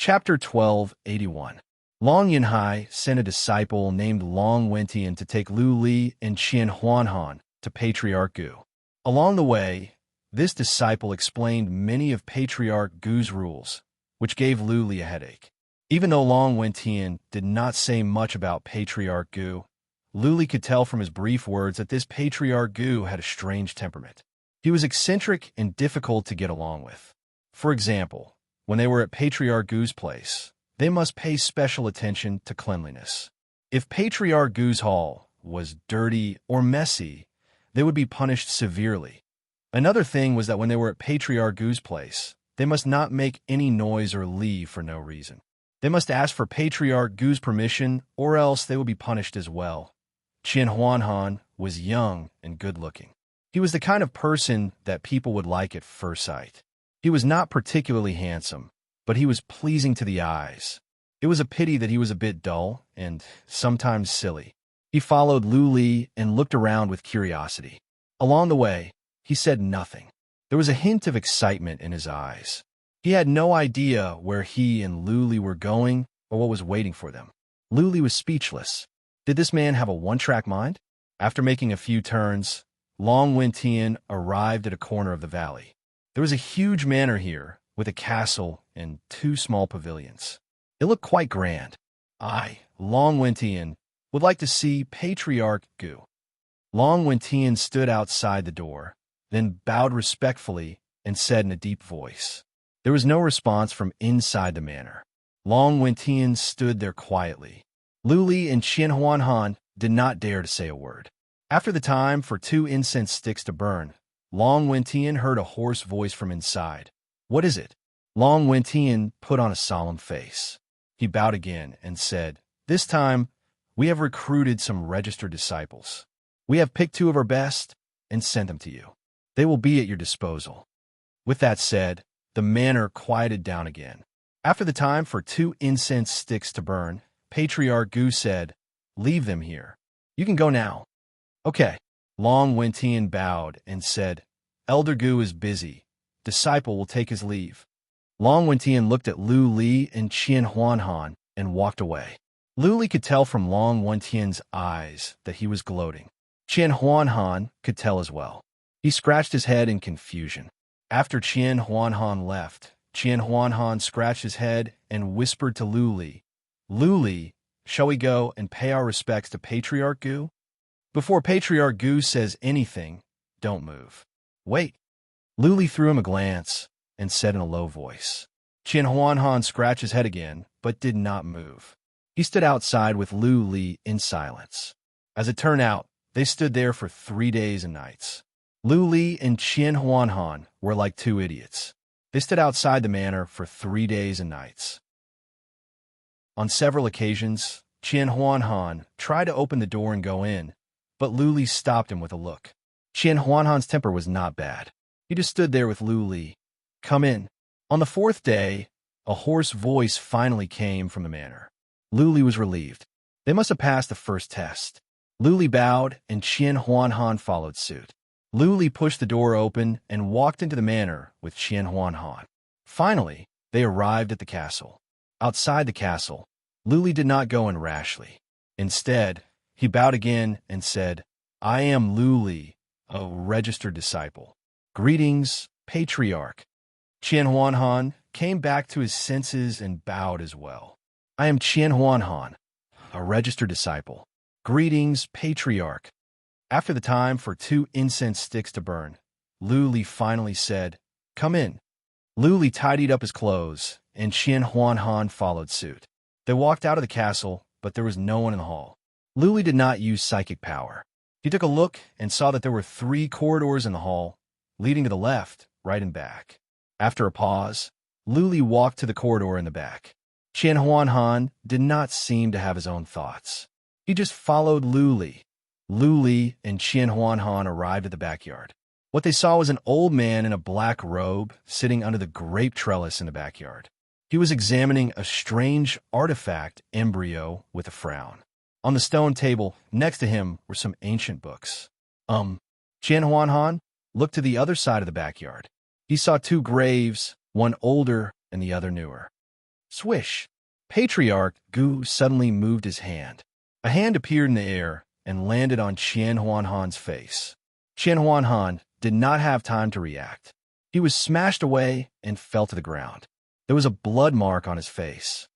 Chapter 1281. Long Yunhai sent a disciple named Long Wentian to take Lu Li and Qian Huanhan to Patriarch Gu. Along the way, this disciple explained many of Patriarch Gu's rules, which gave Lu Li a headache. Even though Long Wentian did not say much about Patriarch Gu, Lu Li could tell from his brief words that this Patriarch Gu had a strange temperament. He was eccentric and difficult to get along with. For example, when they were at Patriarch Gu's place, they must pay special attention to cleanliness. If Patriarch Gu's hall was dirty or messy, they would be punished severely. Another thing was that when they were at Patriarch Gu's place, they must not make any noise or leave for no reason. They must ask for Patriarch Gu's permission, or else they would be punished as well. Qian Huanhan was young and good-looking. He was the kind of person that people would like at first sight. He was not particularly handsome, but he was pleasing to the eyes. It was a pity that he was a bit dull and sometimes silly. He followed Lu Li and looked around with curiosity. Along the way, he said nothing. There was a hint of excitement in his eyes. He had no idea where he and Lu Li were going or what was waiting for them. Lu Li was speechless. Did this man have a one-track mind? After making a few turns, Long Wentian arrived at a corner of the valley. There was a huge manor here, with a castle and 2 small pavilions. It looked quite grand. I, Long Wentian, would like to see Patriarch Gu. Long Wentian stood outside the door, then bowed respectfully and said in a deep voice. There was no response from inside the manor. Long Wentian stood there quietly. Lu Li and Qian Huanhan did not dare to say a word. After the time for 2 incense sticks to burn, Long Wentian heard a hoarse voice from inside. "What is it?" Long Wentian put on a solemn face. He bowed again and said, "This time, we have recruited some registered disciples. We have picked 2 of our best and sent them to you. They will be at your disposal." With that said, the manor quieted down again. After the time for 2 incense sticks to burn, Patriarch Gu said, "Leave them here. You can go now." "Okay." Long Wentian bowed and said, "Elder Gu is busy. Disciple will take his leave." Long Wentian looked at Lu Li and Qian Huanhan and walked away. Lu Li could tell from Long Wentian's eyes that he was gloating. Qian Huanhan could tell as well. He scratched his head in confusion. After Qian Huanhan left, Qian Huanhan scratched his head and whispered to Lu Li, "Lu Li, shall we go and pay our respects to Patriarch Gu? Before Patriarch Gu says anything, don't move. Wait." Lu Li threw him a glance and said in a low voice. Qian Huanhan scratched his head again, but did not move. He stood outside with Lu Li in silence. As it turned out, they stood there for 3 days and nights. Lu Li and Qian Huanhan were like 2 idiots. They stood outside the manor for 3 days and nights. On several occasions, Qian Huanhan tried to open the door and go in, but Lu Li stopped him with a look. Qian Huanhan's temper was not bad. He just stood there with Lu Li. "Come in." On the 4th day, a hoarse voice finally came from the manor. Lu Li was relieved. They must have passed the first test. Lu Li bowed, and Qian Huanhan followed suit. Lu Li pushed the door open and walked into the manor with Qian Huanhan. Finally, they arrived at the castle. Outside the castle, Lu Li did not go in rashly. Instead, he bowed again and said, "I am Lu Li, a registered disciple. Greetings, Patriarch." Qian Huanhan came back to his senses and bowed as well. "I am Qian Huanhan, a registered disciple. Greetings, Patriarch." After the time for 2 incense sticks to burn, Lu Li finally said, "Come in." Lu Li tidied up his clothes, and Qian Huanhan followed suit. They walked out of the castle, but there was no one in the hall. Lu Li did not use psychic power. He took a look and saw that there were 3 corridors in the hall, leading to the left, right, and back. After a pause, Lu Li walked to the corridor in the back. Qian Huanhan did not seem to have his own thoughts. He just followed Lu Li. Lu Li and Qian Huanhan arrived at the backyard. What they saw was an old man in a black robe sitting under the grape trellis in the backyard. He was examining a strange artifact embryo with a frown. On the stone table next to him were some ancient books. Qian Huanhan looked to the other side of the backyard. He saw 2 graves, one older and the other newer. Swish! Patriarch Gu suddenly moved his hand. A hand appeared in the air and landed on Qian Huanhan's face. Qian Huanhan did not have time to react. He was smashed away and fell to the ground. There was a blood mark on his face.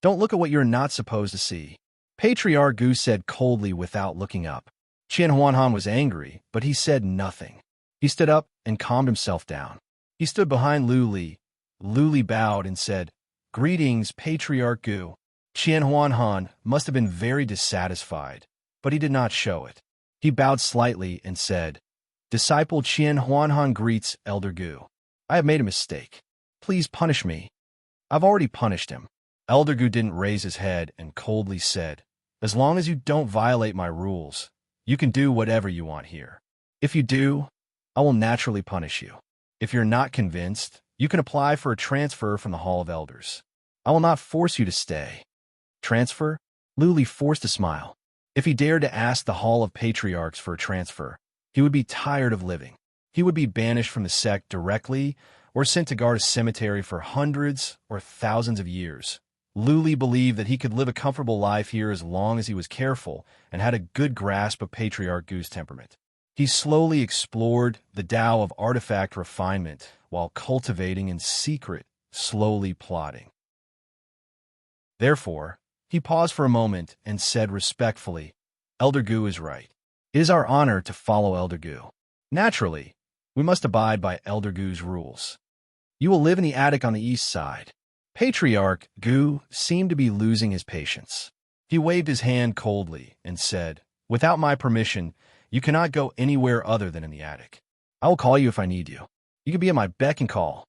Don't look at what you're not supposed to see, Patriarch Gu said coldly without looking up. Qian Huanhan was angry, but he said nothing. He stood up and calmed himself down. He stood behind Lu Li. Lu Li bowed and said, "Greetings, Patriarch Gu." Qian Huanhan must have been very dissatisfied, but he did not show it. He bowed slightly and said, "Disciple Qian Huanhan greets Elder Gu. I have made a mistake. Please punish me." "I've already punished him." Elder Gu didn't raise his head and coldly said, "As long as you don't violate my rules, you can do whatever you want here. If you do, I will naturally punish you. If you're not convinced, you can apply for a transfer from the Hall of Elders. I will not force you to stay." Transfer? Lu Li forced a smile. If he dared to ask the Hall of Patriarchs for a transfer, he would be tired of living. He would be banished from the sect directly or sent to guard a cemetery for hundreds or thousands of years. Lu Li believed that he could live a comfortable life here as long as he was careful and had a good grasp of Patriarch Gu's temperament. He slowly explored the Tao of artifact refinement while cultivating in secret, slowly plotting. Therefore, he paused for a moment and said respectfully, "Elder Gu is right. It is our honor to follow Elder Gu. Naturally, we must abide by Elder Gu's rules. You will live in the attic on the east side." Patriarch Gu seemed to be losing his patience. He waved his hand coldly and said, "Without my permission, you cannot go anywhere other than in the attic. I will call you if I need you. You can be at my beck and call."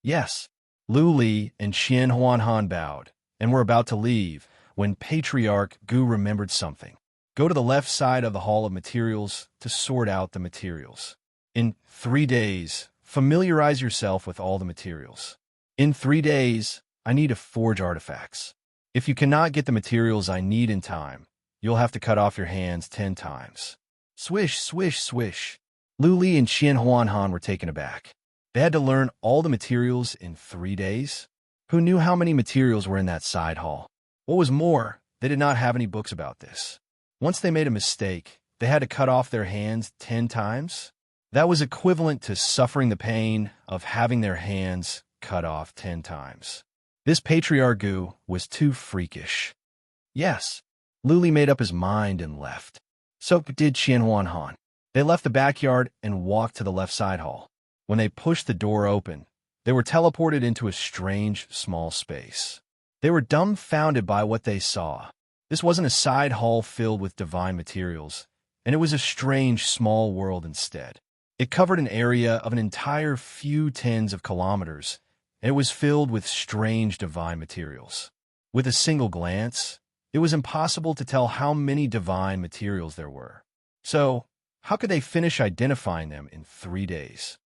"Yes." Lu Li and Qian Huanhan bowed and were about to leave when Patriarch Gu remembered something. "Go to the left side of the Hall of Materials to sort out the materials. In 3 days, familiarize yourself with all the materials. In 3 days, I need to forge artifacts. If you cannot get the materials I need in time, you'll have to cut off your hands 10 times. Swish, swish, swish. Lu Li and Qian Huanhan were taken aback. They had to learn all the materials in 3 days? Who knew how many materials were in that side hall? What was more, they did not have any books about this. Once they made a mistake, they had to cut off their hands 10 times? That was equivalent to suffering the pain of having their hands cut off 10 times. This Patriarch Gu was too freakish. Yes, Lu Li made up his mind and left. So did Qian Huanhan. They left the backyard and walked to the left side hall. When they pushed the door open, they were teleported into a strange, small space. They were dumbfounded by what they saw. This wasn't a side hall filled with divine materials, and it was a strange, small world instead. It covered an area of an entire few tens of kilometers, and it was filled with strange divine materials. With a single glance, it was impossible to tell how many divine materials there were. So, how could they finish identifying them in 3 days?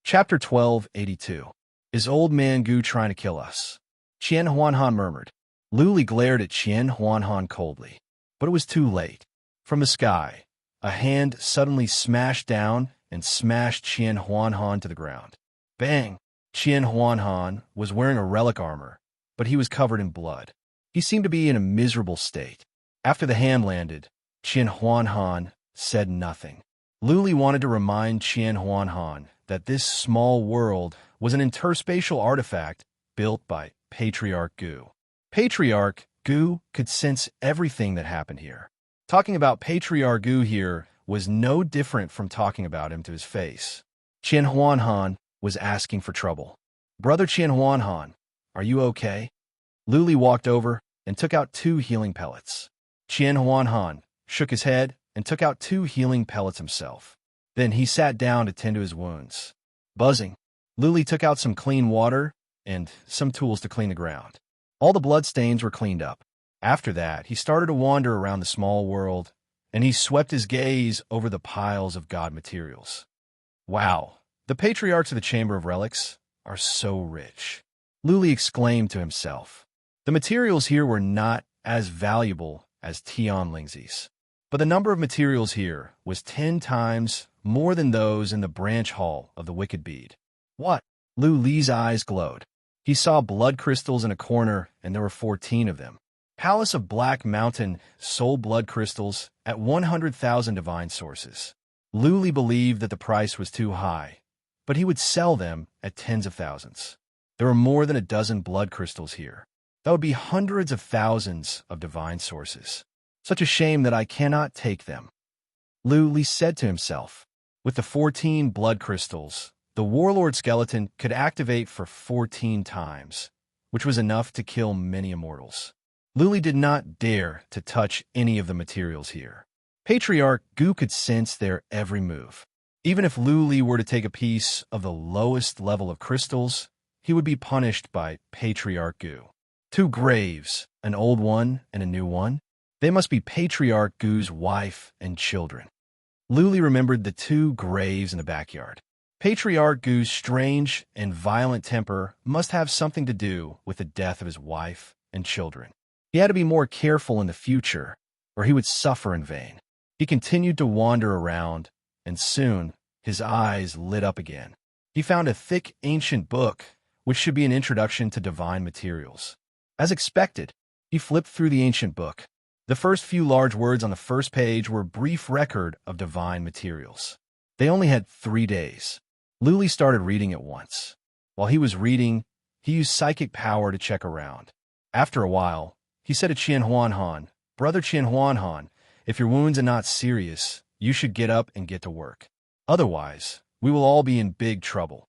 Chapter 1282. Is Old Man Gu trying to kill us? Qian Huanhan murmured. Lu Li glared at Qian Huanhan coldly. But it was too late. From the sky, a hand suddenly smashed down and smashed Qian Huanhan to the ground. Bang! Qian Huanhan was wearing a relic armor, but he was covered in blood. He seemed to be in a miserable state. After the hand landed, Qian Huanhan said nothing. Lu Li wanted to remind Qian Huanhan that this small world was an interspatial artifact built by Patriarch Gu. Patriarch Gu could sense everything that happened here. Talking about Patriarch Gu here was no different from talking about him to his face. Qian Huanhan was asking for trouble. "Brother Qian Huanhan, are you okay?" Lu Li walked over and took out 2 healing pellets. Qian Huanhan shook his head and took out 2 healing pellets himself. Then he sat down to tend to his wounds. Buzzing, Lu Li took out some clean water and some tools to clean the ground. All the bloodstains were cleaned up. After that, he started to wander around the small world, and he swept his gaze over the piles of god materials. Wow, the patriarchs of the Chamber of Relics are so rich. Lu Li exclaimed to himself. The materials here were not as valuable as Tian Lingzi's, but the number of materials here was 10 times more than those in the branch hall of the Wicked Bead. What? Lu Li's eyes glowed. He saw blood crystals in a corner, and there were 14 of them. Palace of Black Mountain sold blood crystals at 100,000 divine sources. Lu Li believed that the price was too high, but he would sell them at tens of thousands. There were more than a dozen blood crystals here. That would be hundreds of thousands of divine sources. Such a shame that I cannot take them. Lu Li said to himself. With the 14 blood crystals, the warlord skeleton could activate for 14 times, which was enough to kill many immortals. Lu Li did not dare to touch any of the materials here. Patriarch Gu could sense their every move. Even if Lu Li were to take a piece of the lowest level of crystals, he would be punished by Patriarch Gu. 2 graves, an old one and a new one. They must be Patriarch Gu's wife and children. Lu Li remembered the 2 graves in the backyard. Patriarch Gu's strange and violent temper must have something to do with the death of his wife and children. He had to be more careful in the future, or he would suffer in vain. He continued to wander around, and soon his eyes lit up again. He found a thick ancient book, which should be an introduction to divine materials. As expected, he flipped through the ancient book. The first few large words on the first page were a brief record of divine materials. They only had 3 days. Lu Li started reading at once. While he was reading, he used psychic power to check around. After a while, he said to Qian Huanhan, "Brother Qian Huanhan, if your wounds are not serious, you should get up and get to work. Otherwise, we will all be in big trouble."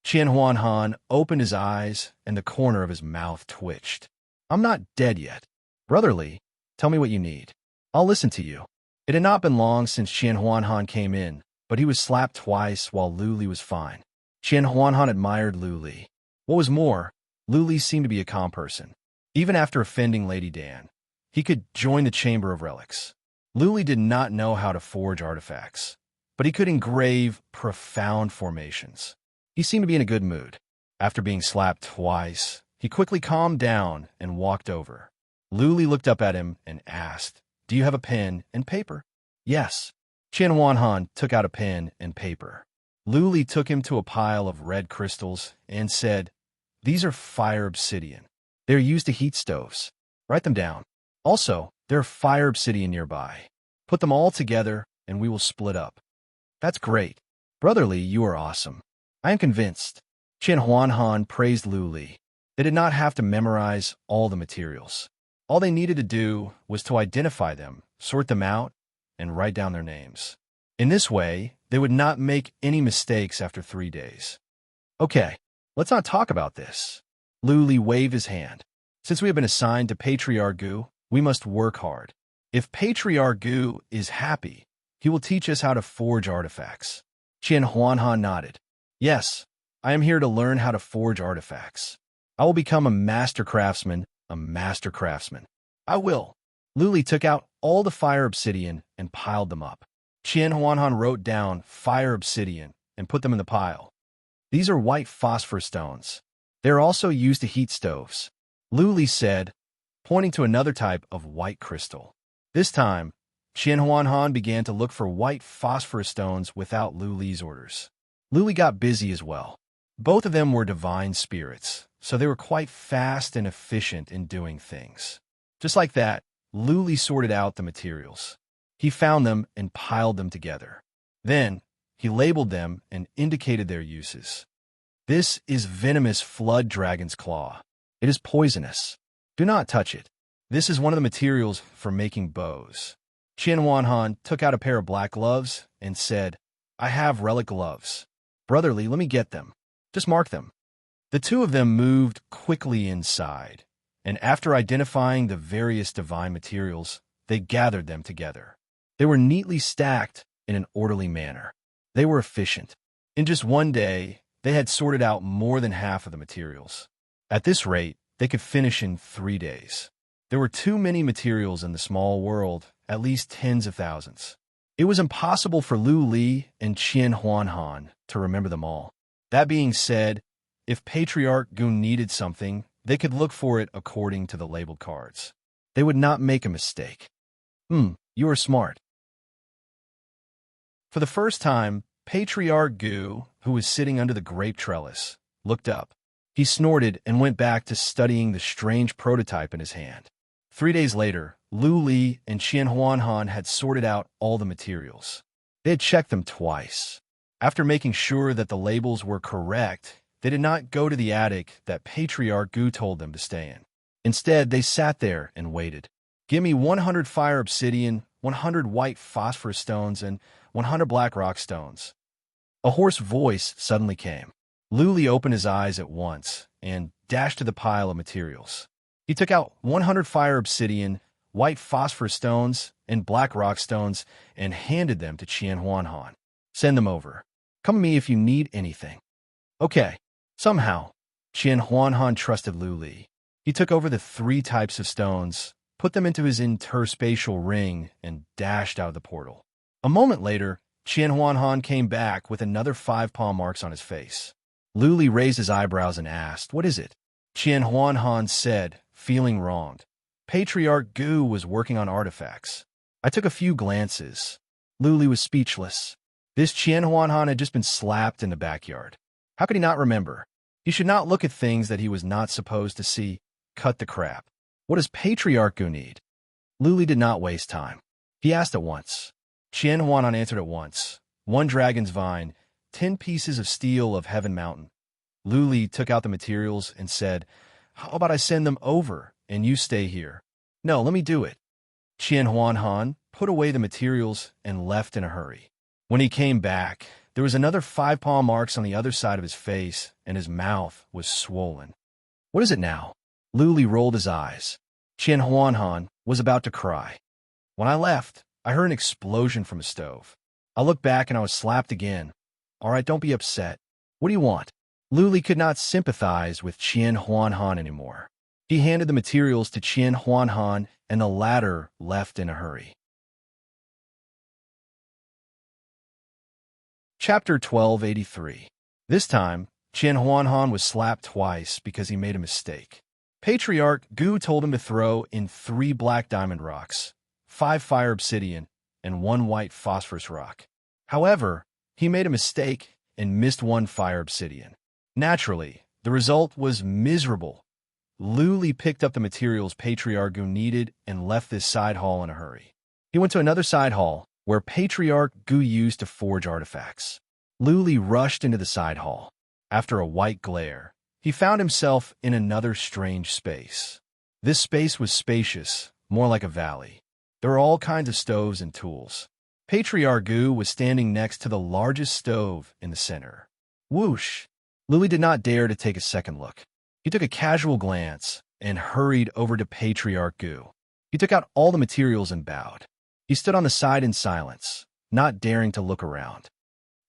Qian Huanhan opened his eyes, and the corner of his mouth twitched. "I'm not dead yet. Brother Li, tell me what you need. I'll listen to you." It had not been long since Qian Huanhan came in, but he was slapped twice while Lu Li was fine. Qian Huanhan admired Lu Li. What was more, Lu Li seemed to be a calm person. Even after offending Lady Dan, he could join the Chamber of Relics. Lu Li did not know how to forge artifacts, but he could engrave profound formations. He seemed to be in a good mood. After being slapped twice, he quickly calmed down and walked over. Lu Li looked up at him and asked, "Do you have a pen and paper?" "Yes." Qian Huanhan took out a pen and paper. Lu Li took him to a pile of red crystals and said, "These are fire obsidian. They are used to heat stoves. Write them down. Also, there are fire obsidian nearby. Put them all together and we will split up." "That's great. Brother Li, you are awesome. I am convinced." Qian Huanhan praised Lu Li. They did not have to memorize all the materials. All they needed to do was to identify them, sort them out, and write down their names. In this way, they would not make any mistakes after 3 days. "Okay, let's not talk about this." Lu Li waved his hand. "Since we have been assigned to Patriarch Gu, we must work hard. If Patriarch Gu is happy, he will teach us how to forge artifacts." Qian Huanhan nodded. "Yes, I am here to learn how to forge artifacts. I will become a master craftsman, a master craftsman. I will." Lu Li took out all the fire obsidian and piled them up. Qian Huanhan wrote down fire obsidian and put them in the pile. "These are white phosphor stones. They are also used to heat stoves," Lu Li said, pointing to another type of white crystal. This time, Qian Huanhan began to look for white phosphorus stones without Lu Li's orders. Lu Li got busy as well. Both of them were divine spirits, so they were quite fast and efficient in doing things. Just like that, Lu Li sorted out the materials. He found them and piled them together. Then, he labeled them and indicated their uses. "This is venomous flood dragon's claw. It is poisonous. Do not touch it. This is one of the materials for making bows." Qian Huanhan took out a pair of black gloves and said, "I have relic gloves. Brother Li, let me get them. Just mark them." The 2 of them moved quickly inside, and after identifying the various divine materials, they gathered them together. They were neatly stacked in an orderly manner. They were efficient. In just 1 day, they had sorted out more than half of the materials. At this rate, they could finish in 3 days. There were too many materials in the small world, at least tens of thousands. It was impossible for Lu Li and Qian Huanhan to remember them all. That being said, if Patriarch Gu needed something, they could look for it according to the labeled cards. They would not make a mistake. You are smart." For the first time, Patriarch Gu who was sitting under the grape trellis, looked up. He snorted and went back to studying the strange prototype in his hand. 3 days later, Lu Li and Qian Huanhan had sorted out all the materials. They had checked them twice. After making sure that the labels were correct, they did not go to the attic that Patriarch Gu told them to stay in. Instead, they sat there and waited. "Give me 100 fire obsidian, 100 white phosphorus stones, and 100 black rock stones." A hoarse voice suddenly came. Lu Li opened his eyes at once and dashed to the pile of materials. He took out 100 fire obsidian, white phosphorus stones, and black rock stones and handed them to Qian Huanhan. "Send them over. Come to me if you need anything." "Okay." Somehow, Qian Huanhan trusted Lu Li. He took over the 3 types of stones, put them into his interspatial ring, and dashed out of the portal. A moment later, Qian Huanhan came back with another 5 palm marks on his face. Lu Li raised his eyebrows and asked, "What is it?" Qian Huanhan said, feeling wronged. "Patriarch Gu was working on artifacts. I took a few glances." Lu Li was speechless. This Qian Huanhan had just been slapped in the backyard. How could he not remember? He should not look at things that he was not supposed to see. Cut the crap. What does Patriarch Gu need? Lu Li did not waste time. He asked at once. Qian Huanan answered at once. 1 dragon's vine, 10 pieces of steel of Heaven Mountain. Lu Li took out the materials and said, "How about I send them over and you stay here?" "No, let me do it." Qian Huanhan put away the materials and left in a hurry. When he came back, there was another 5 palm marks on the other side of his face, and his mouth was swollen. "What is it now?" Lu Li rolled his eyes. Qian Huanhan was about to cry. "When I left, I heard an explosion from a stove. I looked back and I was slapped again. All right, don't be upset. What do you want?" Lu Li could not sympathize with Qian Huanhan anymore. He handed the materials to Qian Huanhan, and the latter left in a hurry. Chapter 1283. This time, Qian Huanhan was slapped twice because he made a mistake. Patriarch Gu told him to throw in 3 black diamond rocks, 5 fire obsidian, and 1 white phosphorus rock. However, he made a mistake and missed 1 fire obsidian. Naturally, the result was miserable. Lu Li picked up the materials Patriarch Gu needed and left this side hall in a hurry. He went to another side hall, where Patriarch Gu used to forge artifacts. Lu Li rushed into the side hall. After a white glare, he found himself in another strange space. This space was spacious, more like a valley. There were all kinds of stoves and tools. Patriarch Gu was standing next to the largest stove in the center. Whoosh! Lu Li did not dare to take a second look. He took a casual glance and hurried over to Patriarch Gu. He took out all the materials and bowed. He stood on the side in silence, not daring to look around.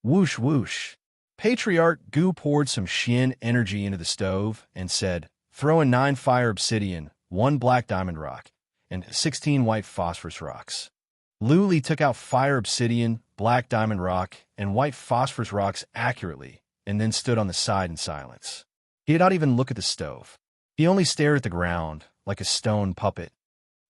Whoosh, whoosh. Patriarch Gu poured some Xian energy into the stove and said, "Throw in 9 fire obsidian, 1 black diamond rock, and 16 white phosphorus rocks." Lu Li took out fire obsidian, black diamond rock, and white phosphorus rocks accurately, and then stood on the side in silence. He did not even look at the stove. He only stared at the ground, like a stone puppet.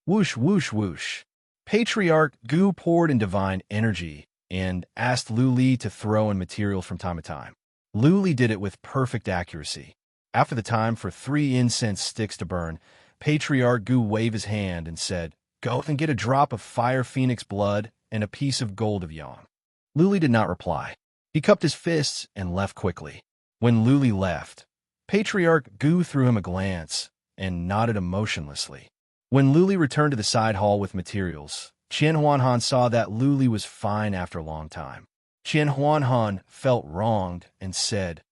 Whoosh, whoosh, whoosh. Patriarch Gu poured in divine energy and asked Lu Li to throw in material from time to time. Lu Li did it with perfect accuracy. After the time for 3 incense sticks to burn, Patriarch Gu waved his hand and said, "Go and get a drop of fire phoenix blood and a piece of gold of yam." Lu Li did not reply. He cupped his fists and left quickly. When Lu Li left, Patriarch Gu threw him a glance and nodded emotionlessly. When Lu Li returned to the side hall with materials, Qian Huanhan saw that Lu Li was fine after a long time. Qian Huanhan felt wronged and said,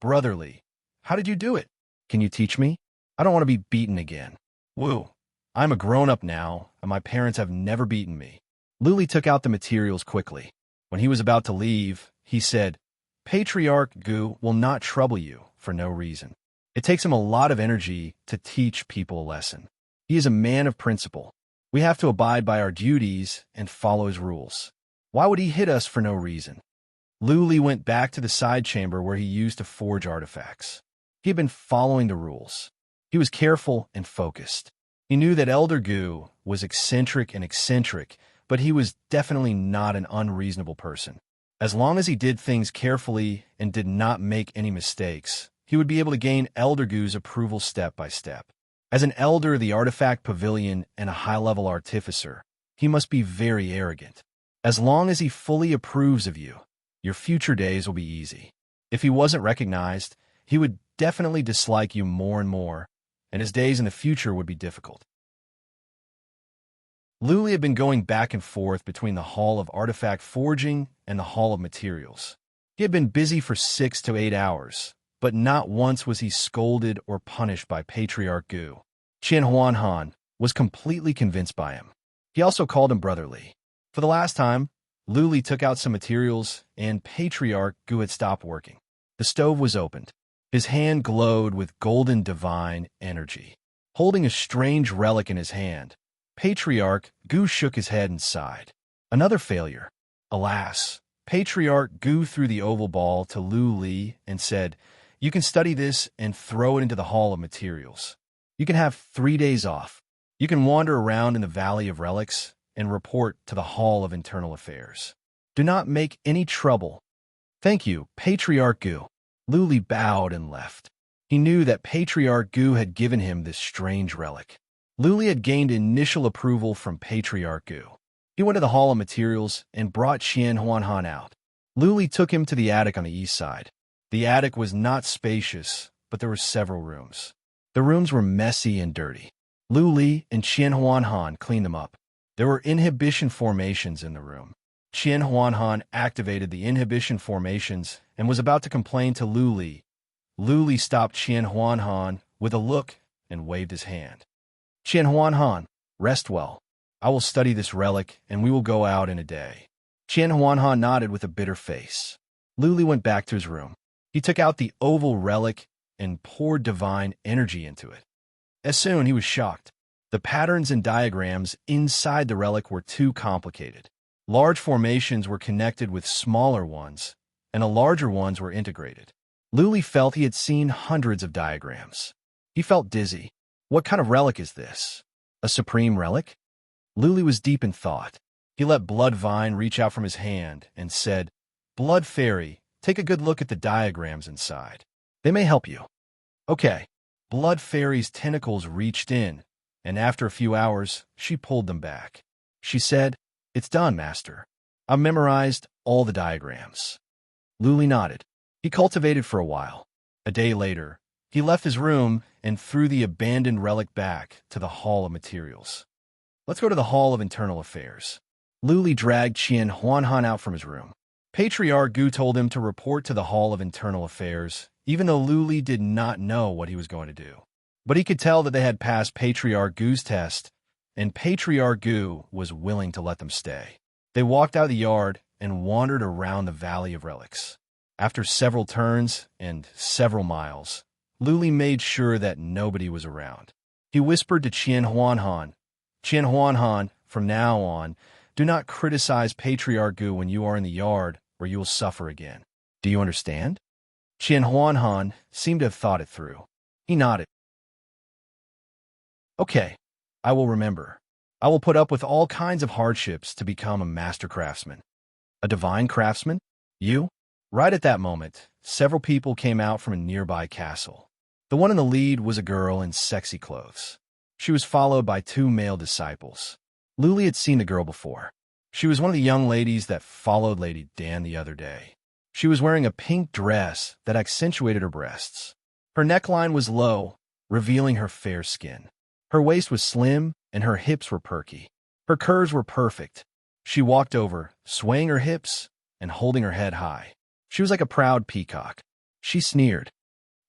"Brotherly, how did you do it? Can you teach me? I don't want to be beaten again." "Woo, I'm a grown-up now, and my parents have never beaten me." Lu Li took out the materials quickly. When he was about to leave, he said, "Patriarch Gu will not trouble you for no reason. It takes him a lot of energy to teach people a lesson. He is a man of principle. We have to abide by our duties and follow his rules. Why would he hit us for no reason?" Lu Li went back to the side chamber where he used to forge artifacts. He had been following the rules. He was careful and focused. He knew that Elder Gu was eccentric, but he was definitely not an unreasonable person. As long as he did things carefully and did not make any mistakes, he would be able to gain Elder Gu's approval step by step. As an elder of the artifact pavilion and a high-level artificer, he must be very arrogant. As long as he fully approves of you, your future days will be easy. If he wasn't recognized, he would definitely dislike you more and more, and his days in the future would be difficult. Luli had been going back and forth between the Hall of Artifact Forging and the Hall of Materials. He had been busy for 6 to 8 hours, but not once was he scolded or punished by Patriarch Gu. Qian Huanhan was completely convinced by him. He also called him brotherly. For the last time, Luli took out some materials, and Patriarch Gu had stopped working. The stove was opened. His hand glowed with golden divine energy. Holding a strange relic in his hand, Patriarch Gu shook his head and sighed. Another failure. Alas, Patriarch Gu threw the oval ball to Lu Li and said, "You can study this and throw it into the Hall of Materials. You can have 3 days off. You can wander around in the Valley of Relics and report to the Hall of Internal Affairs. Do not make any trouble." "Thank you, Patriarch Gu." Lu Li bowed and left. He knew that Patriarch Gu had given him this strange relic. Lu Li had gained initial approval from Patriarch Gu. He went to the Hall of Materials and brought Qian Huanhan out. Lu Li took him to the attic on the east side. The attic was not spacious, but there were several rooms. The rooms were messy and dirty. Lu Li and Qian Huanhan cleaned them up. There were inhibition formations in the room. Qian Huanhan activated the inhibition formations and was about to complain to Lu Li. Lu Li stopped Qian Huanhan with a look and waved his hand. "Qian Huanhan, rest well. I will study this relic, and we will go out in a day." Qian Huanhan nodded with a bitter face. Lu Li went back to his room. He took out the oval relic and poured divine energy into it. As soon, he was shocked. The patterns and diagrams inside the relic were too complicated. Large formations were connected with smaller ones, and the larger ones were integrated. Lu Li felt he had seen hundreds of diagrams. He felt dizzy. What kind of relic is this? A supreme relic? Lu Li was deep in thought. He let Blood Vine reach out from his hand and said, "Blood Fairy, take a good look at the diagrams inside. They may help you." Okay. Blood Fairy's tentacles reached in, and after a few hours, she pulled them back. She said, "It's done, Master. I've memorized all the diagrams." Lu Li nodded. He cultivated for a while. A day later, he left his room and threw the abandoned relic back to the Hall of Materials. "Let's go to the Hall of Internal Affairs." Lu Li dragged Qian Huanhan out from his room. Patriarch Gu told him to report to the Hall of Internal Affairs, even though Lu Li did not know what he was going to do. But he could tell that they had passed Patriarch Gu's test, and Patriarch Gu was willing to let them stay. They walked out of the yard and wandered around the Valley of Relics. After several turns and several miles, Lu Li made sure that nobody was around. He whispered to Qian Huanhan, "Qian Huanhan, from now on, do not criticize Patriarch Gu when you are in the yard, or you will suffer again. Do you understand?" Qian Huanhan seemed to have thought it through. He nodded. "Okay, I will remember. I will put up with all kinds of hardships to become a master craftsman." "A divine craftsman? You?" Right at that moment, several people came out from a nearby castle. The one in the lead was a girl in sexy clothes. She was followed by 2 male disciples. Lu Li had seen the girl before. She was one of the young ladies that followed Lady Dan the other day. She was wearing a pink dress that accentuated her breasts. Her neckline was low, revealing her fair skin. Her waist was slim, and her hips were perky. Her curves were perfect. She walked over, swaying her hips and holding her head high. She was like a proud peacock. She sneered.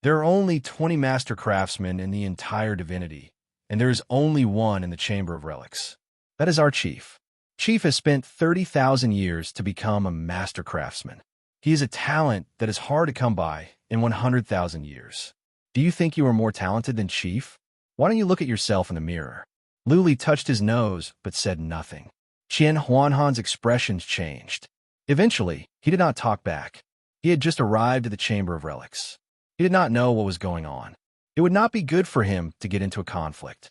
"There are only 20 master craftsmen in the entire divinity, and there is only one in the Chamber of Relics. That is our chief. Chief has spent 30,000 years to become a master craftsman. He is a talent that is hard to come by in 100,000 years. Do you think you are more talented than Chief? Why don't you look at yourself in the mirror?" Lu Li touched his nose, but said nothing. Qian Huanhan's expressions changed. Eventually, he did not talk back. He had just arrived at the Chamber of Relics. He did not know what was going on. It would not be good for him to get into a conflict.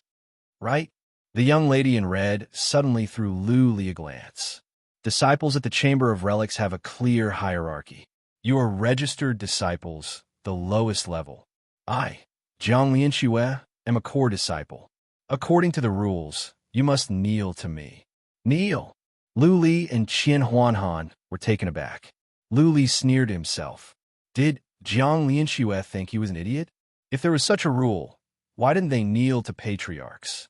Right? The young lady in red suddenly threw Lu Li a glance. Disciples at the Chamber of Relics have a clear hierarchy. You are registered disciples, the lowest level. I, Jiang Lianxue, am a core disciple. According to the rules, you must kneel to me. Kneel! Lu Li and Qian Huanhan were taken aback. Lu Li sneered to himself. Did Jiang Lianxue think he was an idiot? If there was such a rule, why didn't they kneel to patriarchs?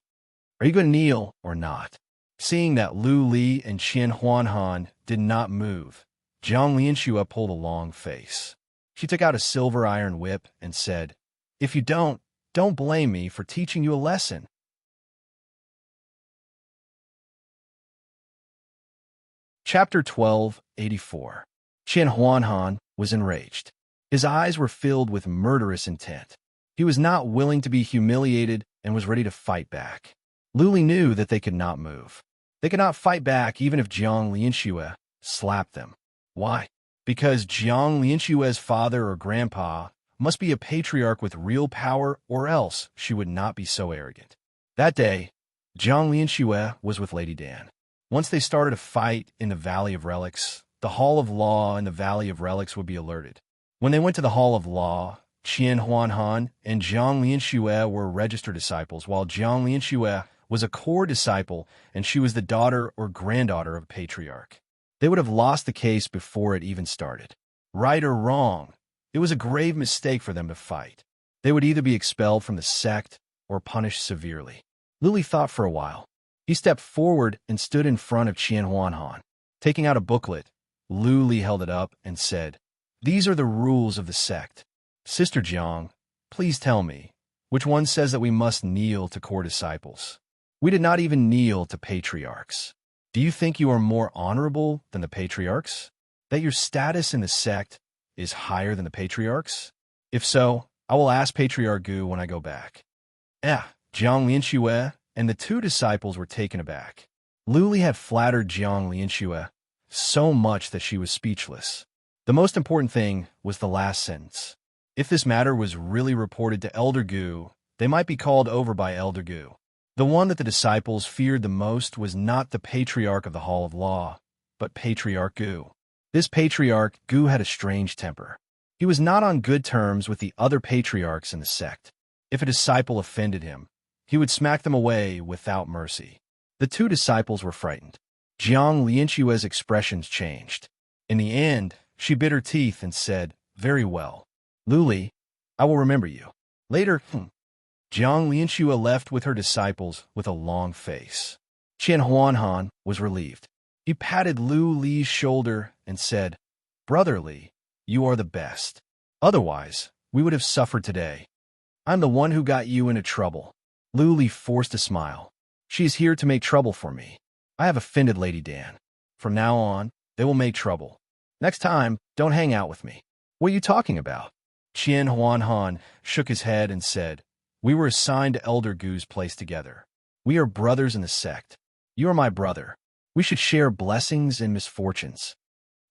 Are you going to kneel or not? Seeing that Lu Li and Qian Huanhan did not move, Jiang Lianxue pulled a long face. She took out a silver iron whip and said, "If you don't blame me for teaching you a lesson." Chapter 12:84. Qian Huanhan was enraged. His eyes were filled with murderous intent. He was not willing to be humiliated and was ready to fight back. Lu Li knew that they could not move. They could not fight back even if Jiang Lianxue slapped them. Why? Because Jiang Lianxue's father or grandpa must be a patriarch with real power, or else she would not be so arrogant. That day, Jiang Lianxue was with Lady Dan. Once they started a fight in the Valley of Relics, the Hall of Law in the Valley of Relics would be alerted. When they went to the Hall of Law, Qian Huanhan and Jiang Lianxue were registered disciples, while Jiang Lianxue was a core disciple and she was the daughter or granddaughter of a patriarch. They would have lost the case before it even started. Right or wrong, it was a grave mistake for them to fight. They would either be expelled from the sect or punished severely. Lu Li thought for a while. He stepped forward and stood in front of Qian Huanhan. Taking out a booklet, Lu Li held it up and said, "These are the rules of the sect. Sister Jiang, please tell me, which one says that we must kneel to core disciples? We did not even kneel to patriarchs. Do you think you are more honorable than the patriarchs? That your status in the sect is higher than the patriarchs? If so, I will ask Patriarch Gu when I go back." Jiang Lianxue and the two disciples were taken aback. Lu Li had flattered Jiang Lianxue so much that she was speechless. The most important thing was the last sentence. If this matter was really reported to Elder Gu, they might be called over by Elder Gu. The one that the disciples feared the most was not the patriarch of the Hall of Law, but Patriarch Gu. This Patriarch Gu had a strange temper. He was not on good terms with the other patriarchs in the sect. If a disciple offended him, he would smack them away without mercy. The two disciples were frightened. Jiang Lianxue's expressions changed. In the end, she bit her teeth and said, "Very well. Lu Li, I will remember you." Later, Jiang Lianxue left with her disciples with a long face. Qian Huanhan was relieved. He patted Lu Li's shoulder and said, "Brother Li, you are the best. Otherwise, we would have suffered today. I'm the one who got you into trouble." Lu Li forced a smile. "She is here to make trouble for me. I have offended Lady Dan. From now on, they will make trouble. Next time, don't hang out with me." "What are you talking about?" Qian Huanhan shook his head and said, "We were assigned to Elder Gu's place together. We are brothers in the sect. You are my brother. We should share blessings and misfortunes."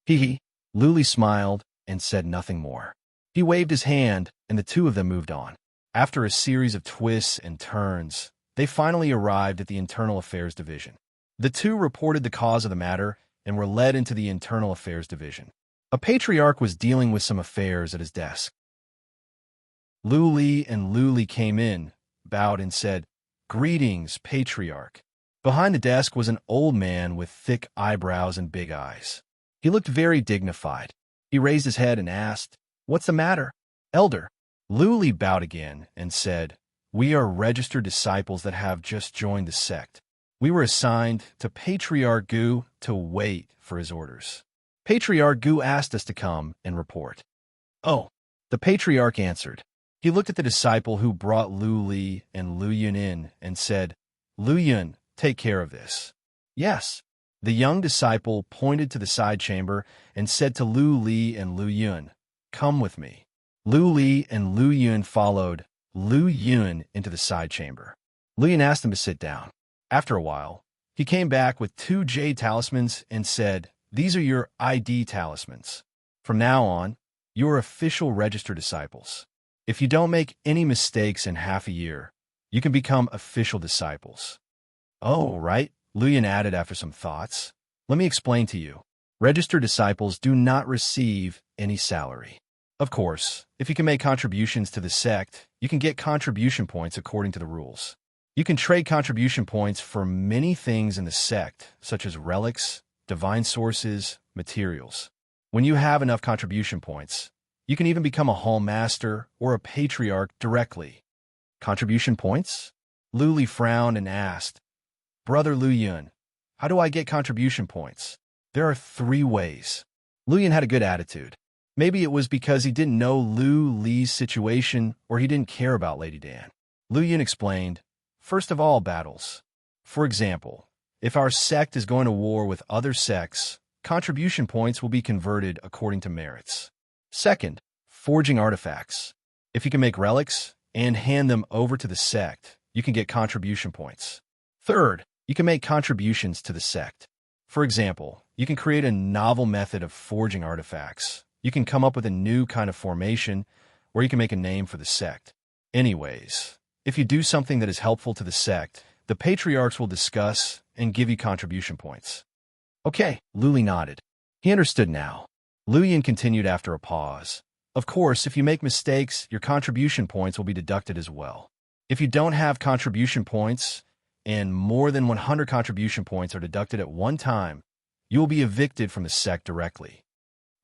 He. Lu Li smiled and said nothing more. He waved his hand, and the two of them moved on. After a series of twists and turns, they finally arrived at the Internal Affairs Division. The two reported the cause of the matter and were led into the Internal Affairs Division. A patriarch was dealing with some affairs at his desk. Lu Li came in, bowed and said, "Greetings, Patriarch." Behind the desk was an old man with thick eyebrows and big eyes. He looked very dignified. He raised his head and asked, "What's the matter, Elder?" Lu Li bowed again and said, "We are registered disciples that have just joined the sect. We were assigned to Patriarch Gu to wait for his orders. Patriarch Gu asked us to come and report." "Oh," the Patriarch answered. He looked at the disciple who brought Lu Li and Lu Yun in and said, "Lu Yun, take care of this." "Yes." The young disciple pointed to the side chamber and said to Lu Li and Lu Yun, "Come with me." Lu Li and Lu Yun followed Lu Yun into the side chamber. Lu Yun asked him to sit down. After a while, he came back with 2 jade talismans and said, "These are your ID talismans. From now on, you are official registered disciples. If you don't make any mistakes in half a year, you can become official disciples." "Oh, right," Lu Yun added after some thoughts. Let me explain to you. Registered disciples do not receive any salary. Of course, if you can make contributions to the sect, you can get contribution points according to the rules. You can trade contribution points for many things in the sect, such as relics, divine sources, materials. When you have enough contribution points, you can even become a hall master or a patriarch directly. Contribution points? Lu Li frowned and asked, Brother Lu Yun, how do I get contribution points? There are 3 ways. Lu Yun had a good attitude. Maybe it was because he didn't know Lu Li's situation or he didn't care about Lady Dan. Lu Yun explained, first of all, battles. For example, if our sect is going to war with other sects, contribution points will be converted according to merits. Second, forging artifacts. If you can make relics and hand them over to the sect, you can get contribution points. Third, you can make contributions to the sect. For example, you can create a novel method of forging artifacts. You can come up with a new kind of formation, or you can make a name for the sect. Anyways, if you do something that is helpful to the sect, the patriarchs will discuss and give you contribution points. Okay, Lu Li nodded. He understood now. Lu Yun continued after a pause. Of course, if you make mistakes, your contribution points will be deducted as well. If you don't have contribution points, and more than 100 contribution points are deducted at one time, you will be evicted from the sect directly.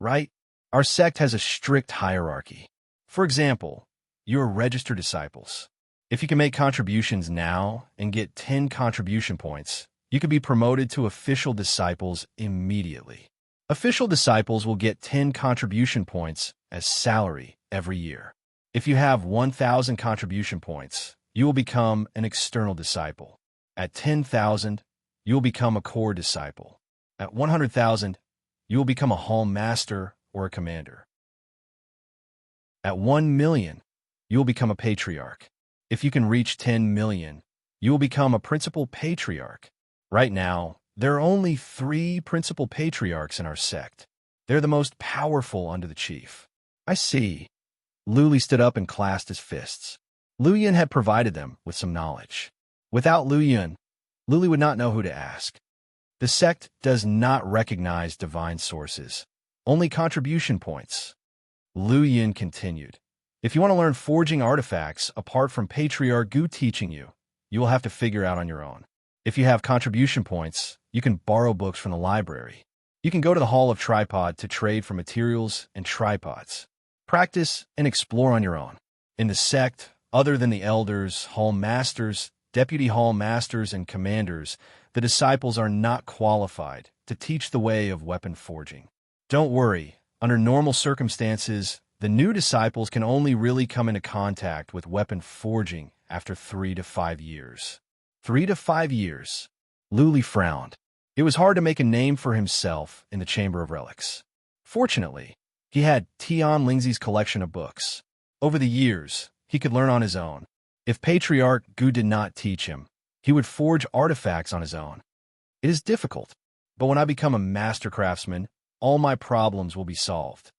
Right? Our sect has a strict hierarchy. For example, you are registered disciples. If you can make contributions now and get 10 contribution points, you can be promoted to official disciples immediately. Official disciples will get 10 contribution points as salary every year. If you have 1,000 contribution points, you will become an external disciple. At 10,000, you will become a core disciple. At 100,000, you will become a hall master or a commander. At 1 million, you will become a patriarch. If you can reach 10 million, you will become a principal patriarch. Right now, there are only 3 principal patriarchs in our sect. They're the most powerful under the chief. I see. Lu Li stood up and clasped his fists. Lu Yun had provided them with some knowledge. Without Lu Yun, Lu Li would not know who to ask. The sect does not recognize divine sources, only contribution points. Lu Yun continued. If you want to learn forging artifacts apart from Patriarch Gu teaching you, you will have to figure out on your own. If you have contribution points, you can borrow books from the library. You can go to the Hall of Tripod to trade for materials and tripods. Practice and explore on your own. In the sect, other than the elders, hall masters, deputy hall masters, and commanders, the disciples are not qualified to teach the way of weapon forging. Don't worry, under normal circumstances, the new disciples can only really come into contact with weapon forging after 3 to 5 years. 3 to 5 years. Lu Li frowned. It was hard to make a name for himself in the Chamber of Relics. Fortunately, he had Tian Lingzi's collection of books. Over the years, he could learn on his own. If Patriarch Gu did not teach him, he would forge artifacts on his own. It is difficult, but when I become a master craftsman, all my problems will be solved.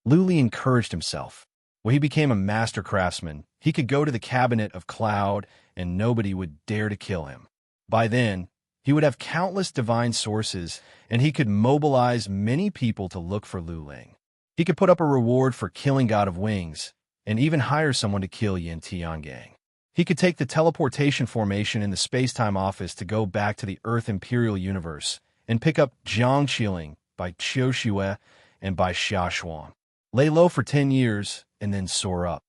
Lu Li encouraged himself. When he became a master craftsman, he could go to the cabinet of Cloud and nobody would dare to kill him. By then, he would have countless divine sources and he could mobilize many people to look for Lu Ling. He could put up a reward for killing God of Wings and even hire someone to kill Yin Tiangang. He could take the teleportation formation in the space-time office to go back to the Earth Imperial Universe and pick up Jiang Qiling by Qiu Xue and by Xia Xuan. Lay low for 10 years and then soar up.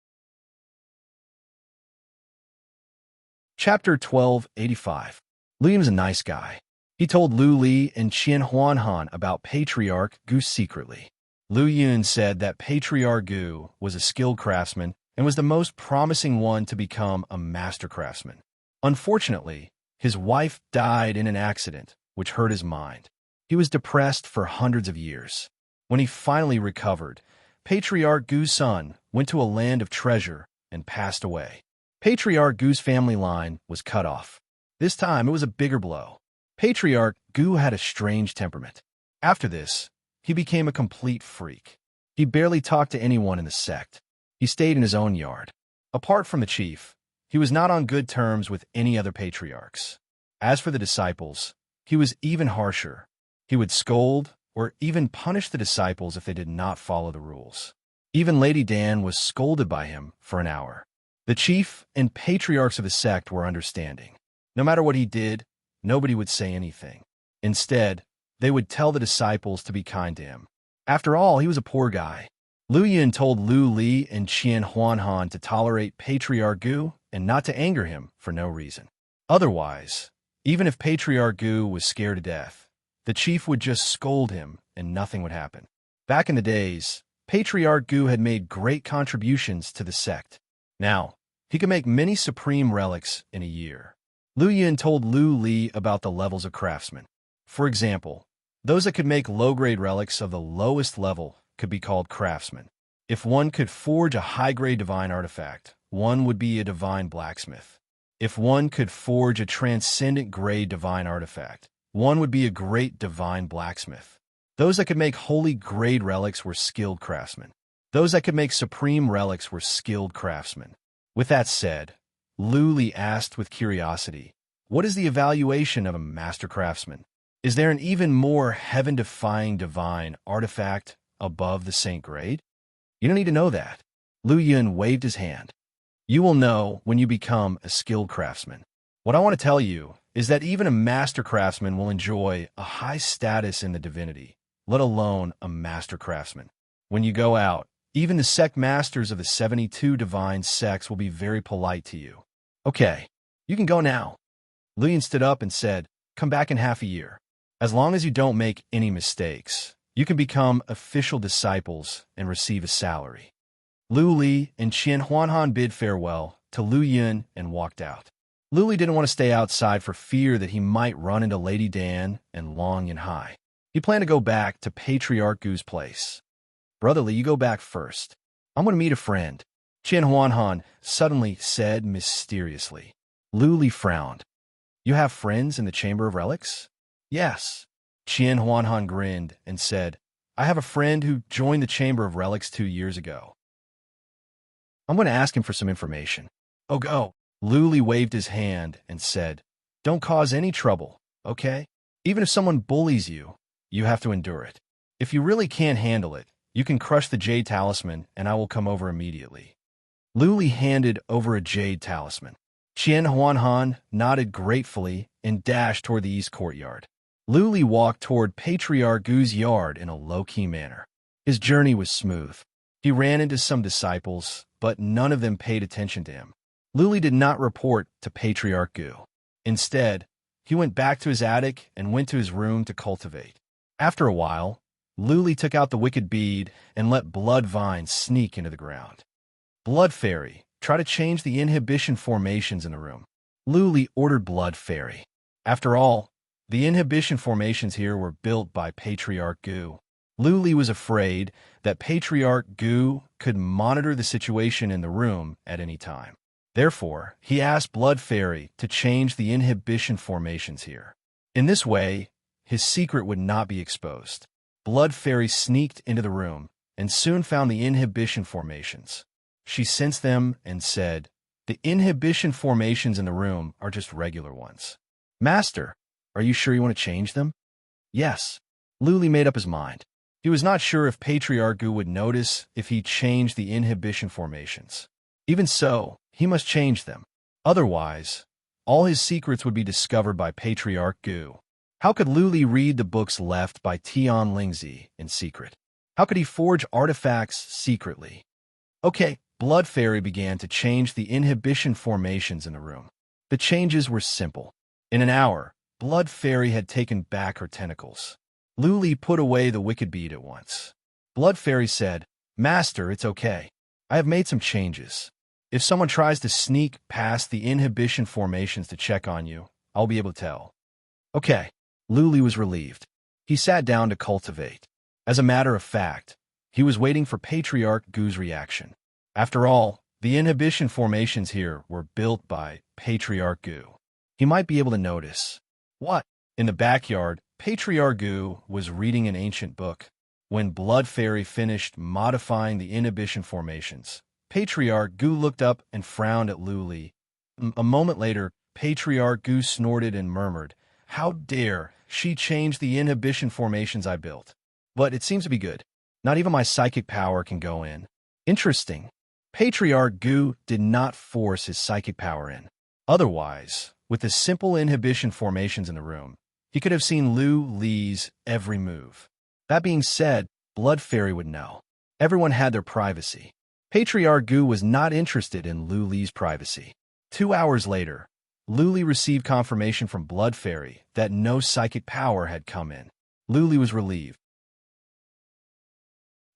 Chapter 1285. Lu Yun was a nice guy. He told Lu Li and Qian Huanhan about Patriarch Gu secretly. Lu Yun said that Patriarch Gu was a skilled craftsman and was the most promising one to become a master craftsman. Unfortunately, his wife died in an accident, which hurt his mind. He was depressed for hundreds of years. When he finally recovered, Patriarch Gu's son went to a land of treasure and passed away. Patriarch Gu's family line was cut off. This time, it was a bigger blow. Patriarch Gu had a strange temperament. After this, he became a complete freak. He barely talked to anyone in the sect. He stayed in his own yard. Apart from the chief, he was not on good terms with any other patriarchs. As for the disciples, he was even harsher. He would scold or even punish the disciples if they did not follow the rules. Even Lady Dan was scolded by him for an hour. The chief and patriarchs of the sect were understanding. No matter what he did, nobody would say anything. Instead, they would tell the disciples to be kind to him. After all, he was a poor guy. Lu Yun told Lu Li and Qian Huanhan to tolerate Patriarch Gu and not to anger him for no reason. Otherwise, even if Patriarch Gu was scared to death, the chief would just scold him and nothing would happen. Back in the days, Patriarch Gu had made great contributions to the sect. Now, he could make many supreme relics in a year. Lu Yun told Lu Li about the levels of craftsmen. For example, those that could make low-grade relics of the lowest level could be called craftsmen. If one could forge a high-grade divine artifact, one would be a divine blacksmith. If one could forge a transcendent-grade divine artifact, one would be a great divine blacksmith. Those that could make holy-grade relics were skilled craftsmen. Those that could make supreme relics were skilled craftsmen. With that said, Lu Li asked with curiosity, what is the evaluation of a master craftsman? Is there an even more heaven-defying divine artifact above the saint grade? You don't need to know that. Lu Yun waved his hand. You will know when you become a skilled craftsman. What I want to tell you is that even a master craftsman will enjoy a high status in the divinity, let alone a master craftsman. When you go out, even the sect masters of the 72 divine sects will be very polite to you. Okay, you can go now. Lu Yun stood up and said, come back in half a year. As long as you don't make any mistakes, you can become official disciples and receive a salary. Lu Li and Qian Huanhan bid farewell to Lu Yun and walked out. Lu Li didn't want to stay outside for fear that he might run into Lady Dan and Long Yunhai. He planned to go back to Patriarch Gu's place. Brotherly, you go back first. I'm going to meet a friend, Qian Huanhan suddenly said mysteriously. Lu Li frowned. You have friends in the Chamber of Relics? Yes. Qian Huanhan grinned and said, I have a friend who joined the Chamber of Relics 2 years ago. I'm going to ask him for some information. Oh, go. Lu Li waved his hand and said, don't cause any trouble, okay? Even if someone bullies you, you have to endure it. If you really can't handle it, you can crush the jade talisman and I will come over immediately. Lu Li handed over a jade talisman. Qian Huanhan nodded gratefully and dashed toward the east courtyard. Lu Li walked toward Patriarch Gu's yard in a low-key manner. His journey was smooth. He ran into some disciples, but none of them paid attention to him. Lu Li did not report to Patriarch Gu. Instead, he went back to his attic and went to his room to cultivate. After a while, Lu Li took out the wicked bead and let blood vines sneak into the ground. Blood Fairy, try to change the inhibition formations in the room. Lu Li ordered Blood Fairy. After all, the inhibition formations here were built by Patriarch Gu. Lu Li was afraid that Patriarch Gu could monitor the situation in the room at any time. Therefore, he asked Blood Fairy to change the inhibition formations here. In this way, his secret would not be exposed. Blood Fairy sneaked into the room and soon found the inhibition formations. She sensed them and said, the inhibition formations in the room are just regular ones. Master, are you sure you want to change them? Yes. Lu Li made up his mind. He was not sure if Patriarch Gu would notice if he changed the inhibition formations. Even so, he must change them. Otherwise, all his secrets would be discovered by Patriarch Gu. How could Lu Li read the books left by Tian Lingzi in secret? How could he forge artifacts secretly? Okay, Blood Fairy began to change the inhibition formations in the room. The changes were simple. In an hour, Blood Fairy had taken back her tentacles. Lu Li put away the wicked bead at once. Blood Fairy said, Master, it's okay. I have made some changes. If someone tries to sneak past the inhibition formations to check on you, I'll be able to tell. Okay. Lu Li was relieved. He sat down to cultivate. As a matter of fact, he was waiting for Patriarch Gu's reaction. After all, the inhibition formations here were built by Patriarch Gu. He might be able to notice. What? In the backyard, Patriarch Gu was reading an ancient book. When Blood Fairy finished modifying the inhibition formations, Patriarch Gu looked up and frowned at Lu Li. A moment later, Patriarch Gu snorted and murmured, How dare she change the inhibition formations I built? But it seems to be good. Not even my psychic power can go in. Interesting. Patriarch Gu did not force his psychic power in. Otherwise, with the simple inhibition formations in the room, he could have seen Lu Li's every move. That being said, Blood Fairy would know. Everyone had their privacy. Patriarch Gu was not interested in Lu Li's privacy. 2 hours later, Lu Li received confirmation from Blood Fairy that no psychic power had come in. Lu Li was relieved.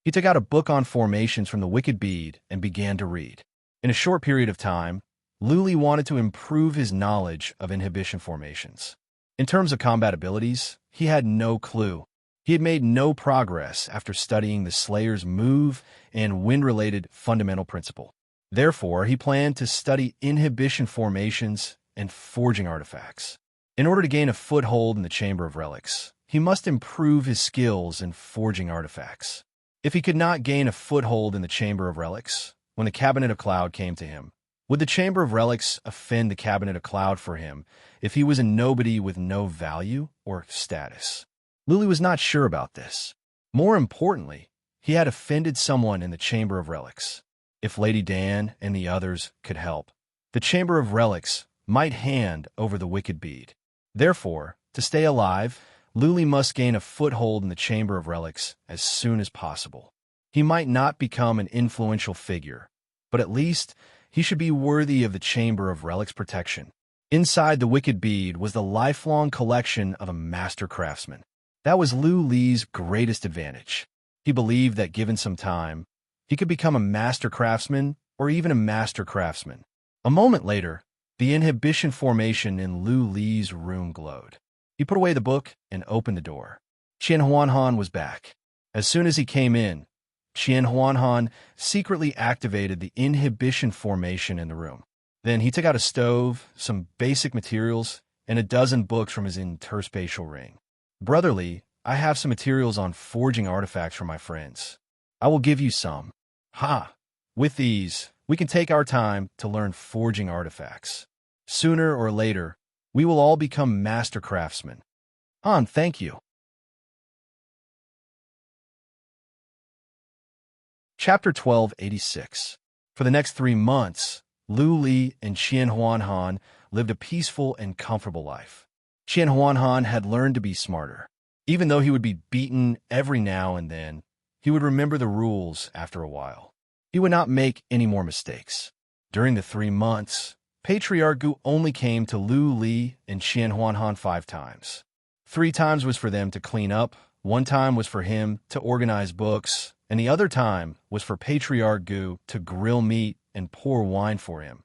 He took out a book on formations from the Wicked Bead and began to read. In a short period of time, Lu Li wanted to improve his knowledge of inhibition formations. In terms of combat abilities, he had no clue. He had made no progress after studying the Slayer's move and wind-related fundamental principle. Therefore, he planned to study inhibition formations and forging artifacts. In order to gain a foothold in the Chamber of Relics, he must improve his skills in forging artifacts. If he could not gain a foothold in the Chamber of Relics, when the Cabinet of Cloud came to him, would the Chamber of Relics offend the Cabinet of Cloud for him if he was a nobody with no value or status? Lu Li was not sure about this. More importantly, he had offended someone in the Chamber of Relics. If Lady Dan and the others could help, the Chamber of Relics might hand over the Wicked Bead. Therefore, to stay alive, Lu Li must gain a foothold in the Chamber of Relics as soon as possible. He might not become an influential figure, but at least he should be worthy of the Chamber of Relics protection. Inside the Wicked Bead was the lifelong collection of a master craftsman. That was Lu Li's greatest advantage. He believed that given some time, he could become a master craftsman or even a master craftsman. A moment later, the inhibition formation in Lu Li's room glowed. He put away the book and opened the door. Qian Huanhan was back. As soon as he came in, Qian Huanhan secretly activated the inhibition formation in the room. Then he took out a stove, some basic materials, and a dozen books from his interspatial ring. Brotherly, I have some materials on forging artifacts for my friends. I will give you some. Ha! With these, we can take our time to learn forging artifacts. Sooner or later, we will all become master craftsmen. Thank you. Chapter 1286. For the next 3 months, Lu Li and Qian Huanhan lived a peaceful and comfortable life. Qian Huanhan had learned to be smarter. Even though he would be beaten every now and then, he would remember the rules after a while. He would not make any more mistakes. During the 3 months, Patriarch Gu only came to Lu Li and Qian Huanhan 5 times. 3 times was for them to clean up, 1 time was for him to organize books, and the other time was for Patriarch Gu to grill meat and pour wine for him.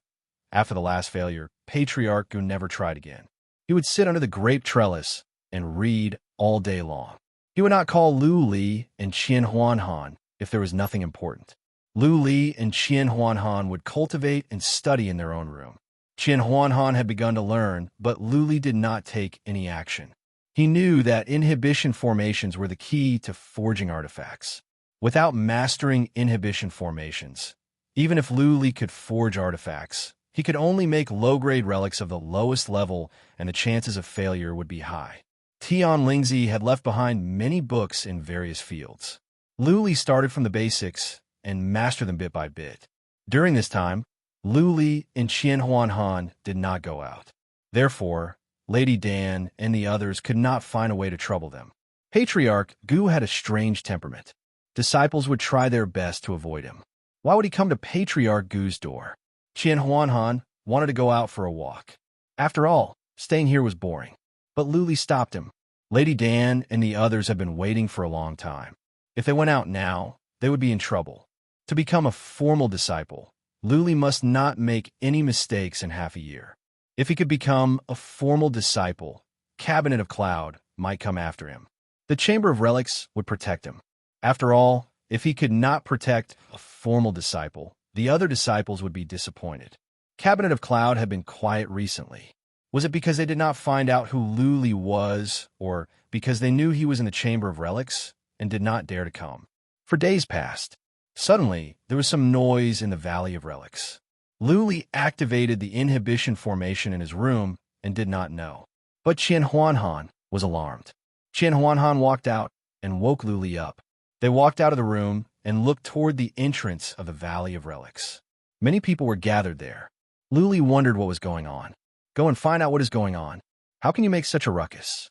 After the last failure, Patriarch Gu never tried again. He would sit under the grape trellis and read all day long. He would not call Lu Li and Qian Huanhan if there was nothing important. Lu Li and Qian Huanhan would cultivate and study in their own room. Qian Huanhan had begun to learn, but Lu Li did not take any action. He knew that inhibition formations were the key to forging artifacts. Without mastering inhibition formations, even if Lu Li could forge artifacts, he could only make low-grade relics of the lowest level, and the chances of failure would be high. Tian Lingzi had left behind many books in various fields. Lu Li started from the basics and mastered them bit by bit. During this time, Lu Li and Qian Huanhan did not go out. Therefore, Lady Dan and the others could not find a way to trouble them. Patriarch Gu had a strange temperament. Disciples would try their best to avoid him. Why would he come to Patriarch Gu's door? Qian Huanhan wanted to go out for a walk. After all, staying here was boring. But Lu Li stopped him. Lady Dan and the others had been waiting for a long time. If they went out now, they would be in trouble. To become a formal disciple, Lu Li must not make any mistakes in half a year. If he could become a formal disciple, Cabinet of Cloud might come after him. The Chamber of Relics would protect him. After all, if he could not protect a formal disciple, the other disciples would be disappointed. Cabinet of Cloud had been quiet recently. Was it because they did not find out who Lu Li was, or because they knew he was in the Chamber of Relics and did not dare to come? For days passed. Suddenly, there was some noise in the Valley of Relics. Lu Li activated the inhibition formation in his room and did not know. But Qian Huanhan was alarmed. Qian Huanhan walked out and woke Lu Li up. They walked out of the room and looked toward the entrance of the Valley of Relics. Many people were gathered there. Lu Li wondered what was going on. Go and find out what is going on. How can you make such a ruckus?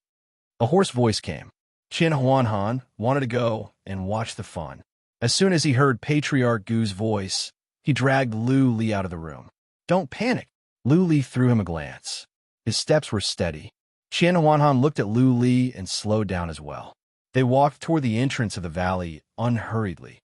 A hoarse voice came. Qian Huanhan wanted to go and watch the fun. As soon as he heard Patriarch Gu's voice, he dragged Lu Li out of the room. Don't panic. Lu Li threw him a glance. His steps were steady. Qian Huanhan looked at Lu Li and slowed down as well. They walked toward the entrance of the valley unhurriedly.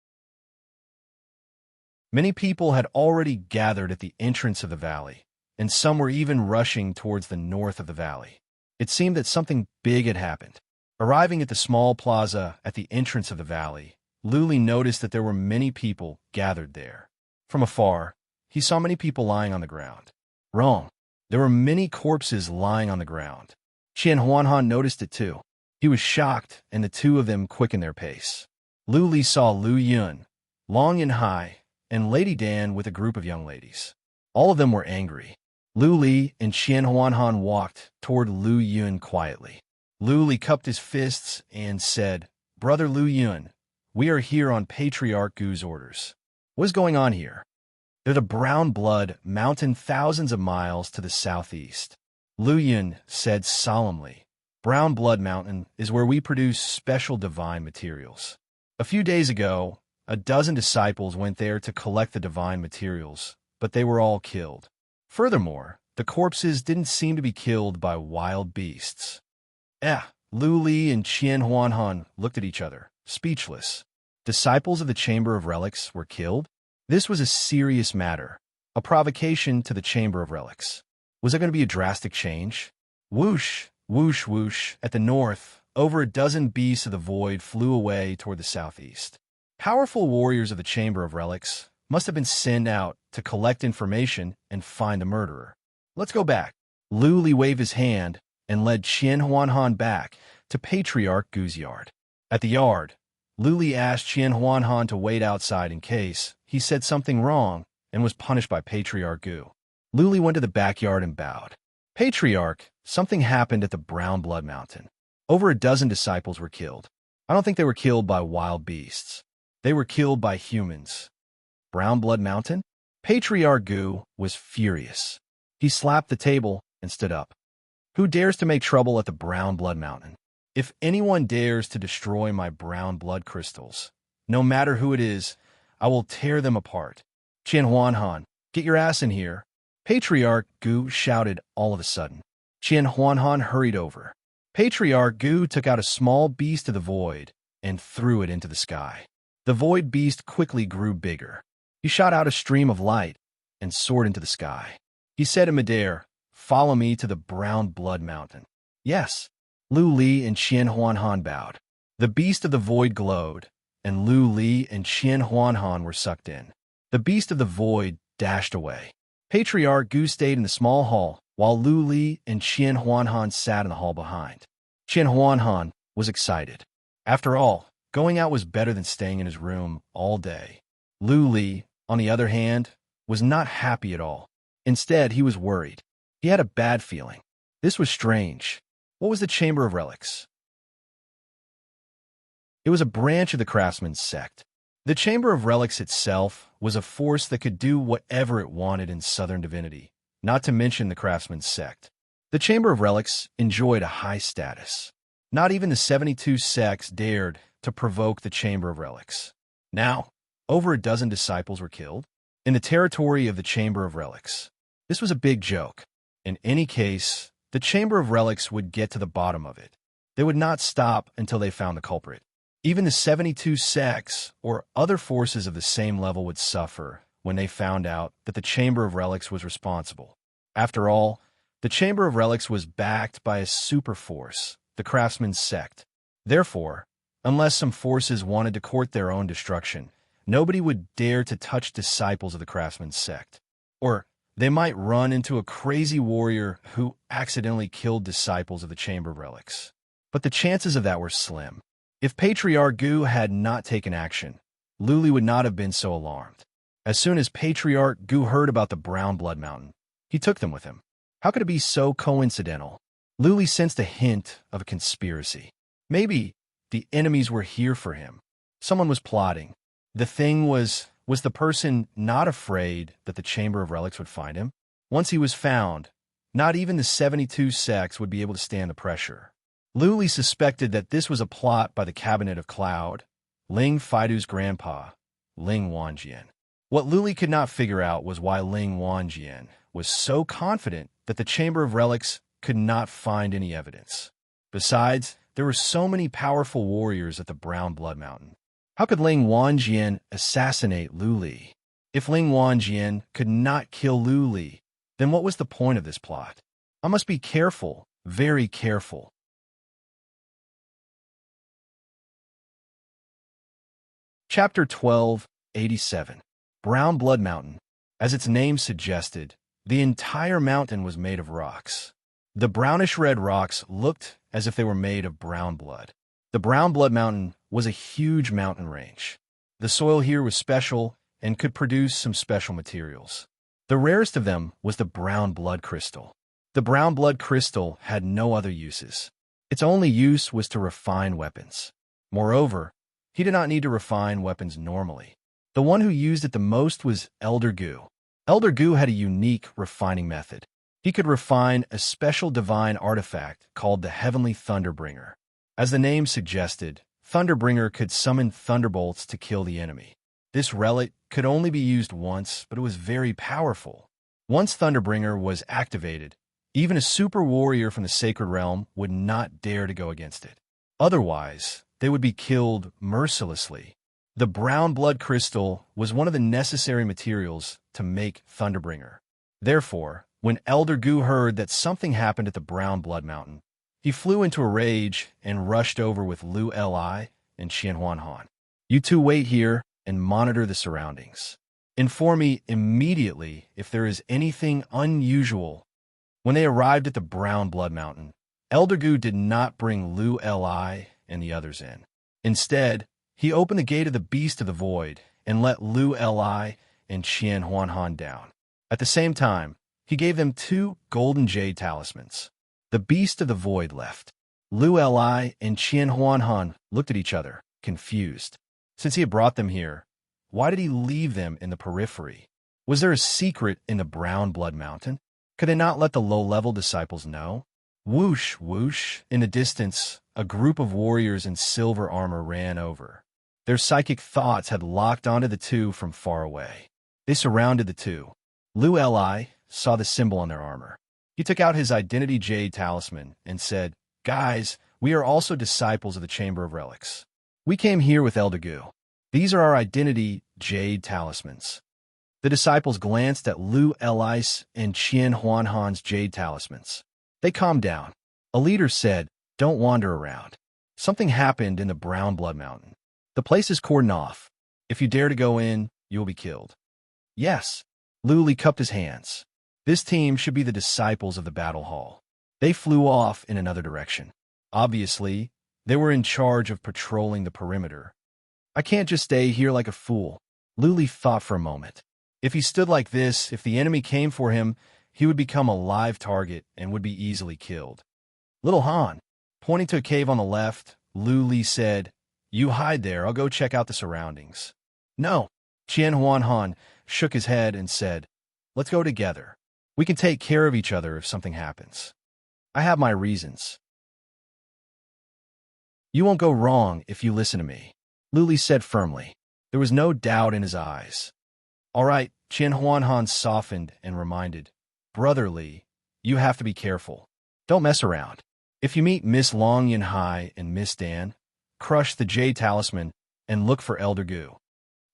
Many people had already gathered at the entrance of the valley, and some were even rushing towards the north of the valley. It seemed that something big had happened. Arriving at the small plaza at the entrance of the valley, Lu Li noticed that there were many people gathered there. From afar, he saw many people lying on the ground. Wrong. There were many corpses lying on the ground. Qian Huanhan noticed it too. He was shocked, and the two of them quickened their pace. Lu Li saw Lu Yun, Long Yin Hai, and Lady Dan with a group of young ladies. All of them were angry. Lu Li and Qian Huanhan walked toward Lu Yun quietly. Lu Li cupped his fists and said, Brother Lu Yun, we are here on Patriarch Gu's orders. What is going on here? They're the Brown Blood Mountain thousands of miles to the southeast. Lu Yun said solemnly, Brown Blood Mountain is where we produce special divine materials. A few days ago, a dozen disciples went there to collect the divine materials, but they were all killed. Furthermore, the corpses didn't seem to be killed by wild beasts. Lu Li and Qian Huanhan looked at each other, speechless. Disciples of the Chamber of Relics were killed? This was a serious matter, a provocation to the Chamber of Relics. Was there going to be a drastic change? Whoosh, whoosh, whoosh. At the north, over a dozen beasts of the void flew away toward the southeast. Powerful warriors of the Chamber of Relics must have been sent out to collect information and find the murderer. Let's go back. Lu Li waved his hand and led Qian Huanhan back to Patriarch Gu's yard. At the yard, Lu Li asked Qian Huanhan to wait outside in case he said something wrong and was punished by Patriarch Gu. Lu Li went to the backyard and bowed. Patriarch, something happened at the Brown Blood Mountain. Over a dozen disciples were killed. I don't think they were killed by wild beasts. They were killed by humans. Brown Blood Mountain? Patriarch Gu was furious. He slapped the table and stood up. Who dares to make trouble at the Brown Blood Mountain? If anyone dares to destroy my brown blood crystals, no matter who it is, I will tear them apart. Qian Huanhan, get your ass in here. Patriarch Gu shouted all of a sudden. Qian Huanhan hurried over. Patriarch Gu took out a small beast of the void and threw it into the sky. The void beast quickly grew bigger. He shot out a stream of light and soared into the sky. He said in midair, Follow me to the Brown Blood Mountain. Yes. Lu Li and Qian Huanhan bowed. The beast of the void glowed, and Lu Li and Qian Huanhan were sucked in. The beast of the void dashed away. Patriarch Gu stayed in the small hall, while Lu Li and Qian Huanhan sat in the hall behind. Qian Huanhan was excited. After all, going out was better than staying in his room all day. Lu Li, on the other hand, was not happy at all. Instead, he was worried. He had a bad feeling. This was strange. What was the Chamber of Relics? It was a branch of the Craftsman's sect. The Chamber of Relics itself was a force that could do whatever it wanted in Southern divinity, not to mention the Craftsman's sect. The Chamber of Relics enjoyed a high status. Not even the 72 sects dared to provoke the Chamber of Relics. Now, over a dozen disciples were killed in the territory of the Chamber of Relics. This was a big joke. In any case, the Chamber of Relics would get to the bottom of it. They would not stop until they found the culprit. Even the 72 sects or other forces of the same level would suffer when they found out that the Chamber of Relics was responsible. After all, the Chamber of Relics was backed by a super force, the Craftsman's sect. Therefore, unless some forces wanted to court their own destruction, nobody would dare to touch disciples of the Craftsman's sect. Or they might run into a crazy warrior who accidentally killed disciples of the Chamber of Relics. But the chances of that were slim. If Patriarch Gu had not taken action, Lu Li would not have been so alarmed. As soon as Patriarch Gu heard about the Brown Blood Mountain, he took them with him. How could it be so coincidental? Luli sensed a hint of a conspiracy. Maybe the enemies were here for him. Someone was plotting. The thing was the person not afraid that the Chamber of Relics would find him? Once he was found, not even the 72 sects would be able to stand the pressure. Luli suspected that this was a plot by the Cabinet of Cloud, Ling Faidu's grandpa, Ling Wanjian. What Luli could not figure out was why Ling Wanjian was so confident that the Chamber of Relics could not find any evidence. Besides, there were so many powerful warriors at the Brown Blood Mountain. How could Ling Wanjian assassinate Luli? If Ling Wanjian could not kill Luli, then what was the point of this plot? I must be careful, very careful. Chapter 12:87. Brown Blood Mountain. As its name suggested, the entire mountain was made of rocks. The brownish-red rocks looked as if they were made of brown blood. The Brown Blood Mountain was a huge mountain range. The soil here was special and could produce some special materials. The rarest of them was the brown blood crystal. The brown blood crystal had no other uses. Its only use was to refine weapons. Moreover, he did not need to refine weapons normally. The one who used it the most was Elder Gu. Elder Gu had a unique refining method. He could refine a special divine artifact called the Heavenly Thunderbringer. As the name suggested, Thunderbringer could summon thunderbolts to kill the enemy. This relic could only be used once, but it was very powerful. Once Thunderbringer was activated, even a super warrior from the Sacred Realm would not dare to go against it. Otherwise, they would be killed mercilessly. The brown blood crystal was one of the necessary materials to make Thunderbringer. Therefore, when Elder Gu heard that something happened at the Brown Blood Mountain, he flew into a rage and rushed over with Lu Li and Qianhuanhan. You two wait here and monitor the surroundings. Inform me immediately if there is anything unusual. When they arrived at the Brown Blood Mountain, Elder Gu did not bring Lu Li and the others in. Instead, he opened the gate of the Beast of the Void and let Lu Li and Qianhuanhan down. At the same time, he gave them 2 golden jade talismans. The Beast of the Void left. Lu Li and Qianhuanhan looked at each other, confused. Since he had brought them here, why did he leave them in the periphery? Was there a secret in the Brown Blood Mountain? Could they not let the low-level disciples know? Whoosh, whoosh. In the distance, a group of warriors in silver armor ran over. Their psychic thoughts had locked onto the two from far away. They surrounded the two. Lu Li saw the symbol on their armor. He took out his identity jade talisman and said, "Guys, we are also disciples of the Chamber of Relics. We came here with Elder Gu. These are our identity jade talismans." The disciples glanced at Lu Li's and Qianhuanhan's jade talismans. They calmed down. A leader said, "Don't wander around. Something happened in the Brown Blood Mountain. The place is cordoned off. If you dare to go in, you will be killed." "Yes." Luli cupped his hands. This team should be the disciples of the battle hall. They flew off in another direction. Obviously, they were in charge of patrolling the perimeter. I can't just stay here like a fool. Luli thought for a moment. If he stood like this, if the enemy came for him, he would become a live target and would be easily killed. Little Han, pointing to a cave on the left, Luli said, "You hide there, I'll go check out the surroundings." "No." Qianhuanhan shook his head and said, "Let's go together. We can take care of each other if something happens. I have my reasons." "You won't go wrong if you listen to me," Luli said firmly. There was no doubt in his eyes. "All right," Qianhuanhan softened and reminded, "Brotherly, you have to be careful. Don't mess around. If you meet Miss Long Yunhai and Miss Dan, crush the jade talisman and look for Elder Gu."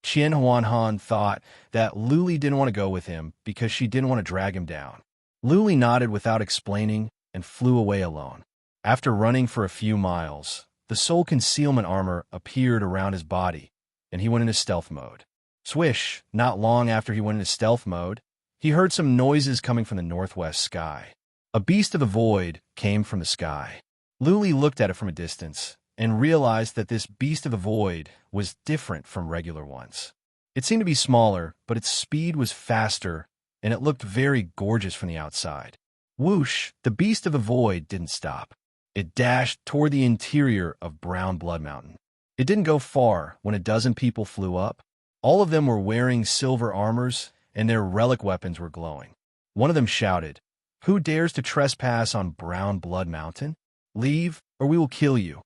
Qianhuanhan thought that Luli didn't want to go with him because she didn't want to drag him down. Luli nodded without explaining and flew away alone. After running for a few miles, the soul concealment armor appeared around his body, and he went into stealth mode. Swish, not long after he went into stealth mode, he heard some noises coming from the northwest sky. A beast of the void came from the sky. Luli looked at it from a distance and realized that this beast of the void was different from regular ones. It seemed to be smaller, but its speed was faster, and it looked very gorgeous from the outside. Whoosh, the beast of the void didn't stop. It dashed toward the interior of Brown Blood Mountain. It didn't go far when a dozen people flew up. All of them were wearing silver armors, and their relic weapons were glowing. One of them shouted, "Who dares to trespass on Brown Blood Mountain? Leave, or we will kill you."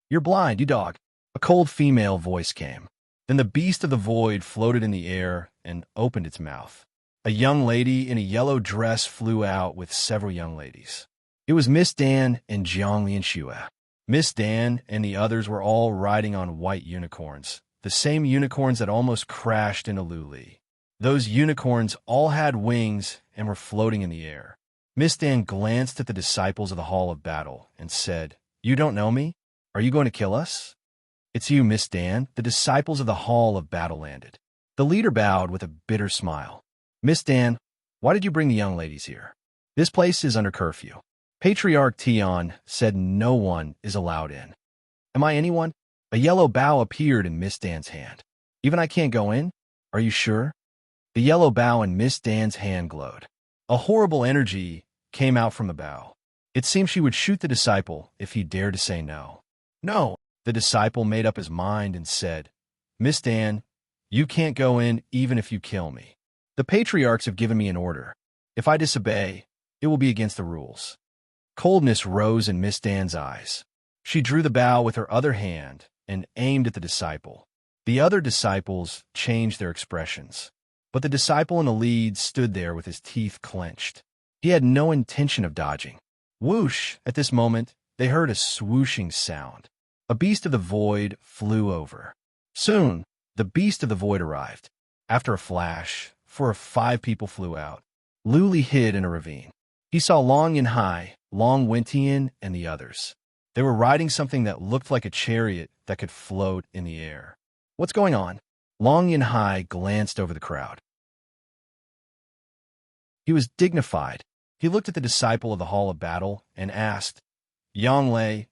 "You're blind, you dog." A cold female voice came. Then the beast of the void floated in the air and opened its mouth. A young lady in a yellow dress flew out with several young ladies. It was Miss Dan and Jiangli and Shue. Miss Dan and the others were all riding on white unicorns, the same unicorns that almost crashed into Luli. Those unicorns all had wings and were floating in the air. Miss Dan glanced at the disciples of the Hall of Battle and said, "You don't know me? Are you going to kill us?" "It's you, Miss Dan," the disciples of the Hall of Battle landed. The leader bowed with a bitter smile. "Miss Dan, why did you bring the young ladies here? This place is under curfew. Patriarch Tion said no one is allowed in." "Am I anyone?" A yellow bow appeared in Miss Dan's hand. "Even I can't go in? Are you sure?" The yellow bow in Miss Dan's hand glowed. A horrible energy came out from the bow. It seemed she would shoot the disciple if he dared to say no. "No." The disciple made up his mind and said, "Miss Dan, you can't go in even if you kill me. The patriarchs have given me an order. If I disobey, it will be against the rules." Coldness rose in Miss Dan's eyes. She drew the bow with her other hand and aimed at the disciple. The other disciples changed their expressions, but the disciple in the lead stood there with his teeth clenched. He had no intention of dodging. Whoosh! At this moment, they heard a swooshing sound. A beast of the void flew over. Soon, the beast of the void arrived. After a flash, 4 or 5 people flew out. Luli hid in a ravine. He saw Long Yinhai, Long Wentian, and the others. They were riding something that looked like a chariot that could float in the air. "What's going on?" Long Yinhai glanced over the crowd. He was dignified. He looked at the disciple of the Hall of Battle and asked, "Yang Lei,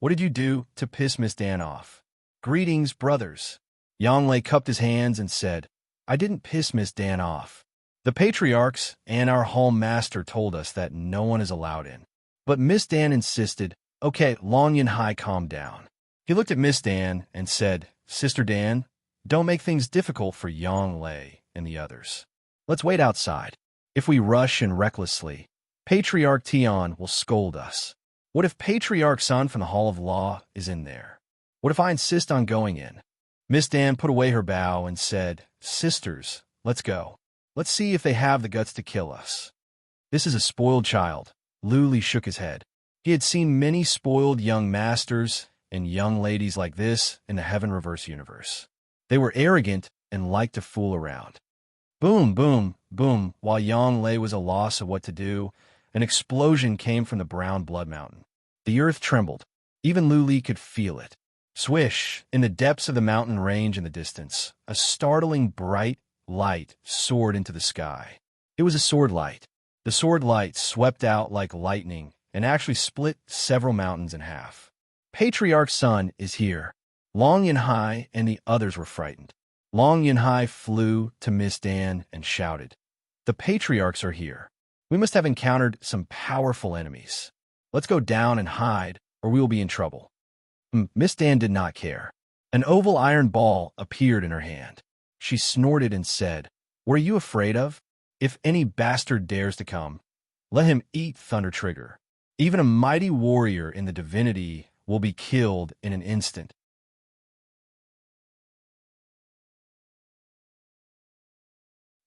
what did you do to piss Miss Dan off?" "Greetings, brothers." Yang Lei cupped his hands and said, "I didn't piss Miss Dan off. The patriarchs and our hall master told us that no one is allowed in. But Miss Dan insisted." "Okay, Long Yinhai calmed down." He looked at Miss Dan and said, "Sister Dan, don't make things difficult for Yang Lei and the others. Let's wait outside. If we rush in recklessly, Patriarch Tion will scold us. What if Patriarch Sun from the Hall of Law is in there? What if I insist on going in?" Miss Dan put away her bow and said, "Sisters, let's go. Let's see if they have the guts to kill us." "This is a spoiled child." Luli shook his head. He had seen many spoiled young masters and young ladies like this in the Heaven Reverse universe. They were arrogant and liked to fool around. Boom, boom, boom. While Yang Lei was at a loss of what to do, an explosion came from the Brown Blood Mountain. The earth trembled. Even Luli could feel it. Swish! In the depths of the mountain range in the distance, a startling bright light soared into the sky. It was a sword light. The sword light swept out like lightning and actually split several mountains in half. Patriarch Sun is here. Long Yinhai and the others were frightened. Long Yinhai flew to Miss Dan and shouted, "The patriarchs are here. We must have encountered some powerful enemies. Let's go down and hide, or we will be in trouble." Miss Dan did not care. An oval iron ball appeared in her hand. She snorted and said, "What are you afraid of? If any bastard dares to come, let him eat Thunder Trigger. Even a mighty warrior in the divinity will be killed in an instant."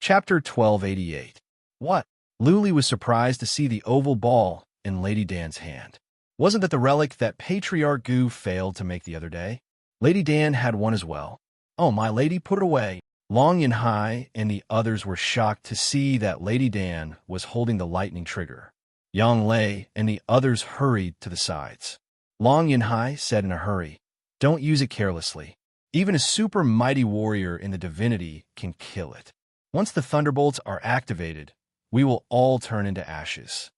Chapter 1288. What? Luli was surprised to see the oval ball in Lady Dan's hand. Wasn't that the relic that Patriarch Gu failed to make the other day? Lady Dan had one as well. "Oh, my lady, put it away." Long Yinhai and the others were shocked to see that Lady Dan was holding the lightning trigger. Yang Lei and the others hurried to the sides. Long Yinhai said in a hurry, "Don't use it carelessly. Even a super mighty warrior in the divinity can kill it. Once the thunderbolts are activated, we will all turn into ashes."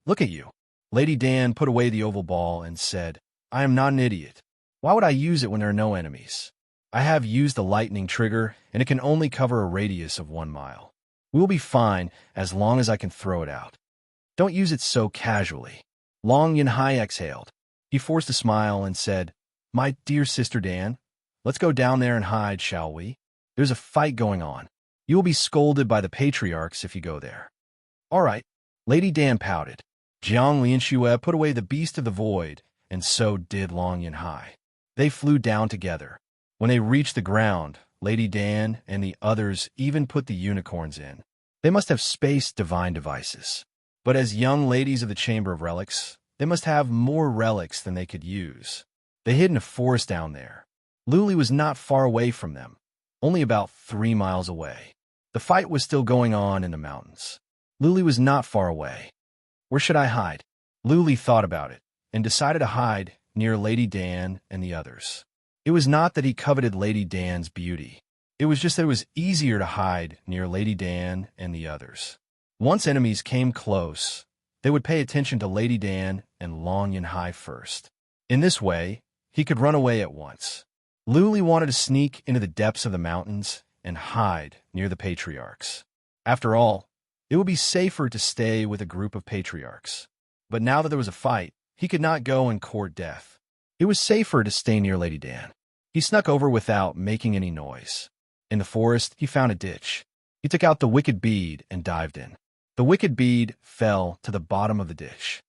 "Look at you." Lady Dan put away the oval ball and said, "I am not an idiot. Why would I use it when there are no enemies? I have used the lightning trigger, and it can only cover a radius of 1 mile. We will be fine as long as I can throw it out." Don't use it so casually. Long Yunhai exhaled. He forced a smile and said, My dear Sister Dan, let's go down there and hide, shall we? There's a fight going on. You will be scolded by the patriarchs if you go there. All right. Lady Dan pouted. Jiang Lianxue put away the beast of the void, and so did Long Yunhai. They flew down together. When they reached the ground, Lady Dan and the others even put the unicorns in. They must have space divine devices. But as young ladies of the Chamber of Relics, they must have more relics than they could use. They hid in a forest down there. Luli was not far away from them, only about 3 miles away. The fight was still going on in the mountains. Luli was not far away. Where should I hide? Luli thought about it and decided to hide near Lady Dan and the others. It was not that he coveted Lady Dan's beauty. It was just that it was easier to hide near Lady Dan and the others. Once enemies came close, they would pay attention to Lady Dan and Long Yunhai first. In this way, he could run away at once. Luli wanted to sneak into the depths of the mountains and hide near the patriarchs. After all, it would be safer to stay with a group of patriarchs. But now that there was a fight, he could not go and court death. It was safer to stay near Lady Dan. He snuck over without making any noise. In the forest, he found a ditch. He took out the wicked bead and dived in. The wicked bead fell to the bottom of the ditch.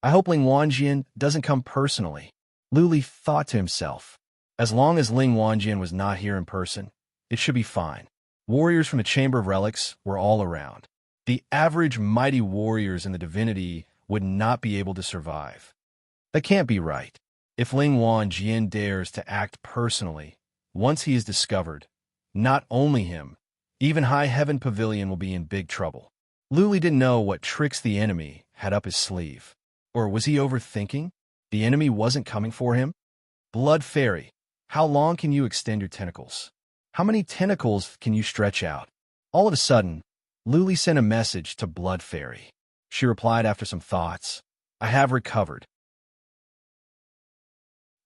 I hope Ling Wanjian doesn't come personally, Luli thought to himself. As long as Ling Wanjian was not here in person, it should be fine. Warriors from the Chamber of Relics were all around. The average mighty warriors in the divinity would not be able to survive. That can't be right. If Ling Wanjian dares to act personally, once he is discovered, not only him, even High Heaven Pavilion will be in big trouble. Luli didn't know what tricks the enemy had up his sleeve. Or was he overthinking? The enemy wasn't coming for him? Blood Fairy, how long can you extend your tentacles? How many tentacles can you stretch out? All of a sudden, Luli sent a message to Blood Fairy. She replied after some thoughts, I have recovered.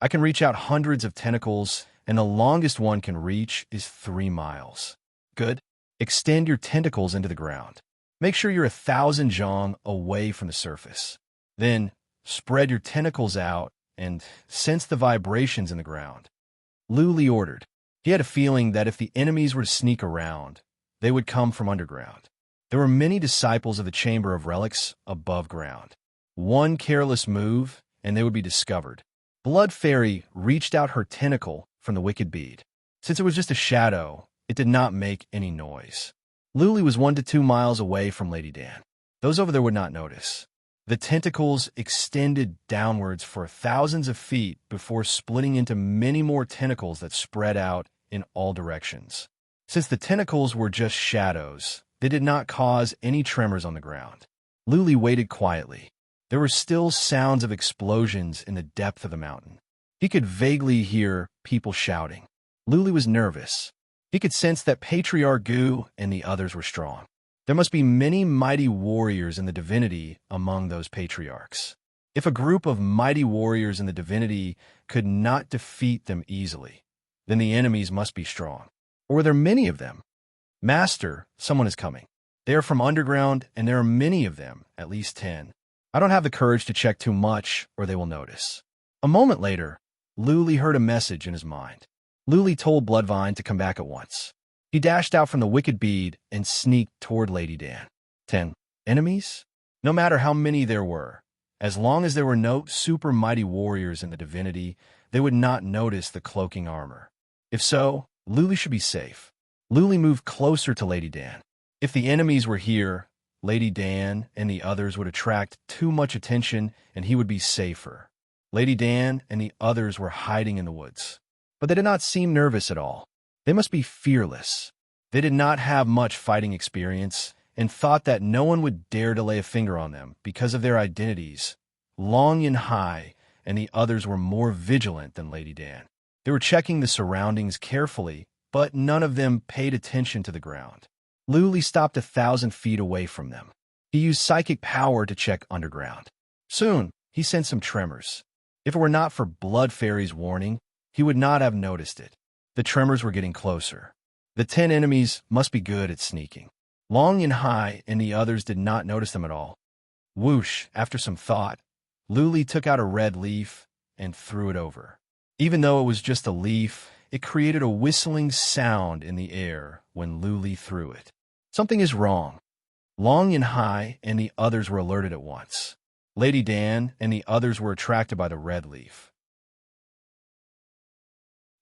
I can reach out hundreds of tentacles, and the longest one can reach is 3 miles. Good. Extend your tentacles into the ground. Make sure you're 1,000 zhong away from the surface. Then, spread your tentacles out and sense the vibrations in the ground. Luli ordered. He had a feeling that if the enemies were to sneak around, they would come from underground. There were many disciples of the Chamber of Relics above ground. One careless move, and they would be discovered. Blood Fairy reached out her tentacle from the wicked bead. Since it was just a shadow, it did not make any noise. Luli was 1 to 2 miles away from Lady Dan. Those over there would not notice. The tentacles extended downwards for thousands of feet before splitting into many more tentacles that spread out in all directions. Since the tentacles were just shadows, they did not cause any tremors on the ground. Luli waited quietly. There were still sounds of explosions in the depth of the mountain. He could vaguely hear people shouting. Luli was nervous. He could sense that Patriarch Gu and the others were strong. There must be many mighty warriors in the divinity among those patriarchs. If a group of mighty warriors in the divinity could not defeat them easily, then the enemies must be strong. Or were there many of them? Master, someone is coming. They are from underground, and there are many of them, at least 10. I don't have the courage to check too much, or they will notice. A moment later, Luli heard a message in his mind. Luli told Bloodvine to come back at once. He dashed out from the wicked bead and sneaked toward Lady Dan. 10 enemies? No matter how many there were, as long as there were no super mighty warriors in the divinity, they would not notice the cloaking armor. If so, Luli should be safe. Luli moved closer to Lady Dan. If the enemies were here, Lady Dan and the others would attract too much attention and he would be safer. Lady Dan and the others were hiding in the woods. But they did not seem nervous at all. They must be fearless. They did not have much fighting experience and thought that no one would dare to lay a finger on them because of their identities. Long Yunhai and the others were more vigilant than Lady Dan. They were checking the surroundings carefully, but none of them paid attention to the ground. Luli stopped 1,000 feet away from them. He used psychic power to check underground. Soon, he sensed some tremors. If it were not for Blood Fairy's warning, he would not have noticed it. The tremors were getting closer. The 10 enemies must be good at sneaking. Long Yunhai and the others did not notice them at all. Whoosh, after some thought, Luli took out a red leaf and threw it over. Even though it was just a leaf, it created a whistling sound in the air when Luli threw it. Something is wrong. Long and High and the others were alerted at once. Lady Dan and the others were attracted by the red leaf.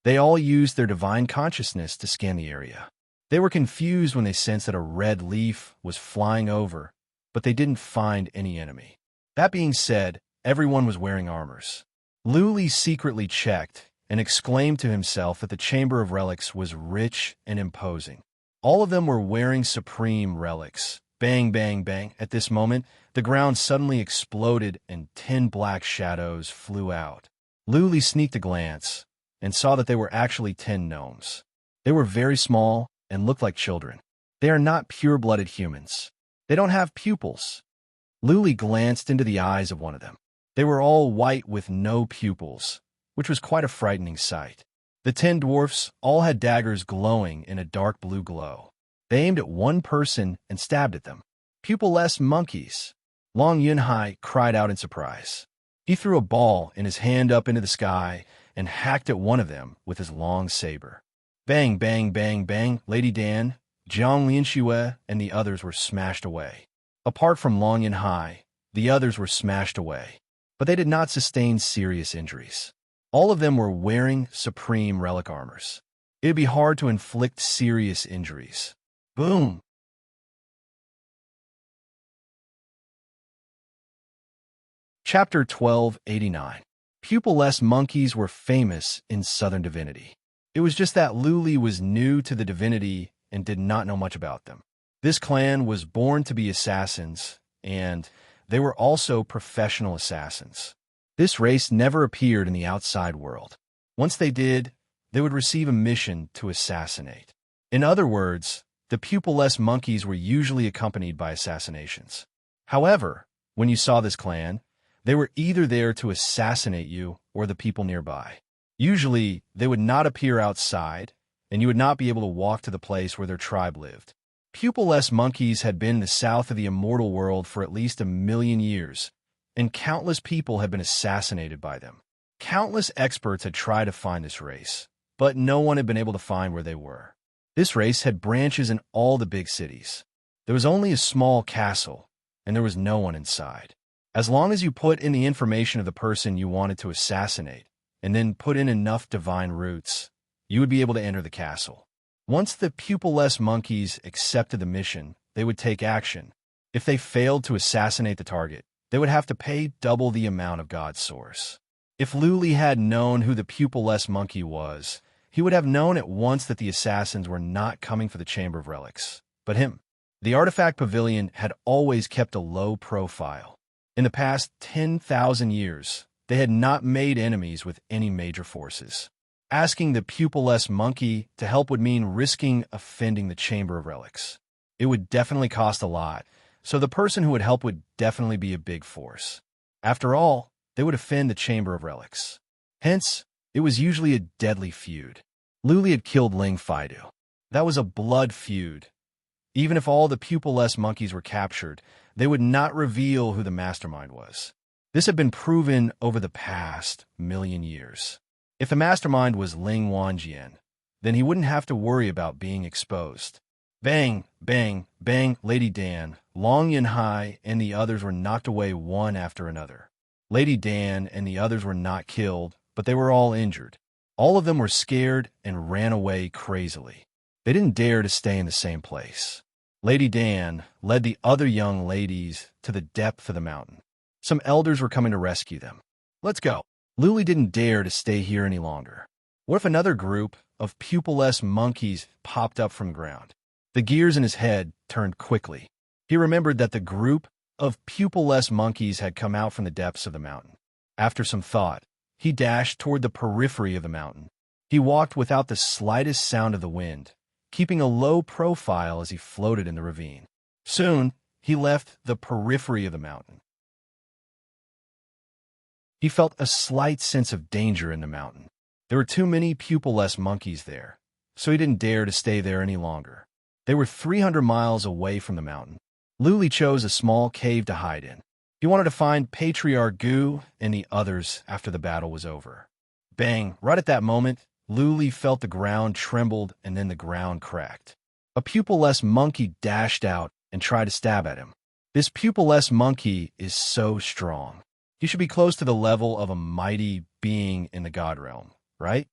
They all used their divine consciousness to scan the area. They were confused when they sensed that a red leaf was flying over, but they didn't find any enemy. That being said, everyone was wearing armors. Luli secretly checked and exclaimed to himself that the Chamber of Relics was rich and imposing. All of them were wearing supreme relics. Bang, bang, bang. At this moment, the ground suddenly exploded and 10 black shadows flew out. Luli sneaked a glance and saw that they were actually 10 gnomes. They were very small and looked like children. They are not pure-blooded humans. They don't have pupils. Luli glanced into the eyes of one of them. They were all white with no pupils, which was quite a frightening sight. The 10 dwarfs all had daggers glowing in a dark blue glow. They aimed at one person and stabbed at them. Pupilless monkeys. Long Yunhai cried out in surprise. He threw a ball in his hand up into the sky and hacked at one of them with his long saber. Bang, bang, bang, bang. Lady Dan, Jiang Lianxue, and the others were smashed away. Apart from Long Yunhai, the others were smashed away, but they did not sustain serious injuries. All of them were wearing supreme relic armors. It would be hard to inflict serious injuries. Boom! Chapter 1289. Pupilless monkeys were famous in Southern divinity. It was just that Luli was new to the divinity and did not know much about them. This clan was born to be assassins, and they were also professional assassins. This race never appeared in the outside world. Once they did, they would receive a mission to assassinate. In other words, the pupilless monkeys were usually accompanied by assassinations. However, when you saw this clan, they were either there to assassinate you or the people nearby. Usually, they would not appear outside, and you would not be able to walk to the place where their tribe lived. Pupilless monkeys had been in the south of the immortal world for at least 1,000,000 years, and countless people had been assassinated by them. Countless experts had tried to find this race, but no one had been able to find where they were. This race had branches in all the big cities. There was only a small castle, and there was no one inside. As long as you put in the information of the person you wanted to assassinate, and then put in enough divine roots, you would be able to enter the castle. Once the pupilless monkeys accepted the mission, they would take action. If they failed to assassinate the target, they would have to pay double the amount of God's source. If Luli had known who the pupilless monkey was, he would have known at once that the assassins were not coming for the Chamber of Relics, but him. The artifact pavilion had always kept a low profile. In the past 10,000 years, they had not made enemies with any major forces. Asking the pupilless monkey to help would mean risking offending the Chamber of Relics. It would definitely cost a lot, so the person who would help would definitely be a big force. After all, they would offend the Chamber of Relics. Hence, it was usually a deadly feud. Luli had killed Ling Faidu. That was a blood feud. Even if all the pupilless monkeys were captured, they would not reveal who the mastermind was. This had been proven over the past 1,000,000 years. If the mastermind was Ling Wanjian, then he wouldn't have to worry about being exposed. Bang, bang, bang. Lady Dan, Long Yunhai, and the others were knocked away one after another. Lady Dan and the others were not killed, but they were all injured. All of them were scared and ran away crazily. They didn't dare to stay in the same place. Lady Dan led the other young ladies to the depth of the mountain. Some elders were coming to rescue them. Let's go. Luli didn't dare to stay here any longer. What if another group of pupilless monkeys popped up from the ground? The gears in his head turned quickly. He remembered that the group of pupilless monkeys had come out from the depths of the mountain. After some thought, he dashed toward the periphery of the mountain. He walked without the slightest sound of the wind, keeping a low profile as he floated in the ravine. Soon, he left the periphery of the mountain. He felt a slight sense of danger in the mountain. There were too many pupilless monkeys there, so he didn't dare to stay there any longer. They were 300 miles away from the mountain. Luli chose a small cave to hide in. He wanted to find Patriarch Gu and the others after the battle was over. Bang! Right at that moment, Luli felt the ground trembled and then the ground cracked. A pupilless monkey dashed out and tried to stab at him. This pupilless monkey is so strong. He should be close to the level of a mighty being in the god realm, right?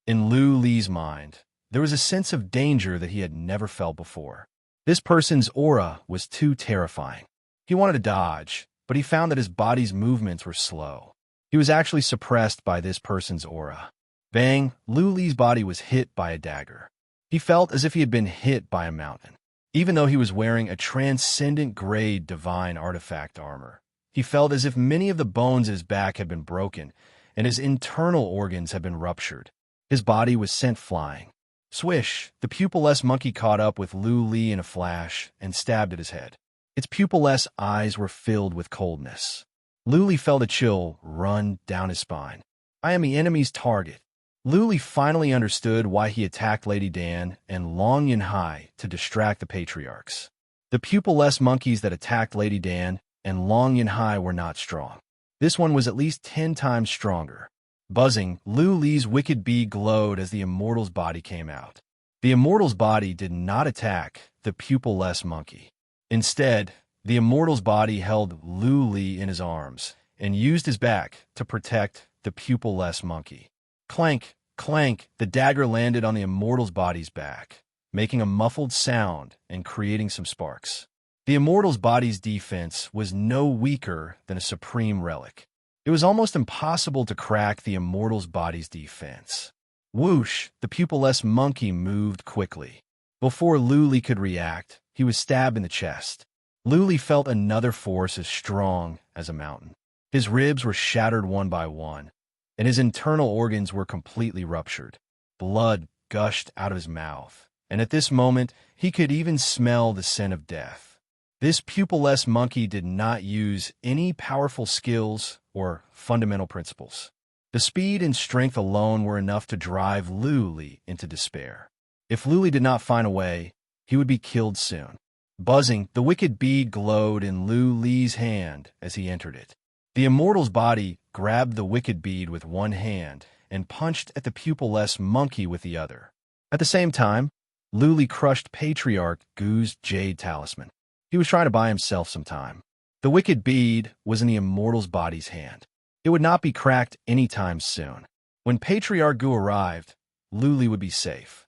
In Lu Li's mind, there was a sense of danger that he had never felt before. This person's aura was too terrifying. He wanted to dodge, but he found that his body's movements were slow. He was actually suppressed by this person's aura. Bang! Lu Li's body was hit by a dagger. He felt as if he had been hit by a mountain. Even though he was wearing a transcendent-grade divine artifact armor, he felt as if many of the bones in his back had been broken and his internal organs had been ruptured. His body was sent flying. Swish! The pupilless monkey caught up with Lu Li in a flash and stabbed at his head. Its pupilless eyes were filled with coldness. Lu Li felt a chill run down his spine. I am the enemy's target. Lu Li finally understood why he attacked Lady Dan and Long Yunhai to distract the patriarchs. The pupilless monkeys that attacked Lady Dan and Long Yunhai were not strong. This one was at least 10 times stronger. Buzzing, Lu Li's wicked bee glowed as the immortal's body came out. The immortal's body did not attack the pupilless monkey. Instead, the immortal's body held Lu Li in his arms and used his back to protect the pupilless monkey. Clank, clank, the dagger landed on the immortal's body's back, making a muffled sound and creating some sparks. The immortal's body's defense was no weaker than a supreme relic. It was almost impossible to crack the immortal's body's defense. Whoosh! The pupilless monkey moved quickly. Before Lu Li could react, he was stabbed in the chest. Lu Li felt another force as strong as a mountain. His ribs were shattered one by one, and his internal organs were completely ruptured. Blood gushed out of his mouth, and at this moment, he could even smell the scent of death. This pupilless monkey did not use any powerful skills or fundamental principles. The speed and strength alone were enough to drive Lu Li into despair. If Lu Li did not find a way, he would be killed soon. Buzzing, the wicked bead glowed in Lu Li's hand as he entered it. The immortal's body grabbed the wicked bead with one hand and punched at the pupilless monkey with the other. At the same time, Lu Li crushed Patriarch Gu's jade talisman. He was trying to buy himself some time. The wicked bead was in the immortal's body's hand. It would not be cracked anytime soon. When Patriarch Gu arrived, Lu Li would be safe.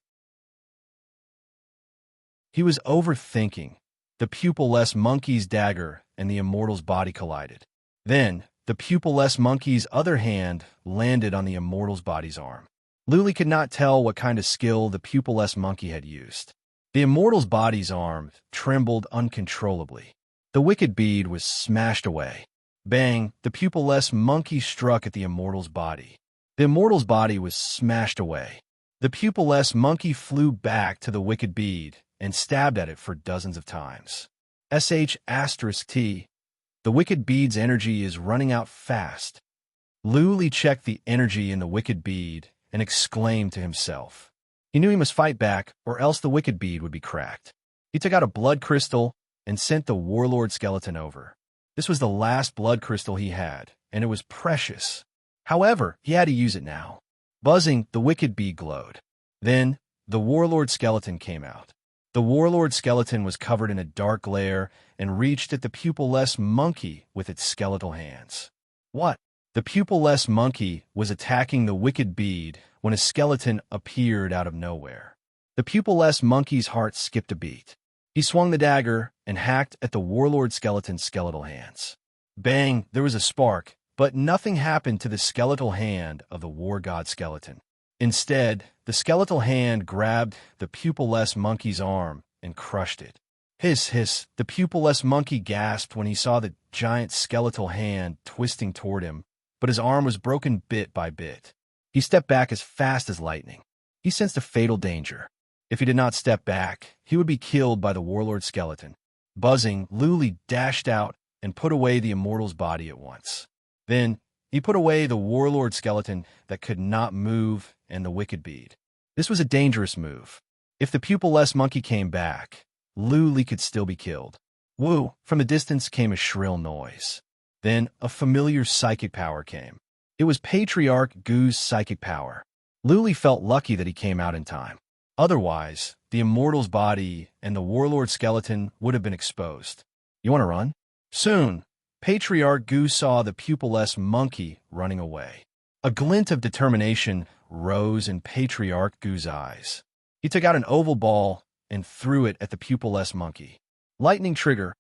He was overthinking. The pupilless monkey's dagger and the immortal's body collided. Then, the pupilless monkey's other hand landed on the immortal's body's arm. Lu Li could not tell what kind of skill the pupilless monkey had used. The immortal's body's arm trembled uncontrollably. The wicked bead was smashed away. Bang! The pupilless monkey struck at the immortal's body. The immortal's body was smashed away. The pupilless monkey flew back to the wicked bead and stabbed at it for dozens of times. *T. The wicked bead's energy is running out fast. Lu Li checked the energy in the wicked bead and exclaimed to himself. He knew he must fight back, or else the wicked bead would be cracked. He took out a blood crystal and sent the warlord skeleton over. This was the last blood crystal he had, and it was precious. However, he had to use it now. Buzzing, the wicked bead glowed. Then, the warlord skeleton came out. The warlord skeleton was covered in a dark glare and reached at the pupilless monkey with its skeletal hands. What? The pupilless monkey was attacking the wicked bead when a skeleton appeared out of nowhere. The pupilless monkey's heart skipped a beat. He swung the dagger and hacked at the warlord skeleton's skeletal hands. Bang! There was a spark, but nothing happened to the skeletal hand of the war god skeleton. Instead, the skeletal hand grabbed the pupilless monkey's arm and crushed it. Hiss, hiss, the pupilless monkey gasped when he saw the giant skeletal hand twisting toward him, but his arm was broken bit by bit. He stepped back as fast as lightning. He sensed a fatal danger. If he did not step back, he would be killed by the warlord skeleton. Buzzing, Lu Li dashed out and put away the immortal's body at once. Then, he put away the warlord skeleton that could not move and the wicked bead. This was a dangerous move. If the pupilless monkey came back, Lu Li could still be killed. Woo! From the distance came a shrill noise. Then a familiar psychic power came. It was Patriarch Gu's psychic power. Luli felt lucky that he came out in time. Otherwise, the immortal's body and the warlord skeleton would have been exposed. You want to run? Soon, Patriarch Gu saw the pupilless monkey running away. A glint of determination rose in Patriarch Gu's eyes. He took out an oval ball and threw it at the pupilless monkey. Lightning trigger.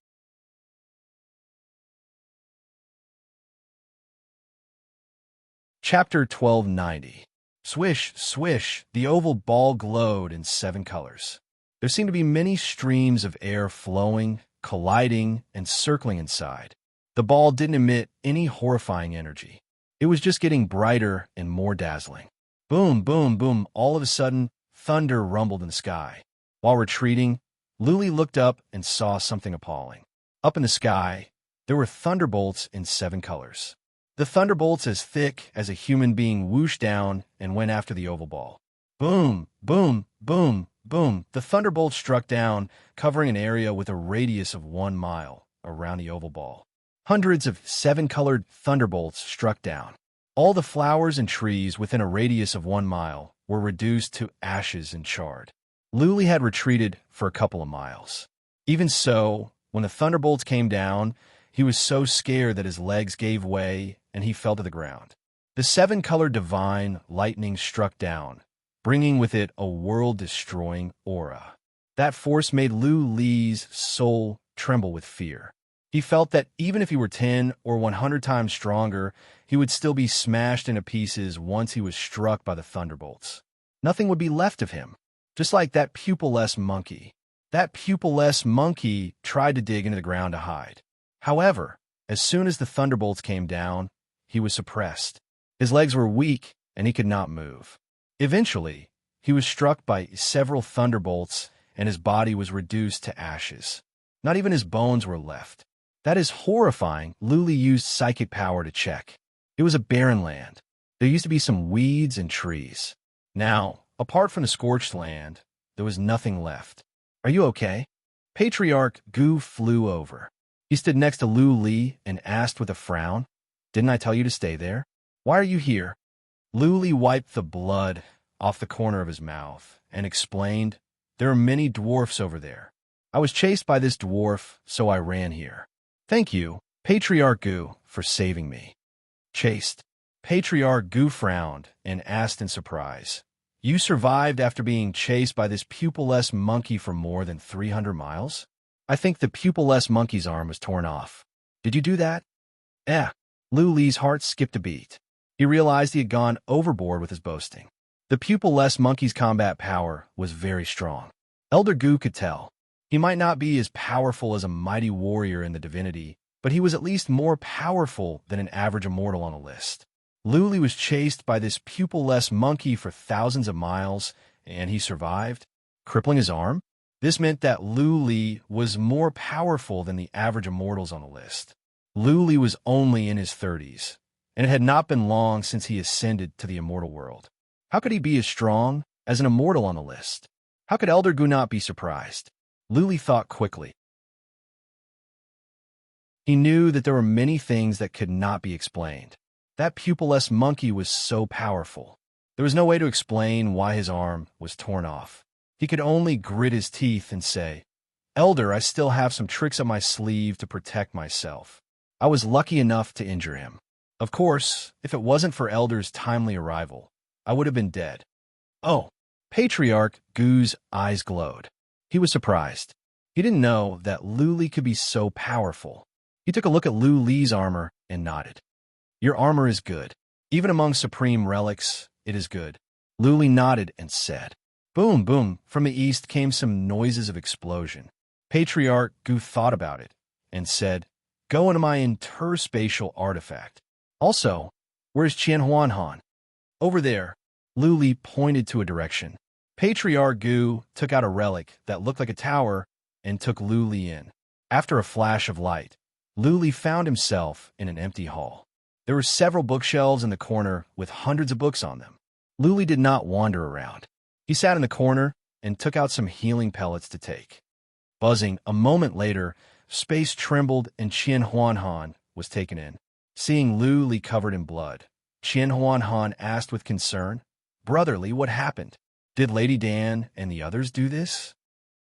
Chapter 1290. Swish, swish, the oval ball glowed in 7 colors. There seemed to be many streams of air flowing, colliding, and circling inside. The ball didn't emit any horrifying energy. It was just getting brighter and more dazzling. Boom, boom, boom, all of a sudden, thunder rumbled in the sky. While retreating, Luli looked up and saw something appalling. Up in the sky, there were thunderbolts in 7 colors. The thunderbolts as thick as a human being whooshed down and went after the oval ball. Boom, boom, boom, boom. The thunderbolts struck down, covering an area with a radius of 1 mile around the oval ball. Hundreds of 7-colored thunderbolts struck down. All the flowers and trees within a radius of 1 mile were reduced to ashes and charred. Luli had retreated for a couple of miles. Even so, when the thunderbolts came down, he was so scared that his legs gave way and he fell to the ground. The 7-colored divine lightning struck down, bringing with it a world-destroying aura. That force made Luli's soul tremble with fear. He felt that even if he were 10 or 100 times stronger, he would still be smashed into pieces once he was struck by the thunderbolts. Nothing would be left of him, just like that pupilless monkey. That pupilless monkey tried to dig into the ground to hide. However, as soon as the thunderbolts came down, he was suppressed. His legs were weak, and he could not move. Eventually, he was struck by several thunderbolts, and his body was reduced to ashes. Not even his bones were left. That is horrifying. Luli used psychic power to check. It was a barren land. There used to be some weeds and trees. Now, apart from the scorched land, there was nothing left. Are you okay? Patriarch Gu flew over. He stood next to Luli and asked with a frown, "Didn't I tell you to stay there? Why are you here?" Luli wiped the blood off the corner of his mouth and explained, "There are many dwarfs over there. I was chased by this dwarf, so I ran here. Thank you, Patriarch Gu, for saving me." Chased. Patriarch Gu frowned and asked in surprise, "You survived after being chased by this pupilless monkey for more than 300 miles? I think the pupilless monkey's arm was torn off. Did you do that?" Luli's heart skipped a beat. He realized he had gone overboard with his boasting. The pupilless monkey's combat power was very strong. Elder Gu could tell. He might not be as powerful as a mighty warrior in the divinity, but he was at least more powerful than an average immortal on the list. Luli was chased by this pupilless monkey for thousands of miles, and he survived, crippling his arm. This meant that Luli was more powerful than the average immortals on the list. Luli was only in his 30s, and it had not been long since he ascended to the immortal world. How could he be as strong as an immortal on the list? How could Elder Gu not be surprised? Luli thought quickly. He knew that there were many things that could not be explained. That pupilless monkey was so powerful. There was no way to explain why his arm was torn off. He could only grit his teeth and say, "Elder, I still have some tricks up my sleeve to protect myself. I was lucky enough to injure him. Of course, if it wasn't for Elder's timely arrival, I would have been dead." Oh, Patriarch Gu's eyes glowed. He was surprised. He didn't know that Luli could be so powerful. He took a look at Luli's armor and nodded. "Your armor is good. Even among supreme relics, it is good." Luli nodded and said, "Boom, boom." From the east came some noises of explosion. Patriarch Gu thought about it and said, "Go into my interspatial artifact." Also, where's Qianhuanhan? Over there. Luli pointed to a direction. Patriarch Gu took out a relic that looked like a tower and took Luli in. After a flash of light, Luli found himself in an empty hall. There were several bookshelves in the corner with hundreds of books on them. Luli did not wander around. He sat in the corner and took out some healing pellets to take. Buzzing, a moment later, space trembled and Qianhuanhan was taken in. Seeing Lu Li covered in blood, Qian Huanhan asked with concern, "Brotherly, what happened? Did Lady Dan and the others do this?"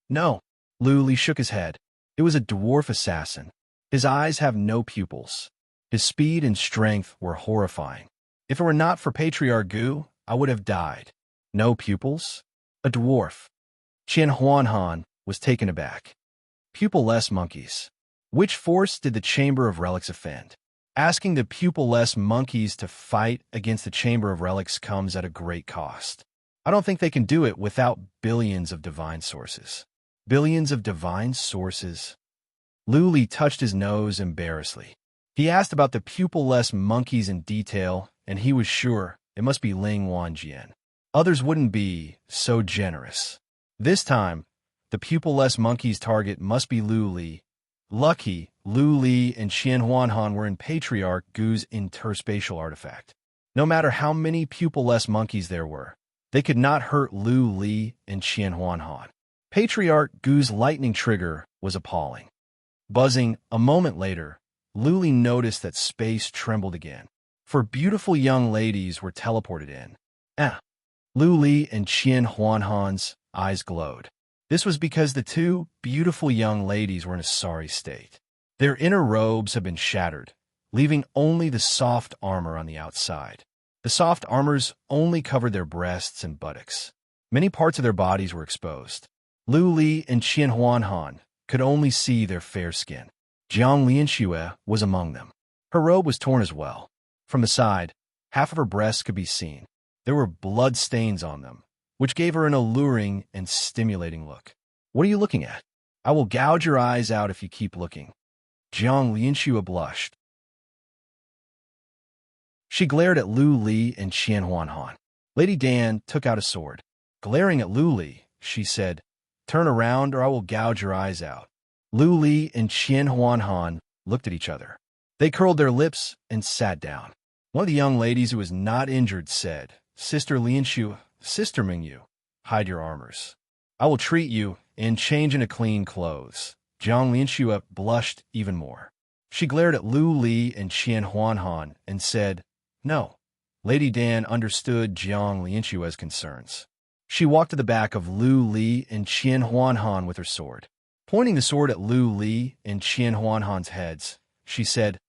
"No." Lu Li shook his head. "It was a dwarf assassin. His eyes have no pupils. His speed and strength were horrifying. If it were not for Patriarch Gu, I would have died." "No pupils? A dwarf?" Qian Huanhan was taken aback. "Pupil-less monkeys. Which force did the Chamber of Relics offend? Asking the pupil-less monkeys to fight against the Chamber of Relics comes at a great cost. I don't think they can do it without billions of divine sources." "Billions of divine sources?" Lu Li touched his nose embarrassedly. He asked about the pupil-less monkeys in detail, and he was sure it must be Ling Wanjian. Others wouldn't be so generous. This time, the pupil-less monkey's target must be Lu Li. Lucky, Lu Li and Qian Huanhan were in Patriarch Gu's interspatial artifact. No matter how many pupil-less monkeys there were, they could not hurt Lu Li and Qian Huanhan. Patriarch Gu's lightning trigger was appalling. Buzzing a moment later, Lu Li noticed that space trembled again. For beautiful young ladies were teleported in. Lu Li and Qian Huanhan's eyes glowed. This was because the two beautiful young ladies were in a sorry state. Their inner robes had been shattered, leaving only the soft armor on the outside. The soft armors only covered their breasts and buttocks. Many parts of their bodies were exposed. Lu Li and Qian Huanhan could only see their fair skin. Jiang Lianxue was among them. Her robe was torn as well. From the side, half of her breasts could be seen. There were blood stains on them, which gave her an alluring and stimulating look. "What are you looking at? I will gouge your eyes out if you keep looking." Jiang Lianxue blushed. She glared at Lu Li and Qian Huanhan. Lady Dan took out a sword. Glaring at Lu Li, she said, "Turn around or I will gouge your eyes out." Lu Li and Qian Huanhan looked at each other. They curled their lips and sat down. One of the young ladies who was not injured said, "Sister Lianxue, Sister Mingyu, hide your armors. I will treat you and change into clean clothes." Jiang Lianxue blushed even more. She glared at Lu Li and Qian Huanhan and said, "No." Lady Dan understood Jiang Lianxue's concerns. She walked to the back of Lu Li and Qian Huanhan with her sword. Pointing the sword at Lu Li and Qian Huanhan's heads, she said,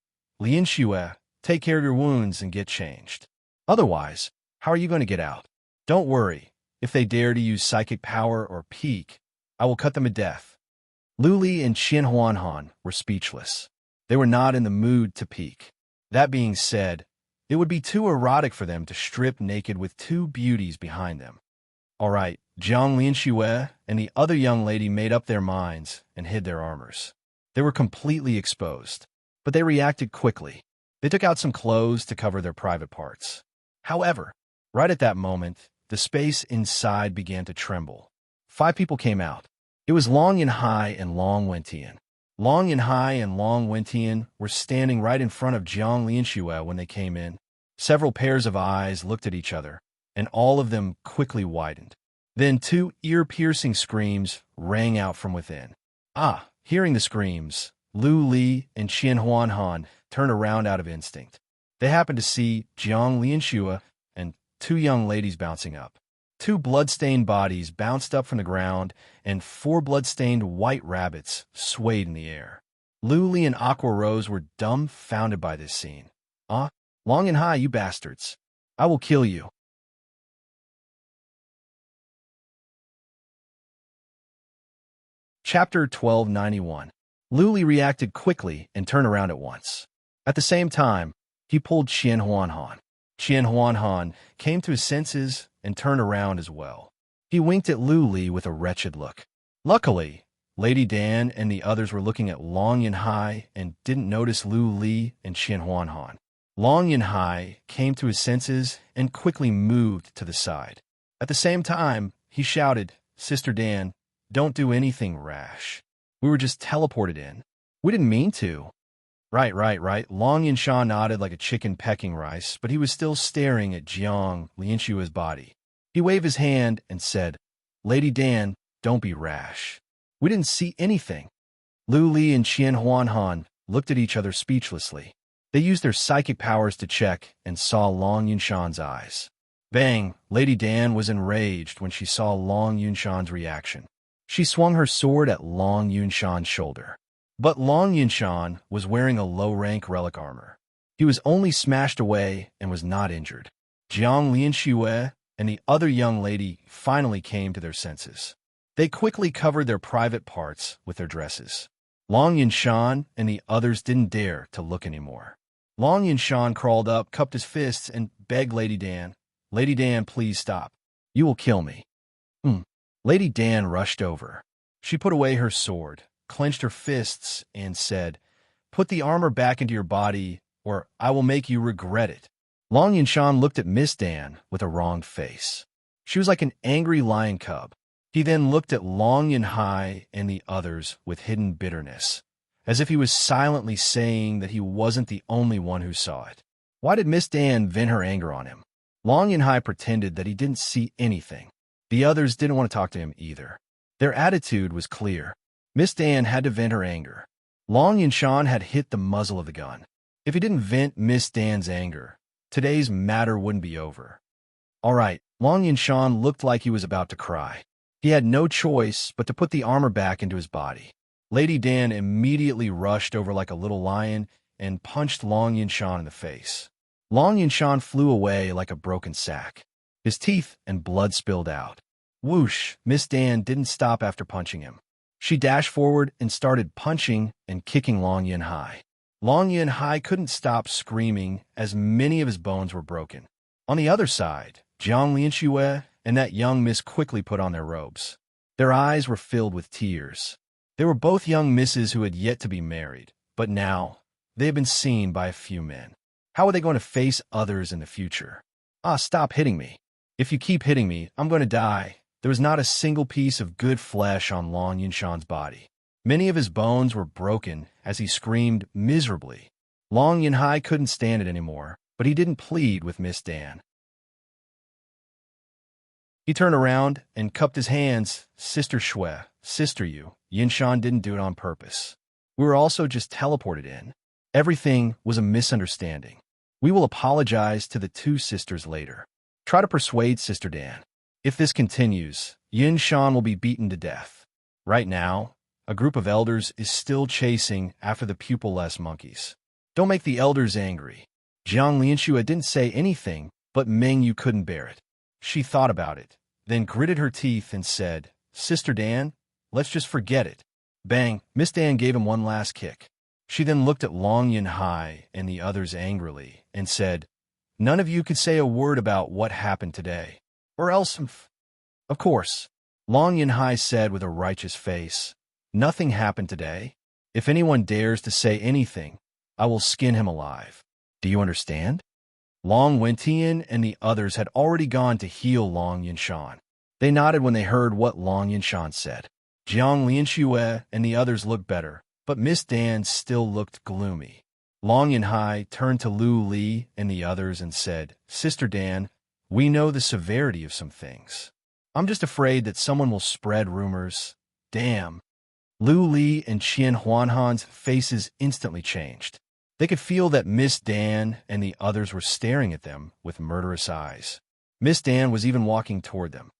"Lianxue, take care of your wounds and get changed. Otherwise, how are you going to get out? Don't worry. If they dare to use psychic power or peek, I will cut them to death." Lu Li and Qian Huanhan were speechless. They were not in the mood to peek. That being said, it would be too erotic for them to strip naked with two beauties behind them. All right, Jiang Lianxue and the other young lady made up their minds and hid their armors. They were completely exposed, but they reacted quickly. They took out some clothes to cover their private parts. However, right at that moment, the space inside began to tremble. 5 people came out. It was Long Yinhai and Long Wentian. Long Yinhai and Long Wentian were standing right in front of Jiang Lianxue when they came in. Several pairs of eyes looked at each other, and all of them quickly widened. Then 2 ear-piercing screams rang out from within. Hearing the screams, Lu Li and Qian Huanhan turned around out of instinct. They happened to see Jiang Lianxue and 2 young ladies bouncing up. 2 blood-stained bodies bounced up from the ground, and 4 blood-stained white rabbits swayed in the air. Lu Li and Aqua Rose were dumbfounded by this scene. Long and High, you bastards. I will kill you." Chapter 1291. Lu Li reacted quickly and turned around at once. At the same time, he pulled Qian Huanhan. Qian Huanhan came to his senses and turned around as well. He winked at Lu Li with a wretched look. Luckily, Lady Dan and the others were looking at Long Yinhai and didn't notice Lu Li and Qian Huanhan. Long Yinhai came to his senses and quickly moved to the side. At the same time, he shouted, "Sister Dan, don't do anything rash. We were just teleported in. We didn't mean to." Right. Long Yinsha nodded like a chicken pecking rice, but he was still staring at Jiang Lianxue's body. He waved his hand and said, "Lady Dan, don't be rash. We didn't see anything." Lu Li and Qian Huanhan looked at each other speechlessly. They used their psychic powers to check and saw Long Yunshan's eyes. Bang! Lady Dan was enraged when she saw Long Yunshan's reaction. She swung her sword at Long Yunshan's shoulder. But Long Yunshan was wearing a low-rank relic armor. He was only smashed away and was not injured. Jiang Lianxue and the other young lady finally came to their senses. They quickly covered their private parts with their dresses. Long Yunshan and the others didn't dare to look anymore. Long Yunshan crawled up, cupped his fists, and begged Lady Dan, "Lady Dan, please stop. You will kill me." Lady Dan rushed over. She put away her sword, clenched her fists, and said, "Put the armor back into your body, or I will make you regret it." Long Yunshan looked at Miss Dan with a wronged face. She was like an angry lion cub. He then looked at Long Yunhai and the others with hidden bitterness, as if he was silently saying that he wasn't the only one who saw it. Why did Miss Dan vent her anger on him? Long Yunhai pretended that he didn't see anything. The others didn't want to talk to him either. Their attitude was clear. Miss Dan had to vent her anger. Long Yunshan had hit the muzzle of the gun. If he didn't vent Miss Dan's anger, today's matter wouldn't be over. All right, Long Yunshan looked like he was about to cry. He had no choice but to put the armor back into his body. Lady Dan immediately rushed over like a little lion and punched Long Yunshan in the face. Long Yunshan flew away like a broken sack. His teeth and blood spilled out. Whoosh! Miss Dan didn't stop after punching him. She dashed forward and started punching and kicking Long Yunhai. Long Yunhai couldn't stop screaming as many of his bones were broken. On the other side, Jiang Lianxue and that young miss quickly put on their robes. Their eyes were filled with tears. They were both young misses who had yet to be married, but now they had been seen by a few men. How were they going to face others in the future? Stop hitting me. If you keep hitting me, I'm going to die. There was not a single piece of good flesh on Long Yunshan's body. Many of his bones were broken as he screamed miserably. Long Yunhai couldn't stand it anymore, but he didn't plead with Miss Dan. He turned around and cupped his hands. "Sister Shui, sister Yu, Yunshan didn't do it on purpose. We were also just teleported in. Everything was a misunderstanding. We will apologize to the two sisters later. Try to persuade Sister Dan. If this continues, Yunshan will be beaten to death. Right now, a group of elders is still chasing after the pupil-less monkeys. Don't make the elders angry." Jiang Lianxue didn't say anything, but Meng Yu couldn't bear it. She thought about it, then gritted her teeth and said, "Sister Dan, let's just forget it." Bang! Miss Dan gave him one last kick. She then looked at Long Yunhai and the others angrily and said, "None of you could say a word about what happened today. Or else..." "Of course," Long Yunhai said with a righteous face. "Nothing happened today. If anyone dares to say anything, I will skin him alive. Do you understand?" Long Wentian and the others had already gone to heal Long Yunshan. They nodded when they heard what Long Yunshan said. Jiang Lianxue and the others looked better, but Miss Dan still looked gloomy. Long Yunhai turned to Lu Li and the others and said, "Sister Dan, we know the severity of some things. I'm just afraid that someone will spread rumors." Damn. Lu Li and Qian Huanhan's faces instantly changed. They could feel that Miss Dan and the others were staring at them with murderous eyes. Miss Dan was even walking toward them.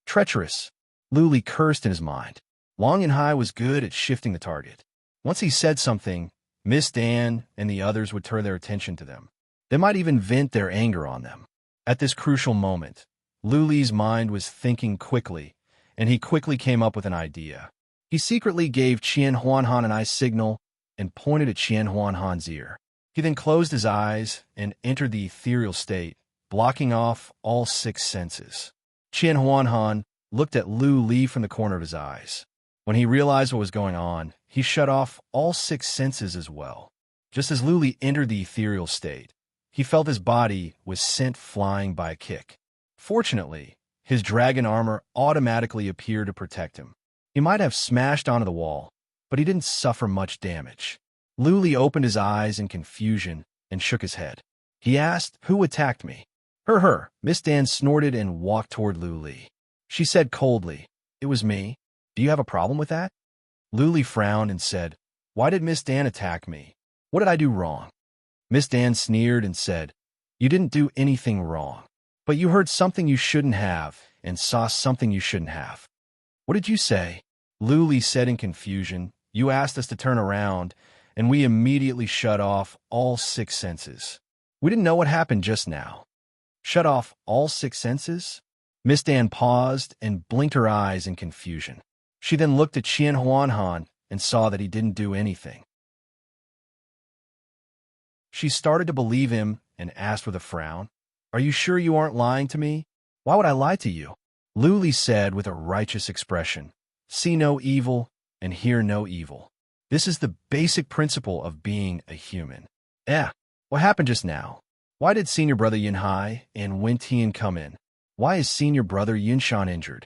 Treacherous. Lu Li cursed in his mind. Long Yunhai was good at shifting the target. Once he said something, Miss Dan and the others would turn their attention to them. They might even vent their anger on them. At this crucial moment, Lu Li's mind was thinking quickly, and he quickly came up with an idea. He secretly gave Qian Huanhan an eye signal and pointed at Qian Huanhan's ear. He then closed his eyes and entered the ethereal state, blocking off all six senses. Qian Huanhan looked at Lu Li from the corner of his eyes. When he realized what was going on, he shut off all six senses as well. Just as Lu Li entered the ethereal state, he felt his body was sent flying by a kick. Fortunately, his dragon armor automatically appeared to protect him. He might have smashed onto the wall, but he didn't suffer much damage. Lu Li opened his eyes in confusion and shook his head. He asked, "Who attacked me?" Her. Miss Dan snorted and walked toward Lu Li. She said coldly, "It was me. Do you have a problem with that?" Lu Li frowned and said, Why did Miss Dan attack me? What did I do wrong? Miss Dan sneered and said, You didn't do anything wrong. But you heard something you shouldn't have and saw something you shouldn't have. What did you say? Luli said in confusion. You asked us to turn around, and we immediately shut off all 6 senses. We didn't know what happened just now. Shut off all 6 senses? Miss Dan paused and blinked her eyes in confusion. She then looked at Qian Huanhan and saw that he didn't do anything. She started to believe him and asked with a frown, Are you sure you aren't lying to me? Why would I lie to you? Luli said with a righteous expression, See no evil and hear no evil. This is the basic principle of being a human. What happened just now? Why did senior brother Yinhai and Wen Tian come in? Why is senior brother Yinshan injured?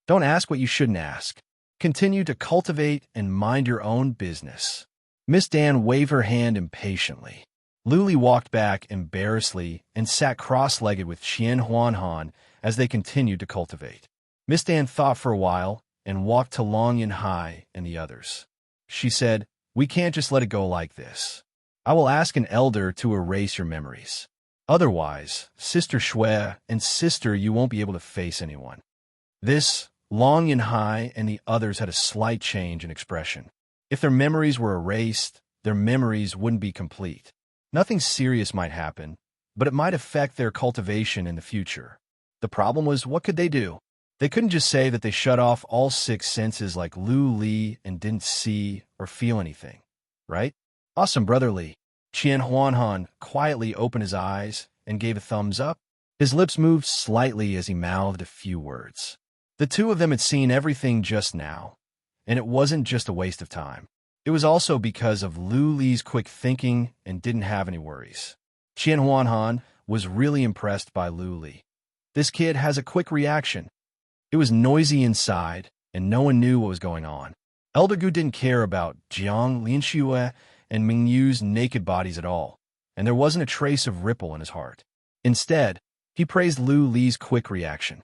Don't ask what you shouldn't ask. Continue to cultivate and mind your own business. Miss Dan waved her hand impatiently. Luli walked back embarrassedly and sat cross-legged with Qian Huanhan as they continued to cultivate. Miss Dan thought for a while and walked to Long Yinhai and the others. She said, We can't just let it go like this. I will ask an elder to erase your memories. Otherwise, Sister Shui and Sister, you won't be able to face anyone. This, Long Yinhai and the others had a slight change in expression. If their memories were erased, their memories wouldn't be complete. Nothing serious might happen, but it might affect their cultivation in the future. The problem was, what could they do? They couldn't just say that they shut off all 6 senses like Lu Li and didn't see or feel anything, right? Awesome, Brother Li. Qian Huanhan quietly opened his eyes and gave a thumbs up. His lips moved slightly as he mouthed a few words. The two of them had seen everything just now, and it wasn't just a waste of time. It was also because of Lu Li's quick thinking and didn't have any worries. Qian Huanhan was really impressed by Lu Li. This kid has a quick reaction. It was noisy inside, and no one knew what was going on. Elder Gu didn't care about Jiang, Linxue, and Mingyu's naked bodies at all, and there wasn't a trace of ripple in his heart. Instead, he praised Lu Li's quick reaction.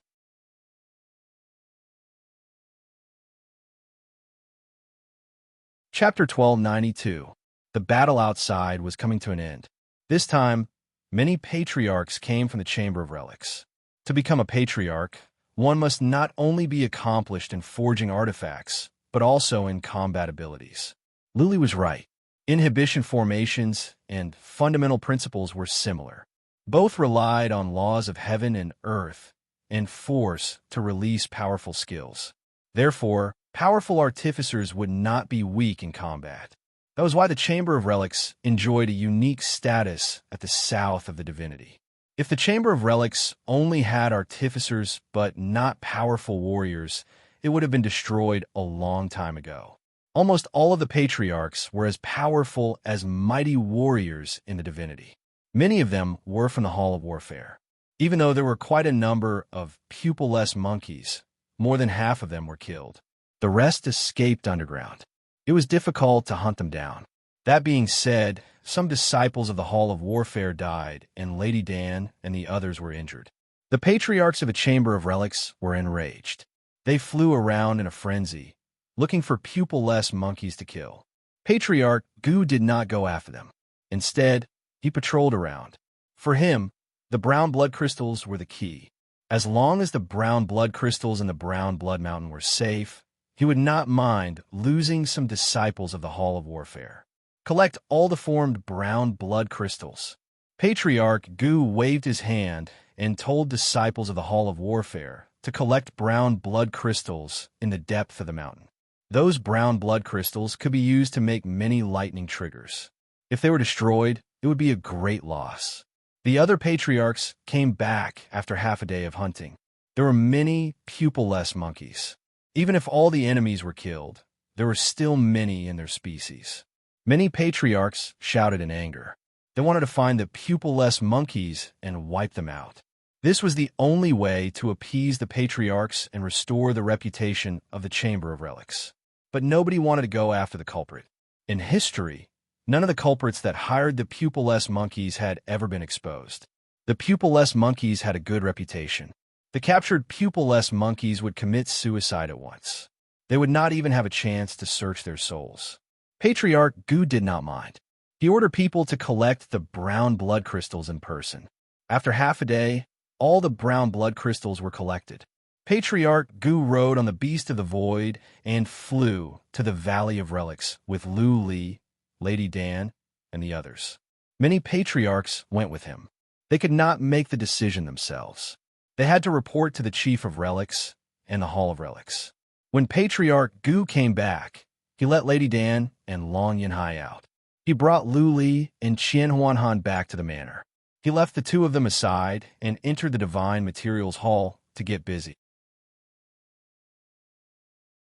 Chapter 1292. The battle outside was coming to an end. This time, many patriarchs came from the Chamber of Relics. To become a patriarch, one must not only be accomplished in forging artifacts, but also in combat abilities. Luli was right. Inhibition formations and fundamental principles were similar. Both relied on laws of heaven and earth and force to release powerful skills. Therefore, powerful artificers would not be weak in combat. That was why the Chamber of Relics enjoyed a unique status at the south of the divinity. If the Chamber of Relics only had artificers but not powerful warriors, it would have been destroyed a long time ago. Almost all of the patriarchs were as powerful as mighty warriors in the divinity. Many of them were from the Hall of Warfare. Even though there were quite a number of pupil-less monkeys, more than half of them were killed. The rest escaped underground. It was difficult to hunt them down. That being said, some disciples of the Hall of Warfare died, and Lady Dan and the others were injured. The patriarchs of the Chamber of Relics were enraged. They flew around in a frenzy, looking for pupil-less monkeys to kill. Patriarch Gu did not go after them. Instead, he patrolled around. For him, the brown blood crystals were the key. As long as the brown blood crystals in the brown blood mountain were safe, he would not mind losing some disciples of the Hall of Warfare. Collect all the formed brown blood crystals. Patriarch Gu waved his hand and told disciples of the Hall of Warfare to collect brown blood crystals in the depth of the mountain. Those brown blood crystals could be used to make many lightning triggers. If they were destroyed, it would be a great loss. The other patriarchs came back after half a day of hunting. There were many pupil-less monkeys. Even if all the enemies were killed, there were still many in their species. Many patriarchs shouted in anger. They wanted to find the pupil-less monkeys and wipe them out. This was the only way to appease the patriarchs and restore the reputation of the Chamber of Relics. But nobody wanted to go after the culprit. In history, none of the culprits that hired the pupil-less monkeys had ever been exposed. The pupil-less monkeys had a good reputation. The captured pupil-less monkeys would commit suicide at once. They would not even have a chance to search their souls. Patriarch Gu did not mind. He ordered people to collect the brown blood crystals in person. After half a day, all the brown blood crystals were collected. Patriarch Gu rode on the beast of the void and flew to the Valley of Relics with Lu Li, Lady Dan, and the others. Many patriarchs went with him. They could not make the decision themselves. They had to report to the Chief of Relics and the Hall of Relics. When Patriarch Gu came back, he let Lady Dan and Long Yinhai out. He brought Lu Li and Qian Huanhan back to the manor. He left the two of them aside and entered the Divine Materials Hall to get busy.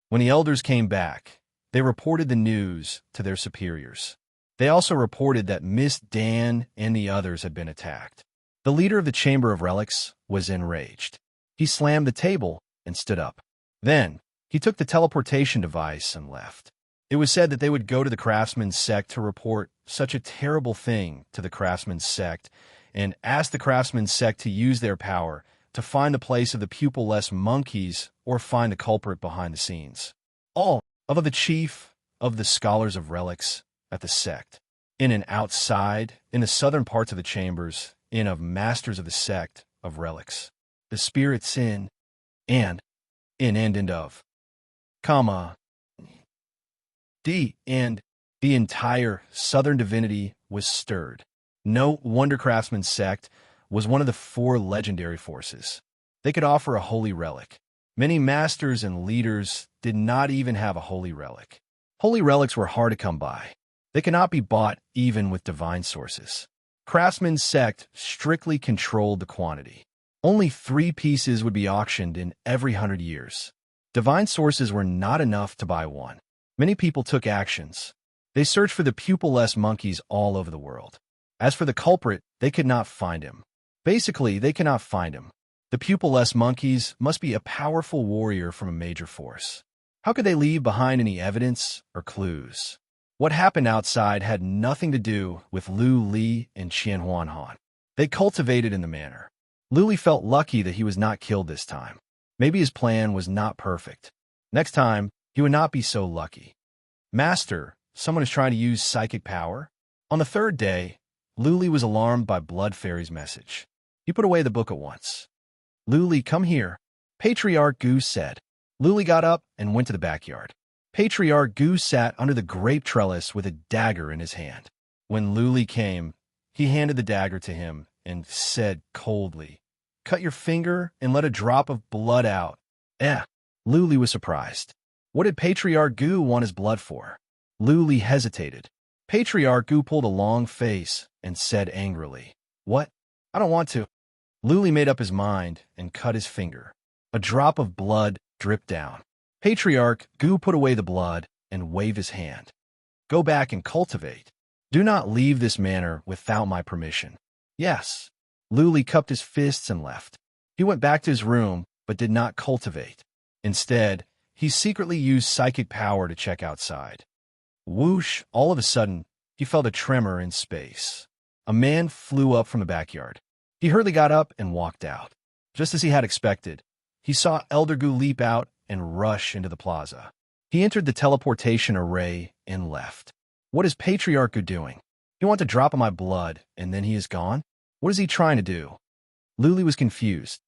When the elders came back, they reported the news to their superiors. They also reported that Miss Dan and the others had been attacked. The leader of the Chamber of Relics was enraged. He slammed the table and stood up. Then, he took the teleportation device and left. It was said that they would go to the Craftsman's sect to report such a terrible thing to the Craftsman's sect and ask the Craftsman's sect to use their power to find the place of the pupil-less monkeys or find the culprit behind the scenes. All of the chief of the scholars of relics at the sect, in and outside, in the southern parts of the chambers, in of masters of the sect of relics, the spirits in, and of, comma, D, and the entire southern divinity was stirred. No wonder Craftsman's sect was one of the 4 legendary forces. They could offer a holy relic. Many masters and leaders did not even have a holy relic. Holy relics were hard to come by. They cannot be bought even with divine sources. Craftsman's sect strictly controlled the quantity. Only 3 pieces would be auctioned in every 100 years. Divine sources were not enough to buy one. Many people took actions. They searched for the pupil-less monkeys all over the world. As for the culprit, they could not find him. Basically, they cannot find him. The pupil-less monkeys must be a powerful warrior from a major force. How could they leave behind any evidence or clues? What happened outside had nothing to do with Lu Li and Qian Huanhan. They cultivated in the manor. Lu Li felt lucky that he was not killed this time. Maybe his plan was not perfect. Next time, he would not be so lucky. Master, someone is trying to use psychic power? On the 3rd day, Lu Li was alarmed by Blood Fairy's message. He put away the book at once. Lu Li, come here, Patriarch Gu said. Lu Li got up and went to the backyard. Patriarch Gu sat under the grape trellis with a dagger in his hand. When Lu Li came, he handed the dagger to him and said coldly, "Cut your finger and let a drop of blood out." Lu Li was surprised. What did Patriarch Gu want his blood for? Lu Li hesitated. Patriarch Gu pulled a long face and said angrily, "What? I don't want to." Lu Li made up his mind and cut his finger. A drop of blood dripped down. Patriarch Gu put away the blood and waved his hand. "Go back and cultivate. Do not leave this manor without my permission." "Yes." Lu Li cupped his fists and left. He went back to his room, but did not cultivate. Instead, he secretly used psychic power to check outside. Whoosh! All of a sudden, he felt a tremor in space. A man flew up from the backyard. He hurriedly got up and walked out. Just as he had expected, he saw Elder Gu leap out and rush into the plaza. He entered the teleportation array and left. What is Patriarch Gu doing? He wants to drop on my blood, and then he is gone? What is he trying to do? Lu Li was confused.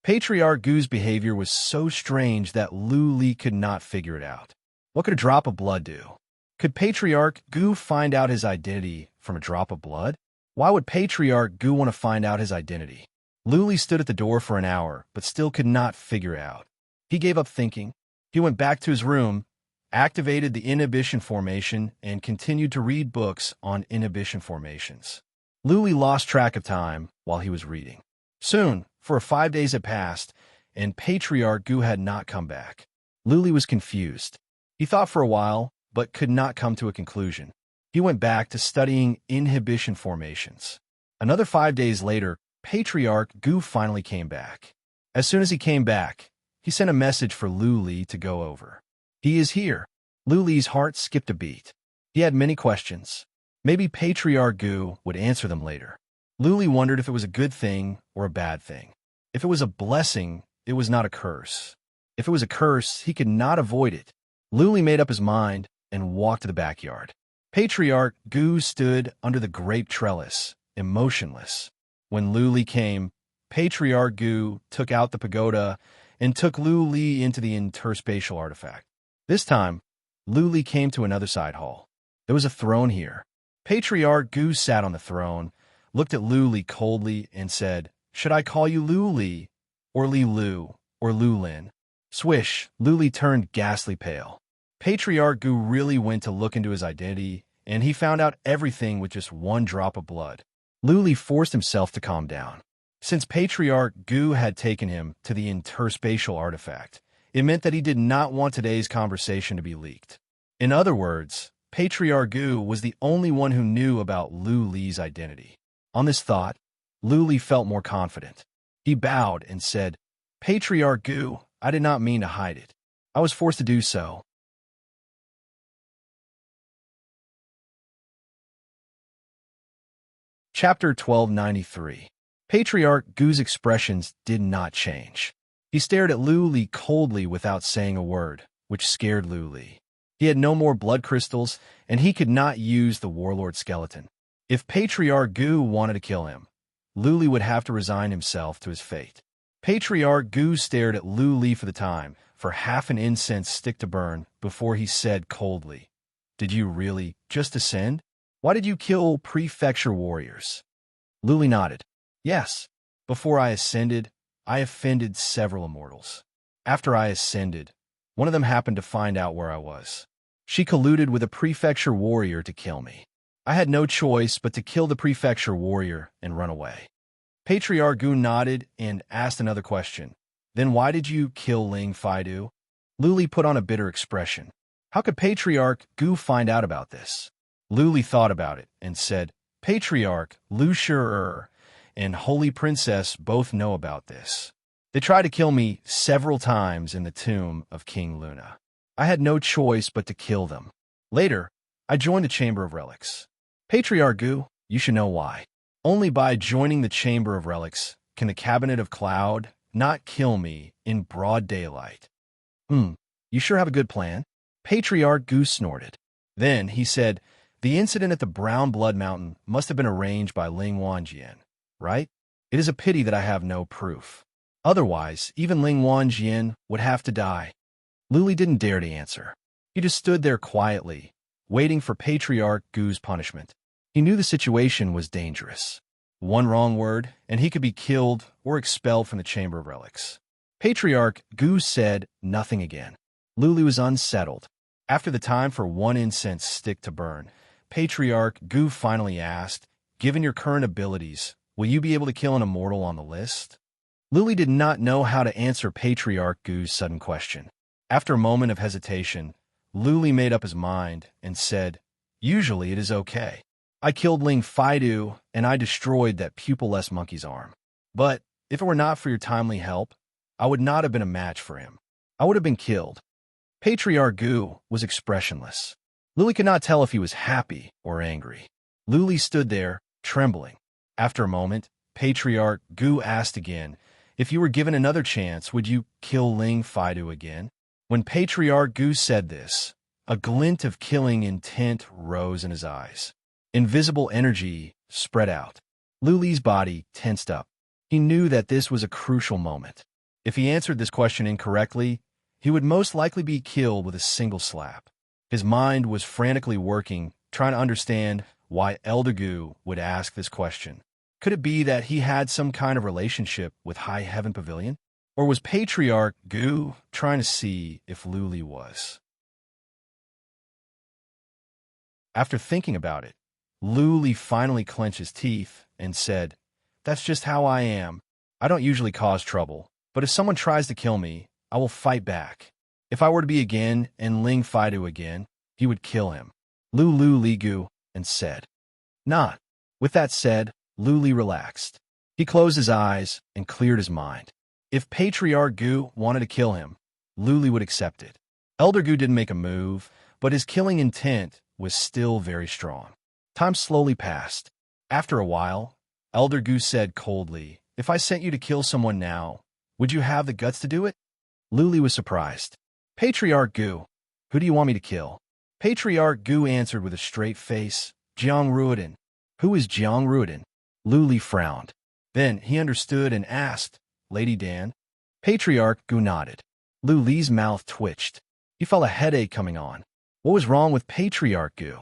Patriarch Gu's behavior was so strange that Lu Li could not figure it out. What could a drop of blood do? Could Patriarch Gu find out his identity from a drop of blood? Why would Patriarch Gu want to find out his identity? Lu Li stood at the door for an hour, but still could not figure it out. He gave up thinking. He went back to his room, activated the inhibition formation, and continued to read books on inhibition formations. Lu Li lost track of time while he was reading. Soon, 5 days had passed, and Patriarch Gu had not come back. Lu Li was confused. He thought for a while, but could not come to a conclusion. He went back to studying inhibition formations. Another 5 days later, Patriarch Gu finally came back. As soon as he came back, he sent a message for Lu Li to go over. "He is here." Lu Li's heart skipped a beat. He had many questions. Maybe Patriarch Gu would answer them later. Lu Li wondered if it was a good thing or a bad thing. If it was a blessing, it was not a curse. If it was a curse, he could not avoid it. Luli made up his mind and walked to the backyard. Patriarch Gu stood under the grape trellis, emotionless. When Luli came, Patriarch Gu took out the pagoda and took Luli into the interspatial artifact. This time, Luli came to another side hall. There was a throne here. Patriarch Gu sat on the throne, looked at Luli coldly, and said, "Should I call you Luli, or Li Lu, or Lulin?" Swish, Luli turned ghastly pale. Patriarch Gu really went to look into his identity, and he found out everything with just one drop of blood. Luli forced himself to calm down. Since Patriarch Gu had taken him to the interspatial artifact, it meant that he did not want today's conversation to be leaked. In other words, Patriarch Gu was the only one who knew about Luli's identity. On this thought, Luli felt more confident. He bowed and said, "Patriarch Gu, I did not mean to hide it. I was forced to do so." Chapter 1293. Patriarch Gu's expressions did not change. He stared at Luli coldly without saying a word, which scared Luli. He had no more blood crystals, and he could not use the warlord skeleton. If Patriarch Gu wanted to kill him, Luli would have to resign himself to his fate. Patriarch Gu stared at Luli for the time, for half an incense stick to burn, before he said coldly, "Did you really just ascend? Why did you kill prefecture warriors?" Luli nodded. "Yes. Before I ascended, I offended several immortals. After I ascended, one of them happened to find out where I was. She colluded with a prefecture warrior to kill me. I had no choice but to kill the prefecture warrior and run away." Patriarch Gu nodded and asked another question. "Then why did you kill Ling Faidu?" Luli put on a bitter expression. How could Patriarch Gu find out about this? Luli thought about it and said, "Patriarch Lu Shi'er and Holy Princess both know about this. They tried to kill me several times in the tomb of King Luna. I had no choice but to kill them. Later, I joined the Chamber of Relics. Patriarch Gu, you should know why. Only by joining the Chamber of Relics can the Cabinet of Cloud not kill me in broad daylight." You sure have a good plan?" Patriarch Gu snorted. Then he said, "The incident at the Brown Blood Mountain must have been arranged by Ling Wanjian, right? It is a pity that I have no proof. Otherwise, even Ling Wanjian would have to die." Luli didn't dare to answer. He just stood there quietly, waiting for Patriarch Gu's punishment. He knew the situation was dangerous. One wrong word, and he could be killed or expelled from the Chamber of Relics. Patriarch Gu said nothing again. Luli was unsettled. After the time for one incense stick to burn, Patriarch Gu finally asked, "Given your current abilities, will you be able to kill an immortal on the list?" Luli did not know how to answer Patriarch Gu's sudden question. After a moment of hesitation, Luli made up his mind and said, "Usually it is okay. I killed Ling Faidu, and I destroyed that pupilless monkey's arm. But if it were not for your timely help, I would not have been a match for him. I would have been killed." Patriarch Gu was expressionless. Luli could not tell if he was happy or angry. Luli stood there, trembling. After a moment, Patriarch Gu asked again, "If you were given another chance, would you kill Ling Faidu again?" When Patriarch Gu said this, a glint of killing intent rose in his eyes. Invisible energy spread out. Luli's body tensed up. He knew that this was a crucial moment. If he answered this question incorrectly, he would most likely be killed with a single slap. His mind was frantically working, trying to understand why Elder Gu would ask this question. Could it be that he had some kind of relationship with High Heaven Pavilion? Or was Patriarch Gu trying to see if Luli was? After thinking about it, Luli finally clenched his teeth and said, "That's just how I am. I don't usually cause trouble, but if someone tries to kill me, I will fight back. If I were to be again and Ling Faidu again, he would kill him." Lulu Ligu and said, "Not." With that said, Luli relaxed. He closed his eyes and cleared his mind. If Patriarch Gu wanted to kill him, Luli would accept it. Elder Gu didn't make a move, but his killing intent was still very strong. Time slowly passed. After a while, Elder Gu said coldly, "If I sent you to kill someone now, would you have the guts to do it?" Luli was surprised. Patriarch Gu, who do you want me to kill? Patriarch Gu answered with a straight face, Jiang Ruodin. Who is Jiang Ruodin? Luli frowned. Then he understood and asked, Lady Dan? Patriarch Gu nodded. Luli's mouth twitched. He felt a headache coming on. What was wrong with Patriarch Gu?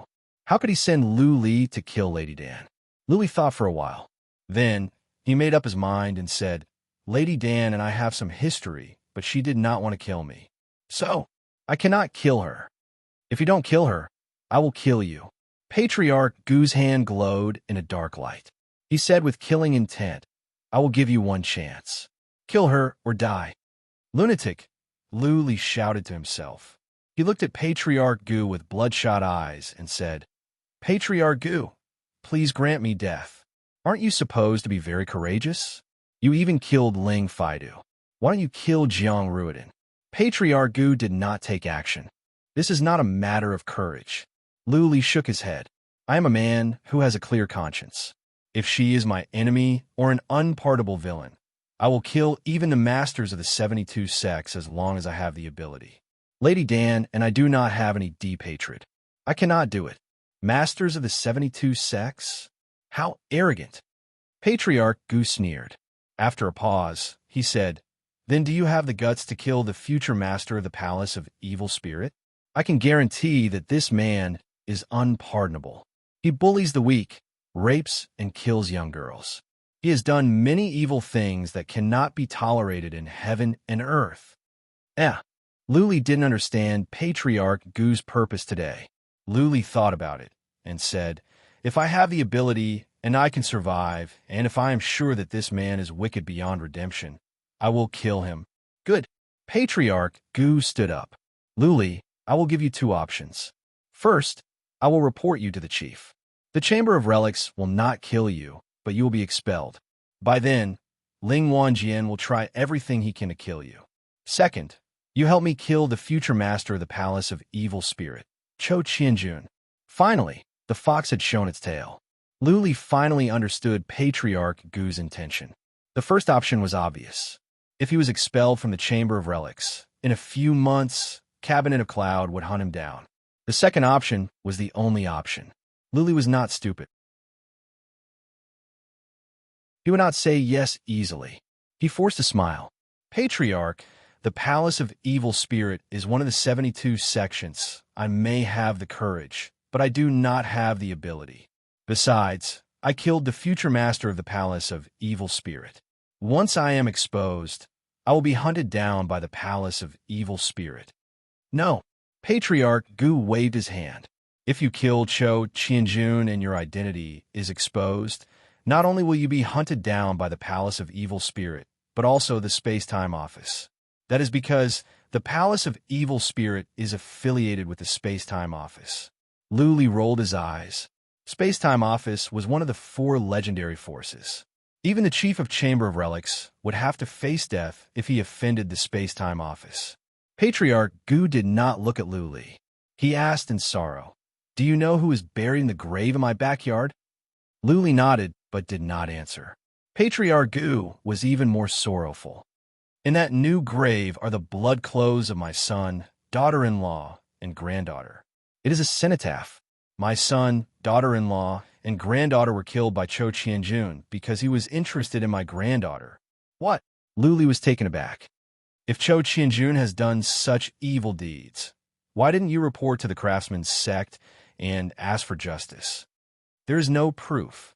How could he send Luli to kill Lady Dan? Luli thought for a while. Then he made up his mind and said, Lady Dan and I have some history, but she did not want to kill me. So, I cannot kill her. If you don't kill her, I will kill you. Patriarch Gu's hand glowed in a dark light. He said with killing intent, I will give you one chance. Kill her or die. Lunatic, Luli shouted to himself. He looked at Patriarch Gu with bloodshot eyes and said, Patriarch Gu, please grant me death. Aren't you supposed to be very courageous? You even killed Ling Faidu. Why don't you kill Jiang Ruodin? Patriarch Gu did not take action. This is not a matter of courage. Luli shook his head. I am a man who has a clear conscience. If she is my enemy or an unpardonable villain, I will kill even the masters of the 72 sects as long as I have the ability. Lady Dan and I do not have any deep hatred. I cannot do it. Masters of the 72 sects? How arrogant. Patriarch Gu sneered. After a pause, he said, Then do you have the guts to kill the future master of the Palace of Evil Spirit? I can guarantee that this man is unpardonable. He bullies the weak, rapes and kills young girls. He has done many evil things that cannot be tolerated in heaven and earth. Luli didn't understand Patriarch Gu's purpose today. Luli thought about it and said, If I have the ability and I can survive, and if I am sure that this man is wicked beyond redemption, I will kill him. Good. Patriarch Gu stood up. Luli, I will give you two options. First, I will report you to the chief. The Chamber of Relics will not kill you, but you will be expelled. By then, Ling Wanjian will try everything he can to kill you. Second, you help me kill the future master of the Palace of Evil Spirit, Cho Qianjun. Finally, the fox had shown its tail. Luli finally understood Patriarch Gu's intention. The first option was obvious. If he was expelled from the Chamber of Relics, in a few months, Cabinet of Cloud would hunt him down. The second option was the only option. Luli was not stupid. He would not say yes easily. He forced a smile. Patriarch, the Palace of Evil Spirit is one of the 72 sections. I may have the courage, but I do not have the ability. Besides, I killed the future master of the Palace of Evil Spirit. Once I am exposed, I will be hunted down by the Palace of Evil Spirit. No. Patriarch Gu waved his hand. If you kill Cho Qianjun and your identity is exposed, not only will you be hunted down by the Palace of Evil Spirit, but also the Space-Time Office. That is because the Palace of Evil Spirit is affiliated with the Space-Time Office. Luli rolled his eyes. Space-Time Office was one of the 4 legendary forces. Even the Chief of Chamber of Relics would have to face death if he offended the Space-Time Office. Patriarch Gu did not look at Luli. He asked in sorrow, Do you know who is buried in the grave in my backyard? Luli nodded, but did not answer. Patriarch Gu was even more sorrowful. In that new grave are the blood clothes of my son, daughter-in-law, and granddaughter. It is a cenotaph. My son, daughter-in-law, and granddaughter were killed by Cho Qianjun because he was interested in my granddaughter. What? Luli was taken aback. If Cho Qianjun has done such evil deeds, why didn't you report to the craftsman's sect and ask for justice? There is no proof.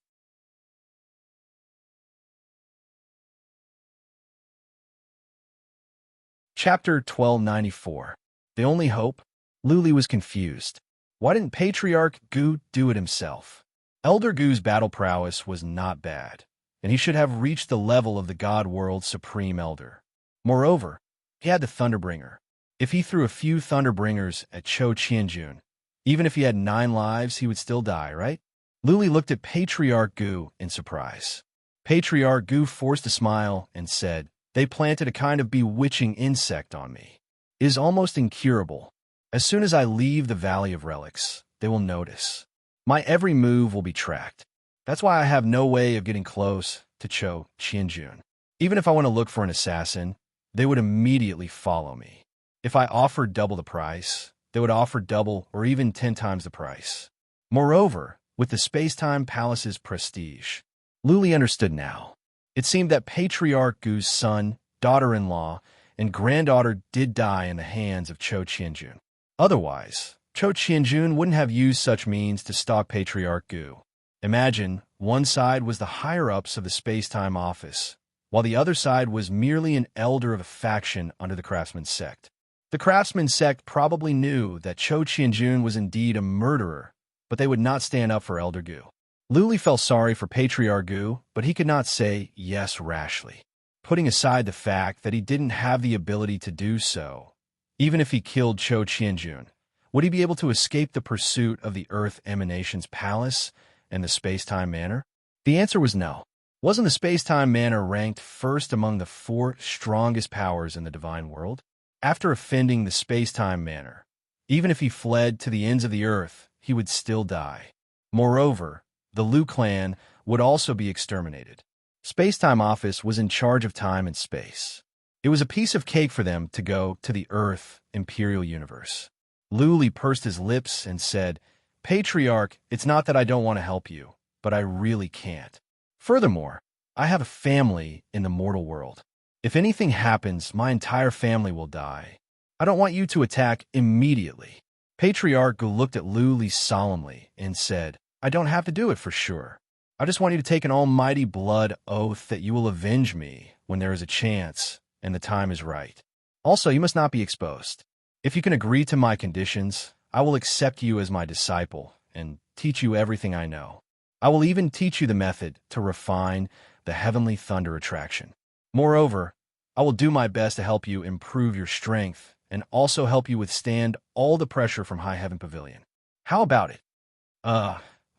Chapter 1294. The Only Hope? Luli was confused. Why didn't Patriarch Gu do it himself? Elder Gu's battle prowess was not bad, and he should have reached the level of the God World's Supreme Elder. Moreover, he had the Thunderbringer. If he threw a few Thunderbringers at Cho Qianjun, even if he had 9 lives, he would still die, right? Luli looked at Patriarch Gu in surprise. Patriarch Gu forced a smile and said, They planted a kind of bewitching insect on me. It is almost incurable. As soon as I leave the Valley of Relics, they will notice. My every move will be tracked. That's why I have no way of getting close to Cho Qianjun. Even if I want to look for an assassin, they would immediately follow me. If I offered double the price, they would offer double or even 10 times the price. Moreover, with the space-time palace's prestige, Luli understood now. It seemed that Patriarch Gu's son, daughter-in-law, and granddaughter did die in the hands of Cho Qianjun. Otherwise, Cho Qianjun wouldn't have used such means to stalk Patriarch Gu. Imagine, one side was the higher-ups of the space-time office, while the other side was merely an elder of a faction under the Craftsman sect. The Craftsman sect probably knew that Cho Qianjun was indeed a murderer, but they would not stand up for Elder Gu. Luli felt sorry for Patriarch Gu, but he could not say yes rashly. Putting aside the fact that he didn't have the ability to do so, even if he killed Cho Qianjun, would he be able to escape the pursuit of the Earth Emanation's palace and the Space-Time Manor? The answer was no. Wasn't the Space-Time Manor ranked first among the 4 strongest powers in the divine world? After offending the Space-Time Manor, even if he fled to the ends of the Earth, he would still die. Moreover, the Liu clan would also be exterminated. Space-Time Office was in charge of time and space. It was a piece of cake for them to go to the Earth Imperial Universe. Luli pursed his lips and said, "Patriarch, it's not that I don't want to help you, but I really can't. Furthermore, I have a family in the mortal world. If anything happens, my entire family will die. I don't want you to attack immediately." Patriarch looked at Luli solemnly and said, "I don't have to do it for sure. I just want you to take an almighty blood oath that you will avenge me when there is a chance and the time is right. Also, you must not be exposed. If you can agree to my conditions, I will accept you as my disciple and teach you everything I know. I will even teach you the method to refine the heavenly thunder attraction. Moreover, I will do my best to help you improve your strength and also help you withstand all the pressure from High Heaven Pavilion. How about it?"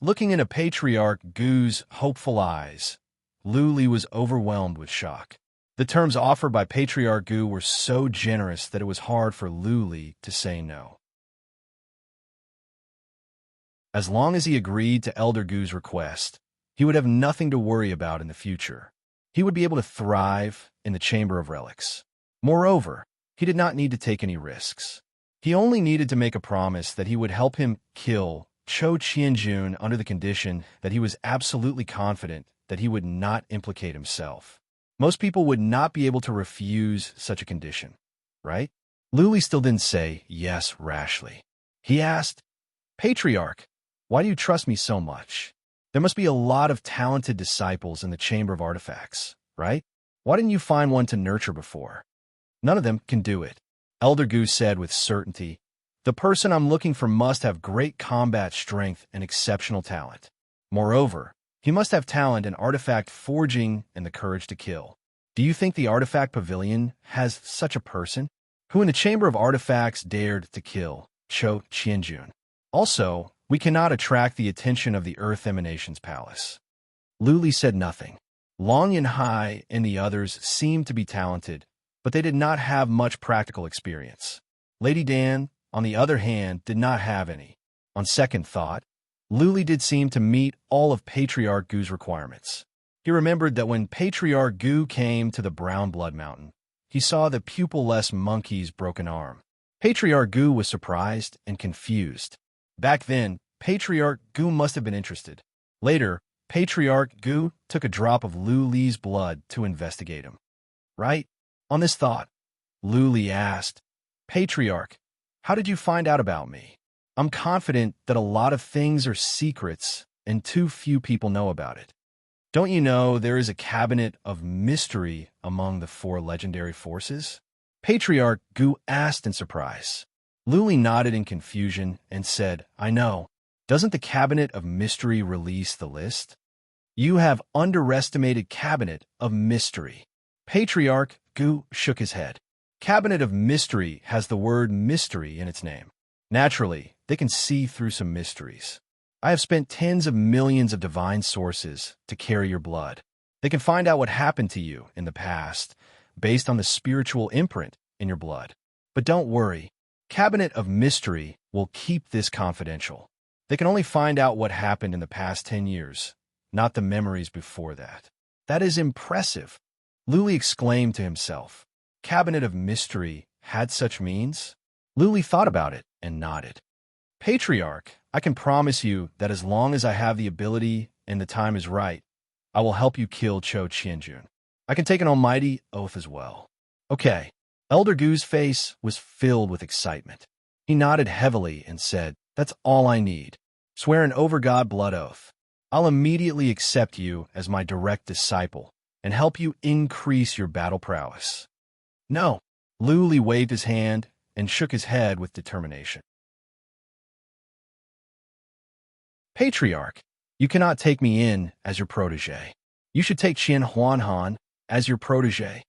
Looking into Patriarch Gu's hopeful eyes, Luli was overwhelmed with shock. The terms offered by Patriarch Gu were so generous that it was hard for Luli to say no. As long as he agreed to Elder Gu's request, he would have nothing to worry about in the future. He would be able to thrive in the Chamber of Relics. Moreover, he did not need to take any risks. He only needed to make a promise that he would help him kill Cho Qianjun under the condition that he was absolutely confident that he would not implicate himself. Most people would not be able to refuse such a condition, right? Luli still didn't say yes rashly. He asked, "Patriarch, why do you trust me so much? There must be a lot of talented disciples in the Chamber of Artifacts, right? Why didn't you find one to nurture before?" "None of them can do it," Elder Gu said with certainty. "The person I'm looking for must have great combat strength and exceptional talent. Moreover, he must have talent in artifact forging and the courage to kill. Do you think the Artifact Pavilion has such a person? Who in the Chamber of Artifacts dared to kill Cho Qianjun? Also, we cannot attract the attention of the Earth Emanation's palace." Luli said nothing. Long Yanhai and the others seemed to be talented, but they did not have much practical experience. Lady Dan, on the other hand, did not have any. On second thought, Luli did seem to meet all of Patriarch Gu's requirements. He remembered that when Patriarch Gu came to the Brown Blood Mountain, he saw the pupil-less monkey's broken arm. Patriarch Gu was surprised and confused. Back then, Patriarch Gu must have been interested. Later, Patriarch Gu took a drop of Luli's blood to investigate him. Right? On this thought, Luli asked, "Patriarch, how did you find out about me? I'm confident that a lot of things are secrets and too few people know about it. Don't you know there is a cabinet of mystery among the 4 legendary forces?" Patriarch Gu asked in surprise. Luli nodded in confusion and said, "I know. Doesn't the Cabinet of Mystery release the list?" "You have underestimated Cabinet of Mystery." Patriarch Gu shook his head. Cabinet of Mystery has the word mystery in its name. Naturally, they can see through some mysteries. I have spent tens of millions of divine sources to carry your blood. They can find out what happened to you in the past based on the spiritual imprint in your blood. But don't worry, Cabinet of Mystery will keep this confidential. They can only find out what happened in the past 10 years, not the memories before that. That is impressive, Luli exclaimed to himself. Cabinet of Mystery had such means? Luli thought about it and nodded. Patriarch, I can promise you that as long as I have the ability and the time is right, I will help you kill Cho Qianjun. I can take an almighty oath as well. Okay. Elder Gu's face was filled with excitement. He nodded heavily and said, That's all I need. Swear an over-God blood oath. I'll immediately accept you as my direct disciple and help you increase your battle prowess. No. Luli waved his hand and shook his head with determination. Patriarch, you cannot take me in as your protege. You should take Qian Huanhan as your protege.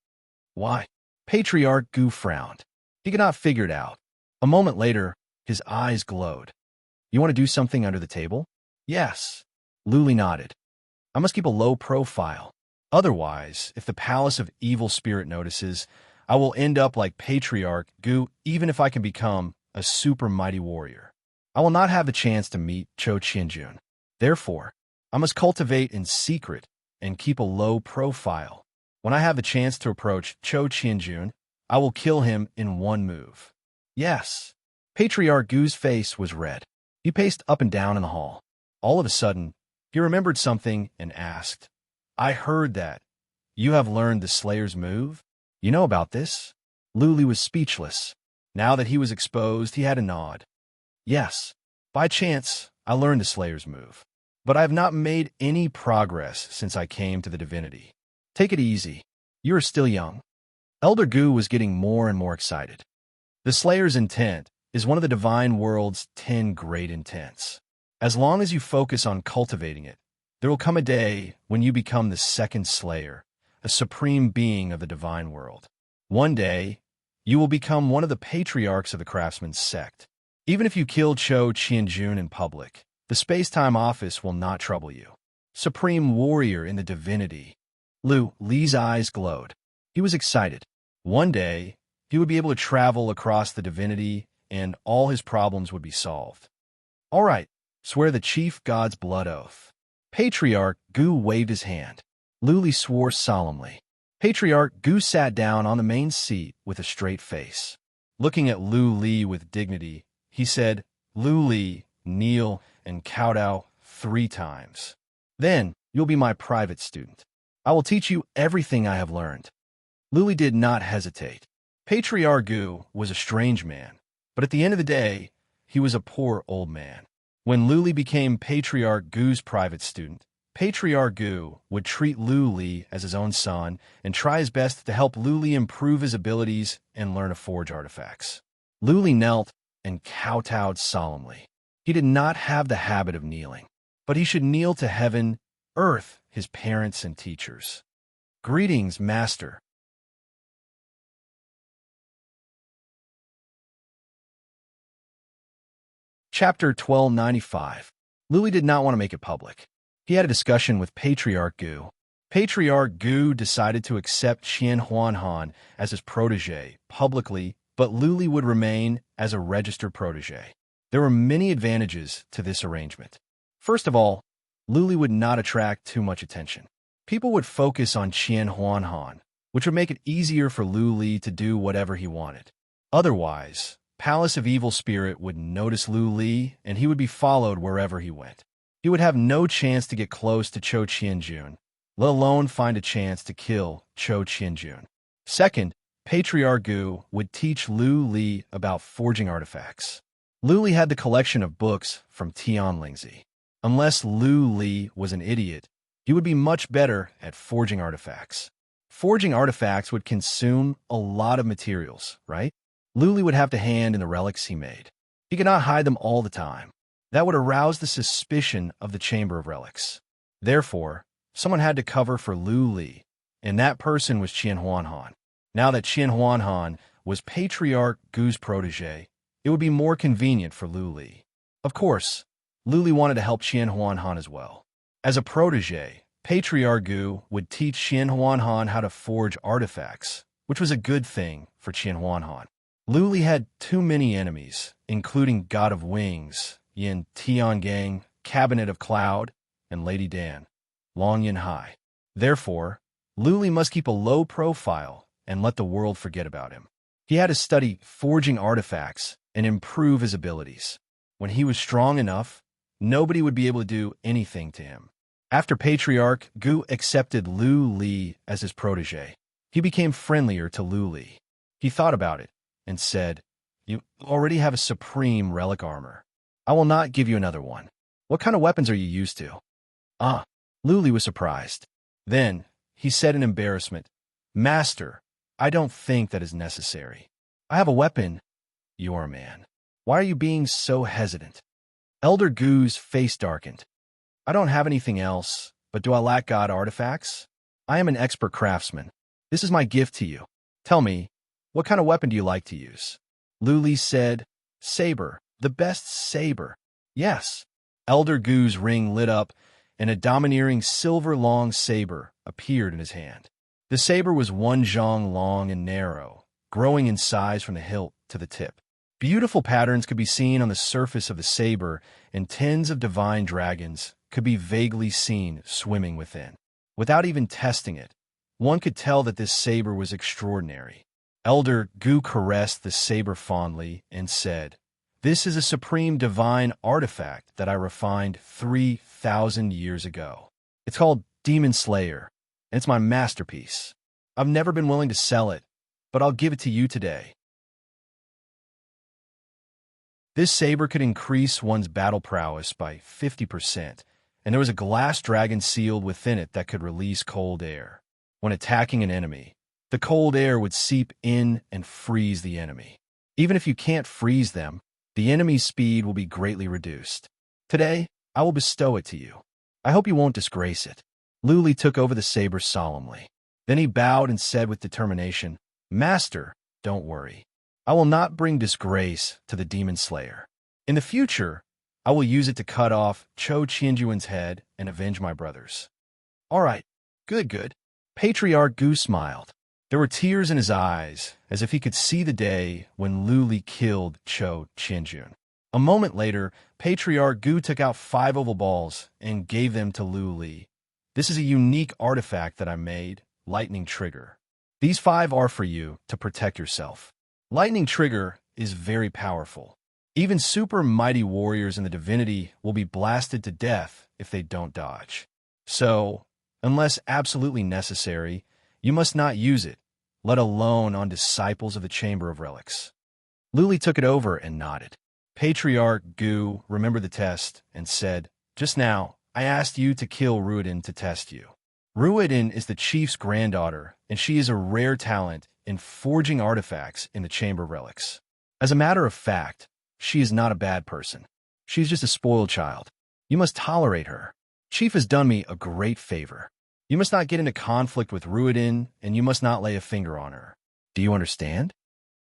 Why? Patriarch Gu frowned. He could not figure it out. A moment later, his eyes glowed. You want to do something under the table? Yes. Luli nodded. I must keep a low profile. Otherwise, if the Palace of Evil Spirit notices, I will end up like Patriarch Gu even if I can become a super mighty warrior. I will not have the chance to meet Cho Qianjun. Therefore, I must cultivate in secret and keep a low profile. When I have the chance to approach Cho Qianjun, I will kill him in one move. Yes. Patriarch Gu's face was red. He paced up and down in the hall. All of a sudden, he remembered something and asked, I heard that. You have learned the Slayer's move? You know about this? Luli was speechless. Now that he was exposed, he had a nod. Yes. By chance, I learned the Slayer's move. But I have not made any progress since I came to the divinity. Take it easy. You are still young. Elder Gu was getting more and more excited. The Slayer's intent is one of the divine world's 10 great intents. As long as you focus on cultivating it, there will come a day when you become the second Slayer, a supreme being of the divine world. One day, you will become one of the patriarchs of the craftsman's sect. Even if you kill Cho Qianjun in public, the space-time office will not trouble you. Supreme warrior in the divinity. Li's eyes glowed. He was excited. One day, he would be able to travel across the divinity and all his problems would be solved. All right, swear the chief god's blood oath. Patriarch Gu waved his hand. Luli swore solemnly. Patriarch Gu sat down on the main seat with a straight face. Looking at Li with dignity, he said, Li, kneel and kowtow 3 times. Then you'll be my private student. I will teach you everything I have learned. Luli did not hesitate. Patriarch Gu was a strange man, but at the end of the day, he was a poor old man. When Luli became Patriarch Gu's private student, Patriarch Gu would treat Li as his own son and try his best to help Li improve his abilities and learn to forge artifacts. Li knelt and kowtowed solemnly. He did not have the habit of kneeling, but he should kneel to heaven, earth, his parents and teachers. Greetings, Master. Chapter 1295. Luli did not want to make it public. He had a discussion with Patriarch Gu. Patriarch Gu decided to accept Qian Huanhan as his protege publicly, but Luli would remain as a registered protege. There were many advantages to this arrangement. First of all, Luli would not attract too much attention. People would focus on Qian Huanhan, which would make it easier for Luli to do whatever he wanted. Otherwise, Palace of Evil Spirit would notice Luli and he would be followed wherever he went. He would have no chance to get close to Cho Qianjun, let alone find a chance to kill Cho Qianjun. Second, Patriarch Gu would teach Luli about forging artifacts. Luli had the collection of books from Tianlingzi. Unless Luli was an idiot, he would be much better at forging artifacts. Forging artifacts would consume a lot of materials, right? Luli would have to hand in the relics he made. He could not hide them all the time. That would arouse the suspicion of the Chamber of Relics. Therefore, someone had to cover for Luli, and that person was Qian Huanhan. Now that Qian Huanhan was Patriarch Gu's protege, it would be more convenient for Luli. Of course, Luli wanted to help Qian Huanhan as well. As a protege, Patriarch Gu would teach Qian Huanhan how to forge artifacts, which was a good thing for Qian Huanhan. Luli had too many enemies, including God of Wings, Yin Tiangang, Cabinet of Cloud, and Lady Dan, Long Yin Hai. Therefore, Luli must keep a low profile and let the world forget about him. He had to study forging artifacts and improve his abilities. When he was strong enough, nobody would be able to do anything to him. After Patriarch Gu accepted Lu Li as his protege, he became friendlier to Lu Li. He thought about it and said, "You already have a supreme relic armor. I will not give you another one. What kind of weapons are you used to?" Ah, Lu Li was surprised. Then he said in embarrassment, "Master, I don't think that is necessary. I have a weapon. You are a man. Why are you being so hesitant?" Elder Gu's face darkened. "I don't have anything else, but do I lack god artifacts? I am an expert craftsman. This is my gift to you. Tell me, what kind of weapon do you like to use?" Lu Li said, "Saber, the best saber." "Yes." Elder Gu's ring lit up, and a domineering silver-long saber appeared in his hand. The saber was 1 zhang long and narrow, growing in size from the hilt to the tip. Beautiful patterns could be seen on the surface of the saber, and tens of divine dragons could be vaguely seen swimming within. Without even testing it, one could tell that this saber was extraordinary. Elder Gu caressed the saber fondly and said, "This is a supreme divine artifact that I refined 3,000 years ago. It's called Demon Slayer, and it's my masterpiece. I've never been willing to sell it, but I'll give it to you today." This saber could increase one's battle prowess by 50%, and there was a glass dragon sealed within it that could release cold air. When attacking an enemy, the cold air would seep in and freeze the enemy. Even if you can't freeze them, the enemy's speed will be greatly reduced. Today, I will bestow it to you. I hope you won't disgrace it." Lu Li took over the saber solemnly. Then he bowed and said with determination, "Master, don't worry. I will not bring disgrace to the Demon Slayer. In the future, I will use it to cut off Cho Qianjuan's head and avenge my brothers." "All right, good." Patriarch Gu smiled. There were tears in his eyes, as if he could see the day when Lu Li killed Cho Qianjun. A moment later, Patriarch Gu took out 5 oval balls and gave them to Lu Li. "This is a unique artifact that I made, Lightning Trigger. These 5 are for you to protect yourself. Lightning Trigger is very powerful. Even super mighty warriors in the divinity will be blasted to death if they don't dodge. So, unless absolutely necessary, you must not use it, let alone on disciples of the Chamber of Relics." Lu Li took it over and nodded. Patriarch Gu remembered the test and said, "Just now, I asked you to kill Ruiden to test you. Ruiden is the chief's granddaughter, and she is a rare talent in forging artifacts in the Chamber of Relics. As a matter of fact, she is not a bad person. She's just a spoiled child. You must tolerate her. Chief has done me a great favor. You must not get into conflict with Ruiden, and you must not lay a finger on her. Do you understand?"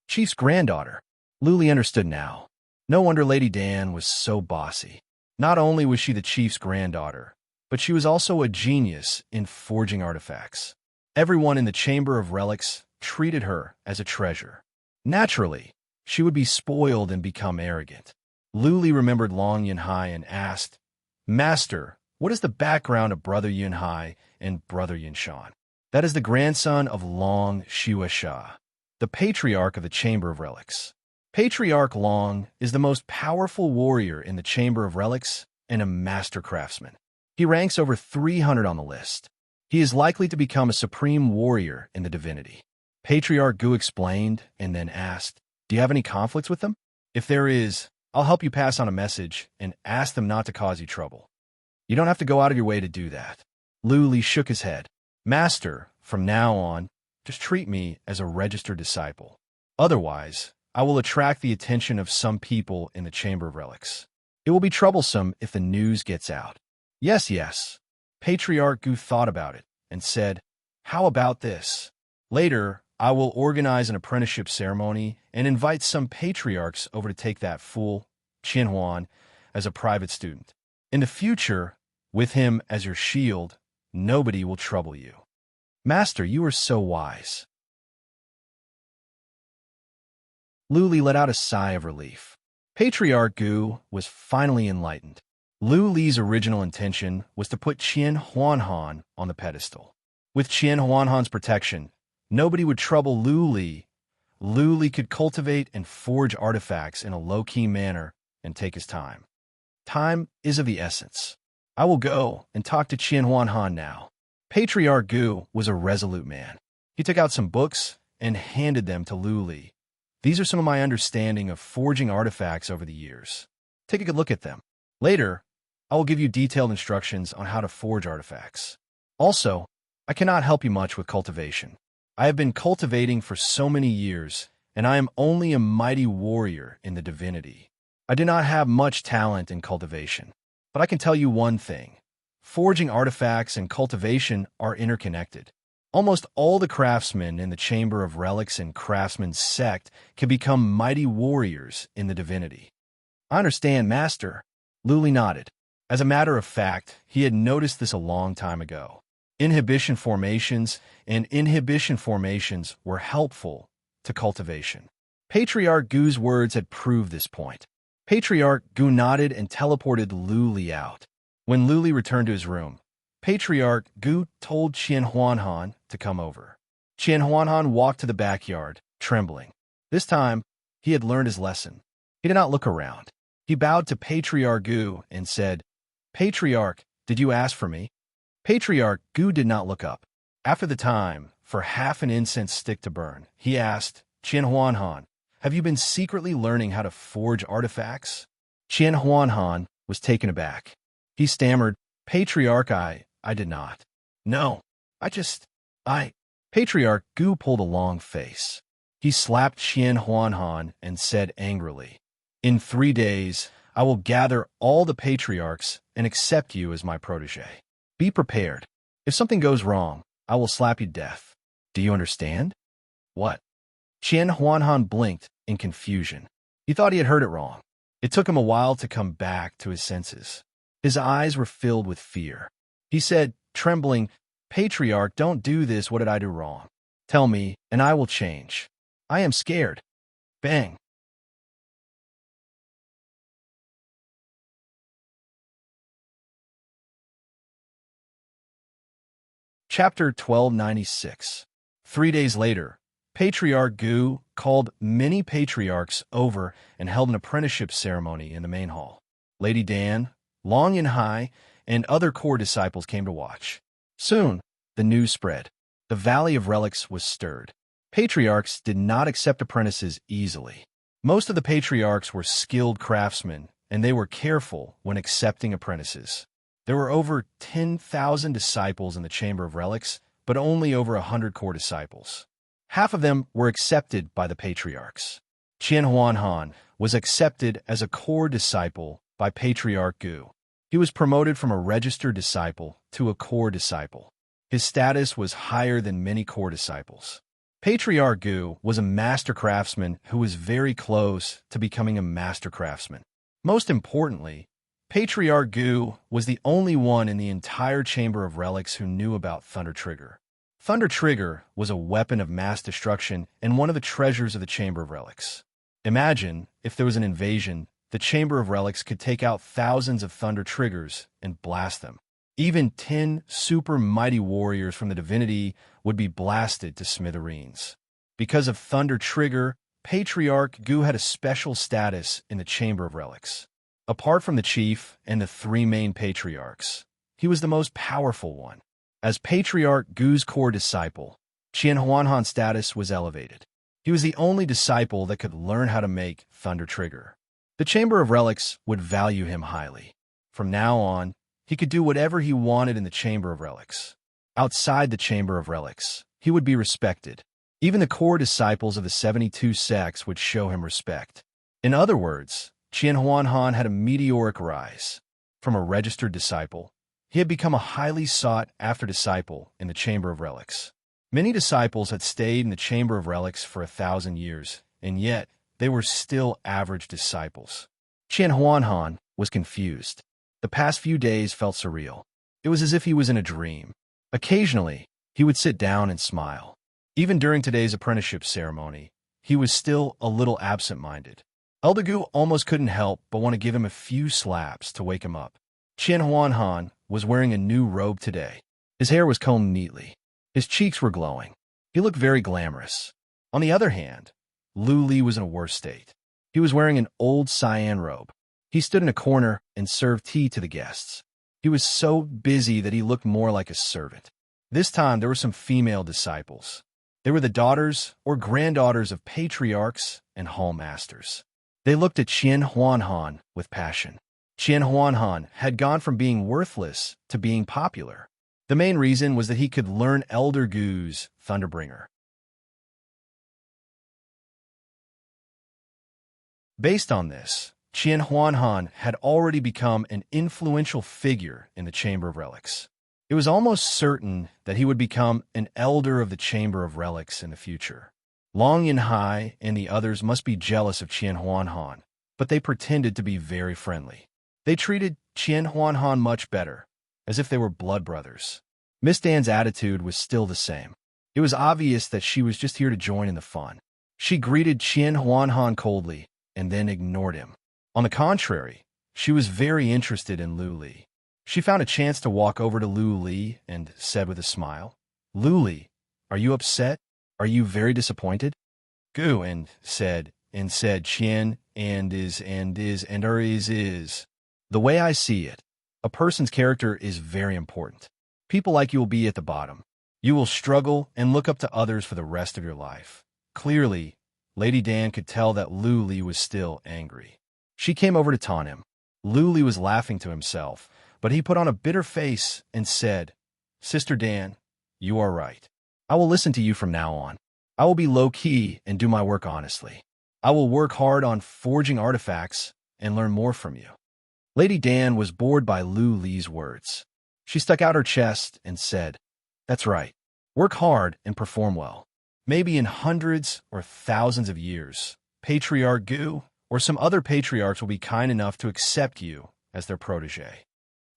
Chief's granddaughter. Lu Li understood now. No wonder Lady Dan was so bossy. Not only was she the chief's granddaughter, but she was also a genius in forging artifacts. Everyone in the Chamber of Relics treated her as a treasure. Naturally, she would be spoiled and become arrogant. Lu Li remembered Long Yunhai and asked, "Master, what is the background of Brother Yunhai and Brother Yunshan?" "That is the grandson of Long Shiwasha, the patriarch of the Chamber of Relics. Patriarch Long is the most powerful warrior in the Chamber of Relics and a master craftsman. He ranks over 300 on the list. He is likely to become a supreme warrior in the divinity." Patriarch Gu explained and then asked, "Do you have any conflicts with them? If there is, I'll help you pass on a message and ask them not to cause you trouble. You don't have to go out of your way to do that." Lu Li shook his head. "Master, from now on, just treat me as a registered disciple. Otherwise, I will attract the attention of some people in the Chamber of Relics. It will be troublesome if the news gets out." Yes. Patriarch Gu thought about it and said, "How about this? Later, I will organize an apprenticeship ceremony and invite some patriarchs over to take that fool, Qianhuan, as a private student. In the future, with him as your shield, nobody will trouble you." "Master, you are so wise." Lu Li let out a sigh of relief. Patriarch Gu was finally enlightened. Lu Li's original intention was to put Qian Huanhan on the pedestal. With Qian Huanhan's protection, Nobody would trouble Lu Li. Lu Li could cultivate and forge artifacts in a low-key manner and take his time. Time is of the essence. I will go and talk to Qian Huanhan now. Patriarch Gu was a resolute man. He took out some books and handed them to Lu Li. These are some of my understanding of forging artifacts over the years. Take a good look at them. Later, I will give you detailed instructions on how to forge artifacts. Also, I cannot help you much with cultivation. I have been cultivating for so many years, and I am only a mighty warrior in the divinity. I do not have much talent in cultivation, but I can tell you one thing. Forging artifacts and cultivation are interconnected. Almost all the craftsmen in the Chamber of Relics and Craftsman's sect can become mighty warriors in the divinity. I understand, Master. Lu Li nodded. As a matter of fact, he had noticed this a long time ago. Inhibition formations were helpful to cultivation. Patriarch Gu's words had proved this point. Patriarch Gu nodded and teleported Lu Li out. When Lu Li returned to his room, Patriarch Gu told Qian Huanhan to come over. Qian Huanhan walked to the backyard, trembling. This time, he had learned his lesson. He did not look around. He bowed to Patriarch Gu and said, "Patriarch, did you ask for me?" Patriarch Gu did not look up. After the time for half an incense stick to burn, he asked, "Qian Huanhan, have you been secretly learning how to forge artifacts?" Qian Huanhan was taken aback. He stammered, "Patriarch, I did not. No, I... Patriarch Gu pulled a long face. He slapped Qian Huanhan and said angrily, "In 3 days, I will gather all the patriarchs and accept you as my protege. Be prepared. If something goes wrong, I will slap you to death. Do you understand?" "What?" Qian Huanhan blinked in confusion. He thought he had heard it wrong. It took him a while to come back to his senses. His eyes were filled with fear. He said, trembling, "Patriarch, don't do this. What did I do wrong? Tell me, and I will change. I am scared." Bang. Chapter 1296. 3 days later, Patriarch Gu called many patriarchs over and held an apprenticeship ceremony in the main hall. Lady Dan, Long Yinhai, and other core disciples came to watch. Soon, the news spread. The Valley of Relics was stirred. Patriarchs did not accept apprentices easily. Most of the patriarchs were skilled craftsmen, and they were careful when accepting apprentices. There were over 10,000 disciples in the Chamber of Relics, but only over 100 core disciples. Half of them were accepted by the patriarchs. Qian Huanhan was accepted as a core disciple by Patriarch Gu. He was promoted from a registered disciple to a core disciple. His status was higher than many core disciples. Patriarch Gu was a master craftsman who was very close to becoming a master craftsman. Most importantly, Patriarch Gu was the only one in the entire Chamber of Relics who knew about Thunder Trigger. Thunder Trigger was a weapon of mass destruction and one of the treasures of the Chamber of Relics. Imagine, if there was an invasion, the Chamber of Relics could take out thousands of Thunder Triggers and blast them. Even 10 super mighty warriors from the divinity would be blasted to smithereens. Because of Thunder Trigger, Patriarch Gu had a special status in the Chamber of Relics. Apart from the chief and the 3 main patriarchs, he was the most powerful one. As Patriarch Gu's core disciple, Qian Huanhan's status was elevated. He was the only disciple that could learn how to make Thunder Trigger. The Chamber of Relics would value him highly. From now on, he could do whatever he wanted in the Chamber of Relics. Outside the Chamber of Relics, he would be respected. Even the core disciples of the 72 sects would show him respect. In other words, Qian Huanhan had a meteoric rise. From a registered disciple, he had become a highly sought-after disciple in the Chamber of Relics. Many disciples had stayed in the Chamber of Relics for 1,000 years, and yet they were still average disciples. Qian Huanhan was confused. The past few days felt surreal. It was as if he was in a dream. Occasionally, he would sit down and smile. Even during today's apprenticeship ceremony, he was still a little absent-minded. Elder Gu almost couldn't help but want to give him a few slaps to wake him up. Qian Huanhan was wearing a new robe today. His hair was combed neatly. His cheeks were glowing. He looked very glamorous. On the other hand, Lu Li was in a worse state. He was wearing an old cyan robe. He stood in a corner and served tea to the guests. He was so busy that he looked more like a servant. This time there were some female disciples. They were the daughters or granddaughters of patriarchs and hall masters. They looked at Qian Huanhan with passion. Qian Huanhan had gone from being worthless to being popular. The main reason was that he could learn Elder Gu's Thunderbringer. Based on this, Qian Huanhan had already become an influential figure in the Chamber of Relics. It was almost certain that he would become an elder of the Chamber of Relics in the future. Long Yinhai and the others must be jealous of Qian Huanhan, but they pretended to be very friendly. They treated Qian Huanhan much better, as if they were blood brothers. Miss Dan's attitude was still the same. It was obvious that she was just here to join in the fun. She greeted Qian Huanhan coldly and then ignored him. On the contrary, she was very interested in Lu Li. She found a chance to walk over to Lu Li and said with a smile, "Lu Li, are you upset? Are you very disappointed?" Gu and said Qian is. The way I see it, a person's character is very important. People like you will be at the bottom. You will struggle and look up to others for the rest of your life. Clearly, Lady Dan could tell that Lu Li was still angry. She came over to taunt him. Lu Li was laughing to himself, but he put on a bitter face and said, "Sister Dan, you are right. I will listen to you from now on. I will be low-key and do my work honestly. I will work hard on forging artifacts and learn more from you." Lady Dan was bored by Lu Li's words. She stuck out her chest and said, "That's right. Work hard and perform well. Maybe in hundreds or thousands of years, Patriarch Gu or some other patriarchs will be kind enough to accept you as their protege."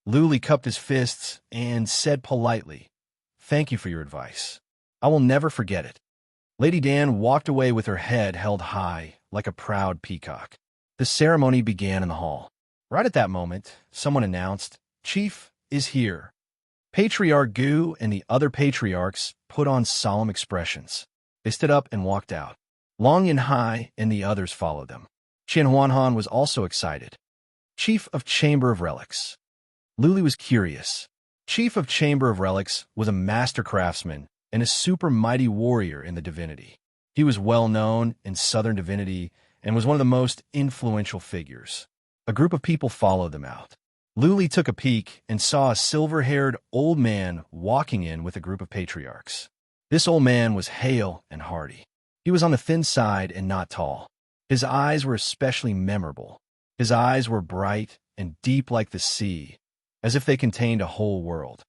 Lu Li cupped his fists and said politely, "Thank you for your advice. I will never forget it." Lady Dan walked away with her head held high like a proud peacock. The ceremony began in the hall. Right at that moment, someone announced, "Chief is here." Patriarch Gu and the other patriarchs put on solemn expressions. They stood up and walked out. Long Yinhai and the others followed them. Qian Huanhan was also excited. Chief of Chamber of Relics. Lu Li was curious. Chief of Chamber of Relics was a master craftsman and a super mighty warrior in the divinity. He was well known in Southern divinity and was one of the most influential figures. A group of people followed them out. Lu Li took a peek and saw a silver-haired old man walking in with a group of patriarchs. This old man was hale and hearty. He was on the thin side and not tall. His eyes were especially memorable. His eyes were bright and deep like the sea, as if they contained a whole world.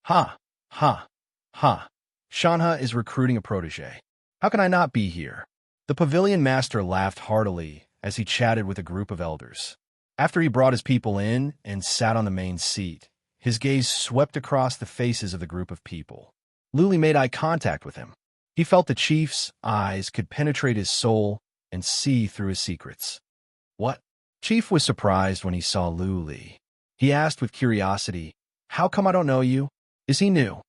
Ha, ha, ha. Shanha is recruiting a protege. How can I not be here? The pavilion master laughed heartily as he chatted with a group of elders. After he brought his people in and sat on the main seat, his gaze swept across the faces of the group of people. Lu Li made eye contact with him. He felt the chief's eyes could penetrate his soul and see through his secrets. "What?" Chief was surprised when he saw Lu Li. He asked with curiosity, "How come I don't know you? Is he new?"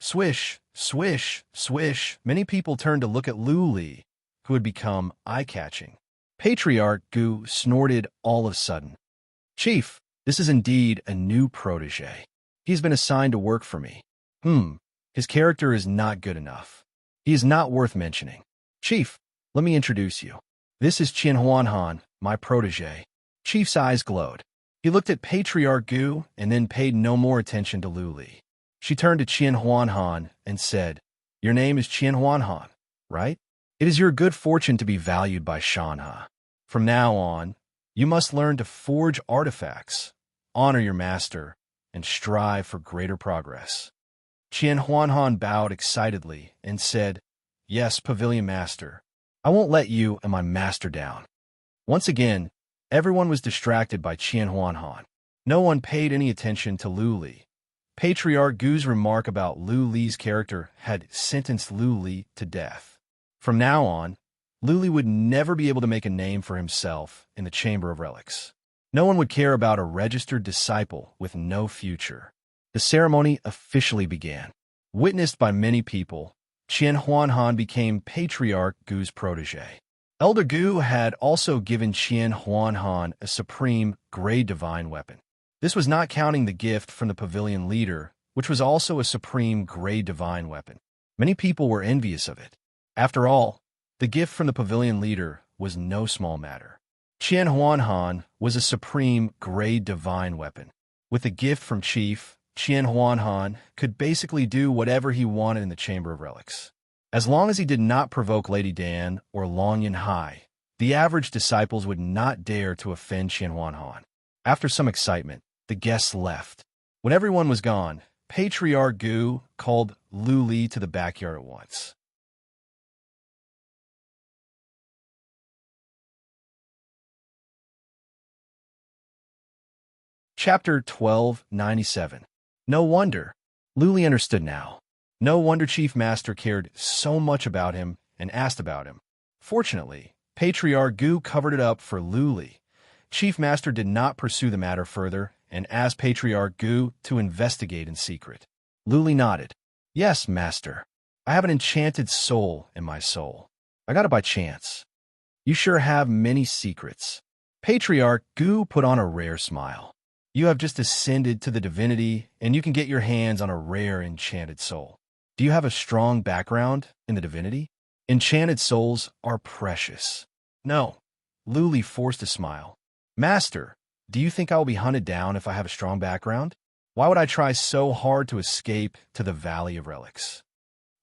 Swish, swish, swish. Many people turned to look at Lu Li, who had become eye-catching. Patriarch Gu snorted all of a sudden. "Chief, this is indeed a new protege. He's been assigned to work for me. His character is not good enough. He is not worth mentioning. Chief, let me introduce you. This is Qian Huanhan, my protege." Chief's eyes glowed. He looked at Patriarch Gu and then paid no more attention to Lu Li. She turned to Qian Huanhan and said, "Your name is Qian Huanhan, right? It is your good fortune to be valued by Shanha. From now on, you must learn to forge artifacts, honor your master, and strive for greater progress." Qian Huanhan bowed excitedly and said, "Yes, Pavilion Master. I won't let you and my master down." Once again, everyone was distracted by Qian Huanhan. No one paid any attention to Lu Li. Patriarch Gu's remark about Lu Li's character had sentenced Lu Li to death. From now on, Lu Li would never be able to make a name for himself in the Chamber of Relics. No one would care about a registered disciple with no future. The ceremony officially began. Witnessed by many people, Qian Huanhan became Patriarch Gu's protege. Elder Gu had also given Qian Huanhan a supreme gray divine weapon. This was not counting the gift from the pavilion leader, which was also a supreme gray divine weapon. Many people were envious of it. After all, the gift from the pavilion leader was no small matter. Qian Huanhan was a supreme gray divine weapon. With the gift from Chief, Qian Huanhan could basically do whatever he wanted in the Chamber of Relics. As long as he did not provoke Lady Dan or Long Yinhai, the average disciples would not dare to offend Qian Huanhan. After some excitement, the guests left. When everyone was gone, Patriarch Gu called Lu Li to the backyard at once. Chapter 1297. No wonder. Lu Li understood now. No wonder Chief Master cared so much about him and asked about him. Fortunately, Patriarch Gu covered it up for Lu Li. Chief Master did not pursue the matter further and asked Patriarch Gu to investigate in secret. Lu Li nodded. Yes, Master. I have an enchanted soul in my soul. I got it by chance. You sure have many secrets. Patriarch Gu put on a rare smile. You have just ascended to the divinity, and you can get your hands on a rare enchanted soul. Do you have a strong background in the divinity? Enchanted souls are precious. No. Lu Li forced a smile. Master, do you think I will be hunted down if I have a strong background? Why would I try so hard to escape to the Valley of Relics?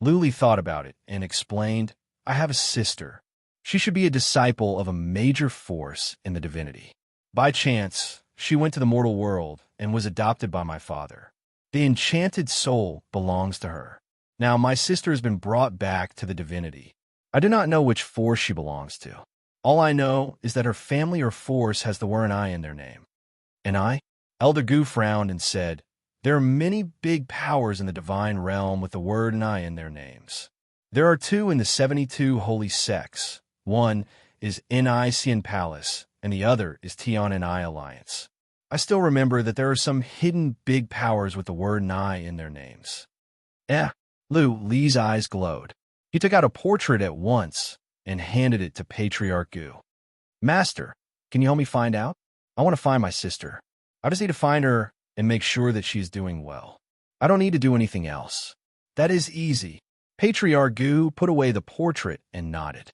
Lu Li thought about it and explained, I have a sister. She should be a disciple of a major force in the divinity. By chance, she went to the mortal world and was adopted by my father. The enchanted soul belongs to her. Now, my sister has been brought back to the divinity. I do not know which force she belongs to. All I know is that her family or force has the word I in their name. And I? Elder Gu frowned and said, there are many big powers in the divine realm with the word and I in their names. There are two in the 72 holy sects. One is Ni Palace, and the other is Tian and I Alliance. I still remember that there are some hidden big powers with the word Nai in their names. Lu Li's eyes glowed. He took out a portrait at once and handed it to Patriarch Gu. Master, can you help me find out? I want to find my sister. I just need to find her and make sure that she is doing well. I don't need to do anything else. That is easy. Patriarch Gu put away the portrait and nodded.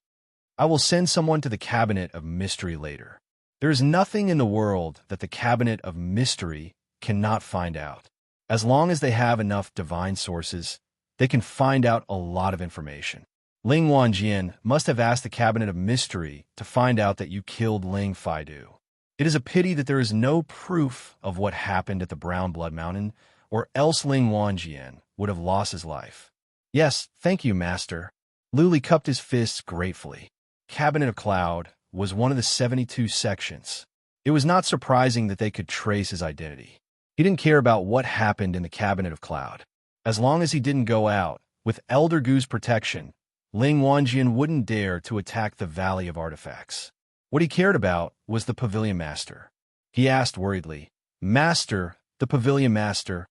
I will send someone to the Cabinet of Mystery later. There is nothing in the world that the Cabinet of Mystery cannot find out. As long as they have enough divine sources, they can find out a lot of information. Ling Wanjian must have asked the Cabinet of Mystery to find out that you killed Ling Faidu. It is a pity that there is no proof of what happened at the Brown Blood Mountain, or else Ling Wanjian would have lost his life. Yes, thank you, Master. Lu Li cupped his fists gratefully. Cabinet of Cloud was one of the 72 sections. It was not surprising that they could trace his identity. He didn't care about what happened in the Cabinet of Cloud. As long as he didn't go out, with Elder Gu's protection, Ling Wanjian wouldn't dare to attack the Valley of Artifacts. What he cared about was the Pavilion Master. He asked worriedly, Master, the Pavilion Master,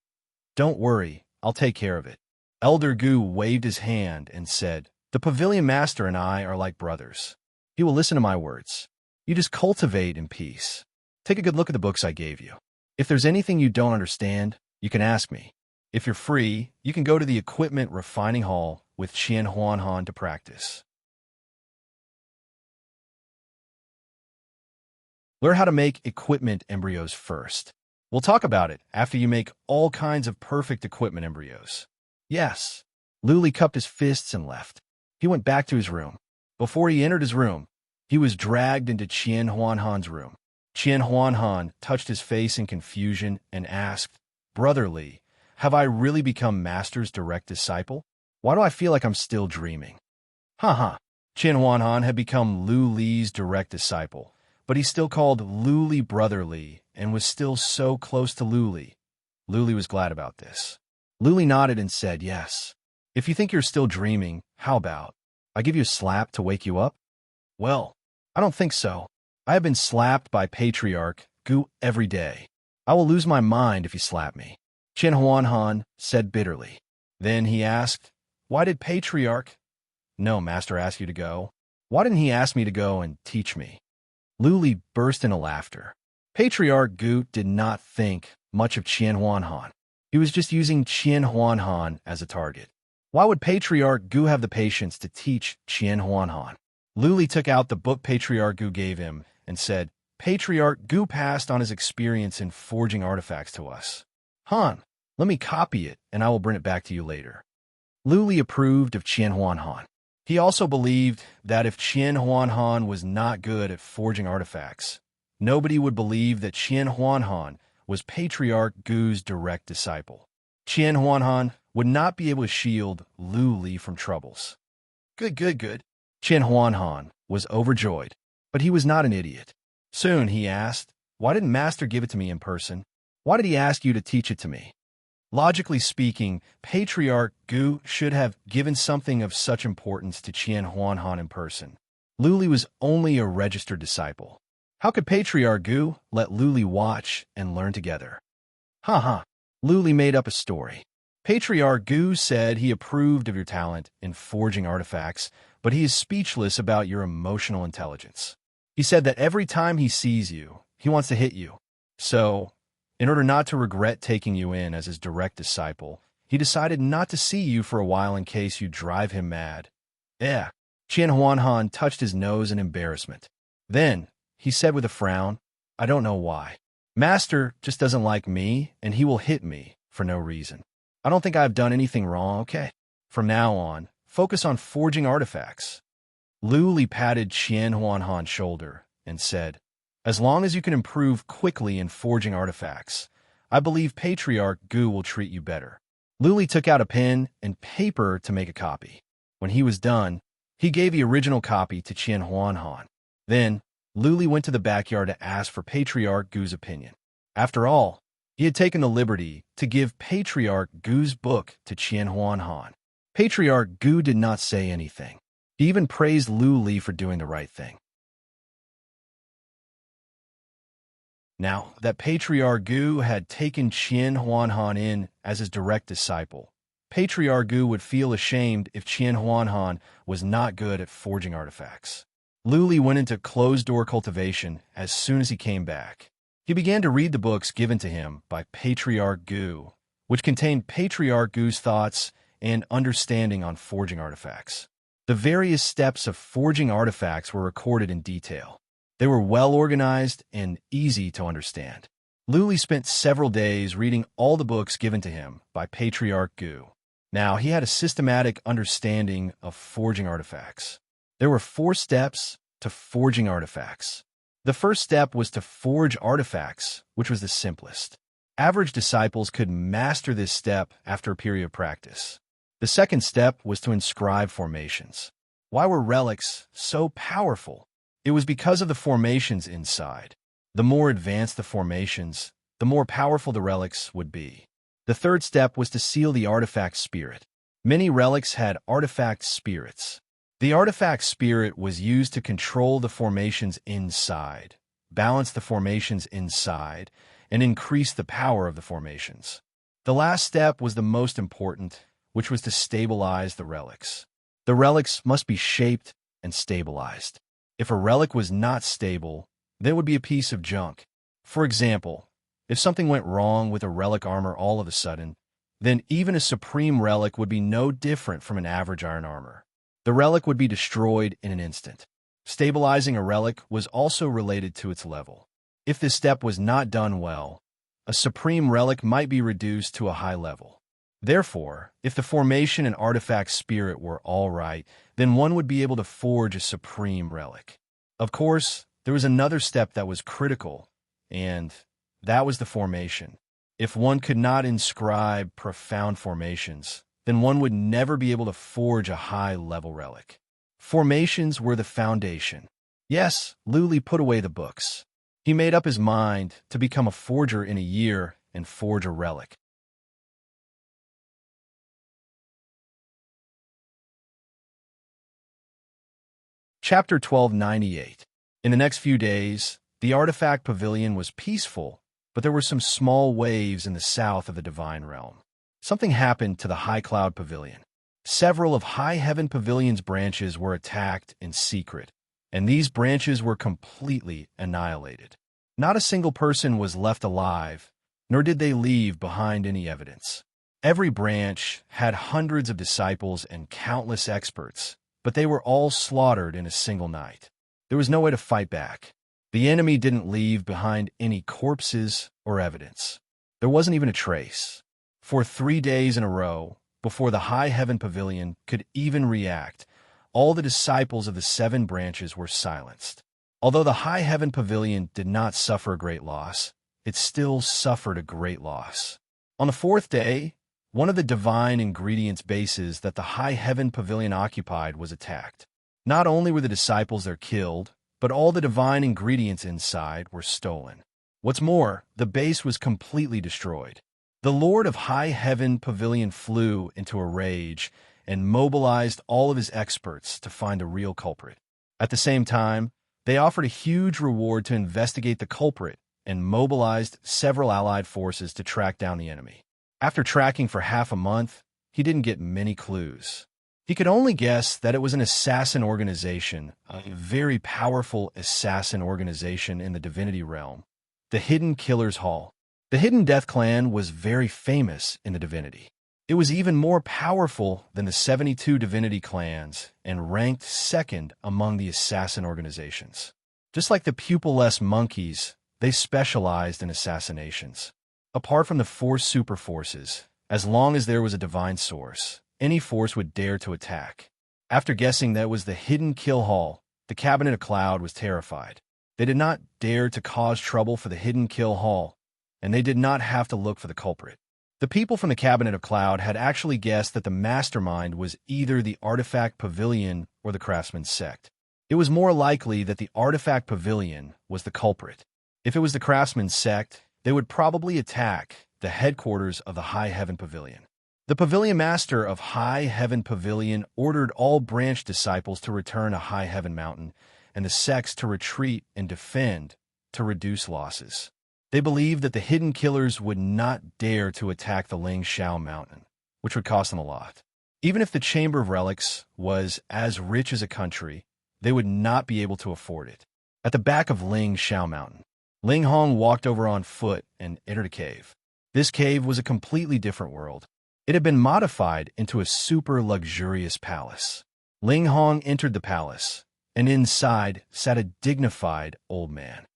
don't worry, I'll take care of it. Elder Gu waved his hand and said, the Pavilion Master and I are like brothers. He will listen to my words. You just cultivate in peace. Take a good look at the books I gave you. If there's anything you don't understand, you can ask me. If you're free, you can go to the Equipment Refining Hall with Qian Huanhan to practice. Learn how to make equipment embryos first. We'll talk about it after you make all kinds of perfect equipment embryos. Yes. Lu Li cupped his fists and left. He went back to his room. Before he entered his room, he was dragged into Qian Huanhan's room. Qian Huanhan touched his face in confusion and asked, Brother Li, have I really become Master's direct disciple? Why do I feel like I'm still dreaming? Qian Huanhan had become Lu Li's direct disciple, but he still called Lu Li Brother Li and was still so close to Lu Li. Lu Li was glad about this. Lu Li nodded and said, yes. If you think you're still dreaming, how about I give you a slap to wake you up? Well, I don't think so. I have been slapped by Patriarch Gu every day. I will lose my mind if you slap me. Qian Huanhan said bitterly. Then he asked, "Why did Patriarch—" "No, Master asked you to go. Why didn't he ask me to go and teach me?" Lu Li burst into laughter. Patriarch Gu did not think much of Qian Huanhan. He was just using Qian Huanhan as a target. Why would Patriarch Gu have the patience to teach Qian Huanhan? Lu Li took out the book Patriarch Gu gave him and said, "Patriarch Gu passed on his experience in forging artifacts to us. Han, let me copy it and I will bring it back to you later." Lu Li approved of Qian Huanhan. He also believed that if Qian Huanhan was not good at forging artifacts, nobody would believe that Qian Huanhan was Patriarch Gu's direct disciple. Qian Huanhan would not be able to shield Lu Li from troubles. Good. Qian Huanhan was overjoyed, but he was not an idiot. Soon he asked, "Why didn't Master give it to me in person? Why did he ask you to teach it to me?" Logically speaking, Patriarch Gu should have given something of such importance to Qian Huanhan in person. Lu Li was only a registered disciple. How could Patriarch Gu let Lu Li watch and learn together? Lu Li made up a story. Patriarch Gu said he approved of your talent in forging artifacts, but he is speechless about your emotional intelligence. He said that every time he sees you, he wants to hit you. So, in order not to regret taking you in as his direct disciple, he decided not to see you for a while in case you drive him mad. Qian Huanhan touched his nose in embarrassment. Then, he said with a frown, "I don't know why. Master just doesn't like me, and he will hit me for no reason. I don't think I've done anything wrong, okay? From now on, focus on forging artifacts." Lu Li patted Qian Huanhan's shoulder and said, "As long as you can improve quickly in forging artifacts, I believe Patriarch Gu will treat you better." Lu Li took out a pen and paper to make a copy. When he was done, he gave the original copy to Qian Huanhan. Then, Lu Li went to the backyard to ask for Patriarch Gu's opinion. After all, he had taken the liberty to give Patriarch Gu's book to Qian Huanhan. Patriarch Gu did not say anything. He even praised Lu Li for doing the right thing. Now that Patriarch Gu had taken Qian Huanhan in as his direct disciple, Patriarch Gu would feel ashamed if Qian Huanhan was not good at forging artifacts. Lu Li went into closed-door cultivation as soon as he came back. He began to read the books given to him by Patriarch Gu, which contained Patriarch Gu's thoughts and understanding on forging artifacts. The various steps of forging artifacts were recorded in detail. They were well-organized and easy to understand. Lu Li spent several days reading all the books given to him by Patriarch Gu. Now, he had a systematic understanding of forging artifacts. There were 4 steps to forging artifacts. The first step was to forge artifacts, which was the simplest. Average disciples could master this step after a period of practice. The second step was to inscribe formations. Why were relics so powerful? It was because of the formations inside. The more advanced the formations, the more powerful the relics would be. The third step was to seal the artifact spirit. Many relics had artifact spirits. The artifact spirit was used to control the formations inside, balance the formations inside, and increase the power of the formations. The last step was the most important, which was to stabilize the relics. The relics must be shaped and stabilized. If a relic was not stable, then it would be a piece of junk. For example, if something went wrong with a relic armor all of a sudden, then even a supreme relic would be no different from an average iron armor. The relic would be destroyed in an instant. Stabilizing a relic was also related to its level. If this step was not done well, a supreme relic might be reduced to a high level. Therefore, if the formation and artifact spirit were all right, then one would be able to forge a supreme relic. Of course, there was another step that was critical, and that was the formation. If one could not inscribe profound formations, then one would never be able to forge a high-level relic. Formations were the foundation. Yes, Lu Li put away the books. He made up his mind to become a forger in a year and forge a relic. Chapter 1298. In the next few days, the artifact pavilion was peaceful, but there were some small waves in the south of the divine realm. Something happened to the High Cloud Pavilion. Several of High Heaven Pavilion's branches were attacked in secret, and these branches were completely annihilated. Not a single person was left alive, nor did they leave behind any evidence. Every branch had hundreds of disciples and countless experts, but they were all slaughtered in a single night. There was no way to fight back. The enemy didn't leave behind any corpses or evidence. There wasn't even a trace. For 3 days in a row, before the High Heaven Pavilion could even react, all the disciples of the 7 branches were silenced. Although the High Heaven Pavilion did not suffer a great loss, it still suffered a great loss. On the 4th day, one of the divine ingredients bases that the High Heaven Pavilion occupied was attacked. Not only were the disciples there killed, but all the divine ingredients inside were stolen. What's more, the base was completely destroyed. The Lord of High Heaven Pavilion flew into a rage and mobilized all of his experts to find the real culprit. At the same time, they offered a huge reward to investigate the culprit and mobilized several allied forces to track down the enemy. After tracking for half a month, he didn't get many clues. He could only guess that it was an assassin organization, a very powerful assassin organization in the divinity realm, the Hidden Killer's Hall. The Hidden Death Clan was very famous in the divinity. It was even more powerful than the 72 divinity clans and ranked second among the assassin organizations. Just like the pupil-less monkeys, they specialized in assassinations. Apart from the 4 super forces, as long as there was a divine source, any force would dare to attack. After guessing that it was the Hidden Kill Hall, the Cabinet of Cloud was terrified. They did not dare to cause trouble for the Hidden Kill Hall, and they did not have to look for the culprit. The people from the Cabinet of Cloud had actually guessed that the mastermind was either the Artifact Pavilion or the Craftsman's sect. It was more likely that the Artifact Pavilion was the culprit. If it was the Craftsman's sect, they would probably attack the headquarters of the High Heaven Pavilion. The Pavilion Master of High Heaven Pavilion ordered all branch disciples to return to High Heaven Mountain and the sects to retreat and defend to reduce losses. They believed that the Hidden Killers would not dare to attack the Ling Shao Mountain, which would cost them a lot. Even if the Chamber of Relics was as rich as a country, they would not be able to afford it. At the back of Ling Shao Mountain, Ling Hong walked over on foot and entered a cave. This cave was a completely different world. It had been modified into a super luxurious palace. Ling Hong entered the palace, and inside sat a dignified old man.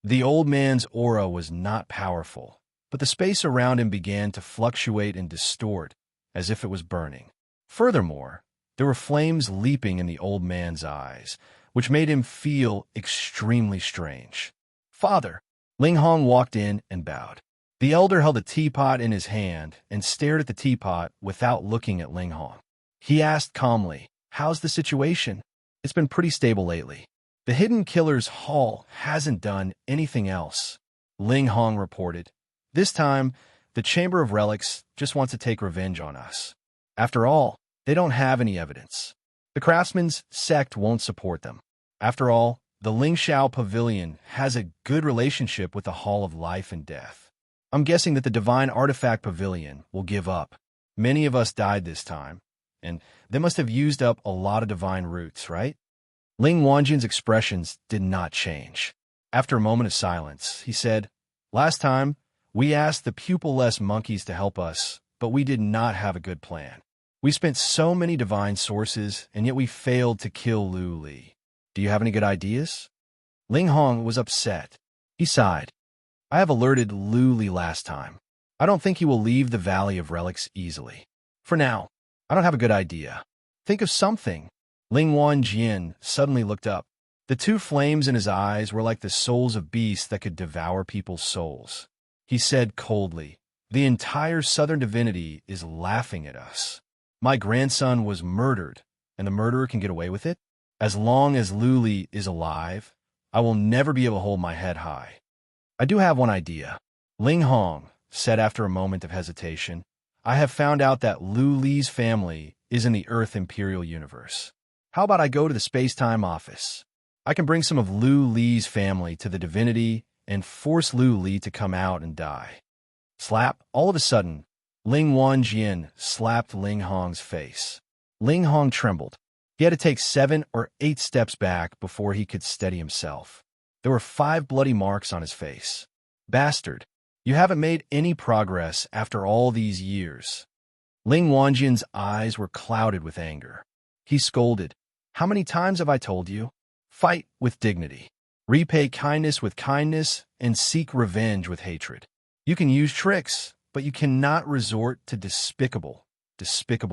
The old man's aura was not powerful, but the space around him began to fluctuate and distort as if it was burning. Furthermore, there were flames leaping in the old man's eyes, which made him feel extremely strange. "Father!" Ling Hong walked in and bowed. The elder held a teapot in his hand and stared at the teapot without looking at Ling Hong. He asked calmly, "How's the situation?" "It's been pretty stable lately. The Hidden Killer's Hall hasn't done anything else," Ling Hong reported. "This time, the Chamber of Relics just wants to take revenge on us. After all, they don't have any evidence. The Craftsman's sect won't support them. After all, the Ling Shao Pavilion has a good relationship with the Hall of Life and Death. I'm guessing that the Divine Artifact Pavilion will give up. Many of us died this time, and they must have used up a lot of divine roots, right?" Ling Wanjin's expressions did not change. After a moment of silence, he said, "Last time, we asked the pupil-less monkeys to help us, but we did not have a good plan. We spent so many divine sources, and yet we failed to kill Lu Li. Do you have any good ideas?" Ling Hong was upset. He sighed. "I have alerted Lu Li last time. I don't think he will leave the Valley of Relics easily. For now, I don't have a good idea. Think of something." Ling Wanjin suddenly looked up. The 2 flames in his eyes were like the souls of beasts that could devour people's souls. He said coldly, "The entire Southern Divinity is laughing at us. My grandson was murdered, and the murderer can get away with it? As long as Lu Li is alive, I will never be able to hold my head high. I do have one idea." Ling Hong said after a moment of hesitation, "I have found out that Lu Li's family is in the Earth Imperial Universe. How about I go to the space-time office? I can bring some of Lu Li's family to the divinity and force Lu Li to come out and die. Slap! All of a sudden, Ling Wanjian slapped Ling Hong's face. Ling Hong trembled. He had to take 7 or 8 steps back before he could steady himself. There were 5 bloody marks on his face. Bastard! You haven't made any progress after all these years. Ling Wanjian's eyes were clouded with anger. He scolded. How many times have I told you? Fight with dignity. Repay kindness with kindness and seek revenge with hatred. You can use tricks, but you cannot resort to despicable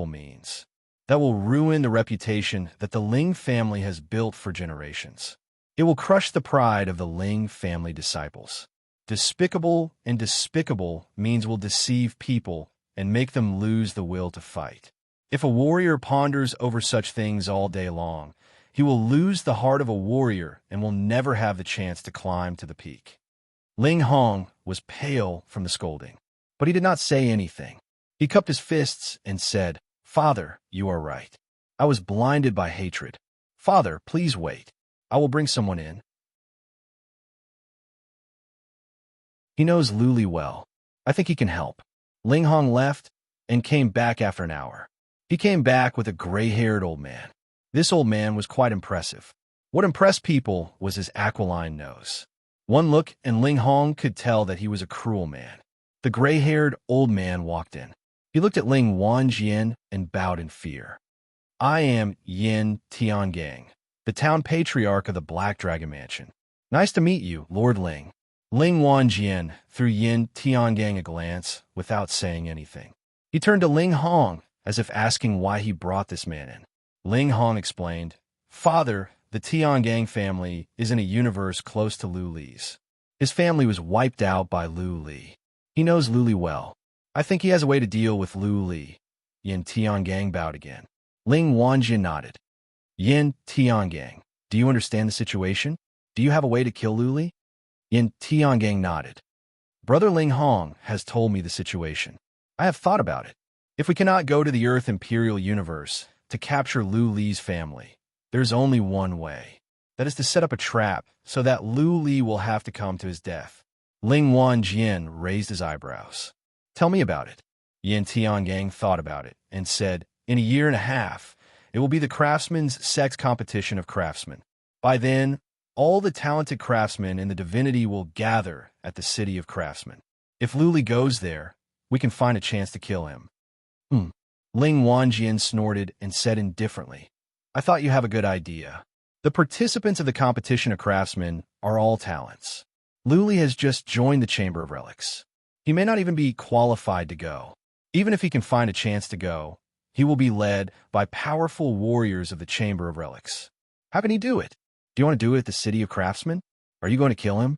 means. That will ruin the reputation that the Ling family has built for generations. It will crush the pride of the Ling family disciples. Despicable means will deceive people and make them lose the will to fight. If a warrior ponders over such things all day long, he will lose the heart of a warrior and will never have the chance to climb to the peak. Ling Hong was pale from the scolding, but he did not say anything. He cupped his fists and said, Father, you are right. I was blinded by hatred. Father, please wait. I will bring someone in. He knows Lu Li well. I think he can help. Ling Hong left and came back after an hour. He came back with a gray-haired old man. This old man was quite impressive. What impressed people was his aquiline nose. One look and Ling Hong could tell that he was a cruel man. The gray-haired old man walked in. He looked at Ling Wanjian and bowed in fear. I am Yin Tiangang, the town patriarch of the Black Dragon Mansion. Nice to meet you, Lord Ling. Ling Wanjian threw Yin Tiangang a glance without saying anything. He turned to Ling Hong as if asking why he brought this man in. Ling Hong explained, Father, the Tiangang family is in a universe close to Lu Li's. His family was wiped out by Lu Li. He knows Lu Li well. I think he has a way to deal with Lu Li. Yin Tiangang bowed again. Ling Wanjian nodded. Yin Tiangang, do you understand the situation? Do you have a way to kill Lu Li? Yin Tiangang nodded. Brother Ling Hong has told me the situation. I have thought about it. If we cannot go to the Earth Imperial Universe to capture Lu Li's family, there's only one way. That is to set up a trap so that Lu Li will have to come to his death. Ling Wanjian raised his eyebrows. Tell me about it. Yin Tiangang thought about it and said, in a year and a half, it will be the craftsman's sex competition of craftsmen. By then, all the talented craftsmen in the divinity will gather at the city of craftsmen. If Lu Li goes there, we can find a chance to kill him. Ling Wanjian snorted and said indifferently, I thought you have a good idea. The participants of the competition of craftsmen are all talents. Lu Li has just joined the Chamber of Relics. He may not even be qualified to go. Even if he can find a chance to go, he will be led by powerful warriors of the Chamber of Relics. How can he do it? Do you want to do it at the City of Craftsmen? Are you going to kill him?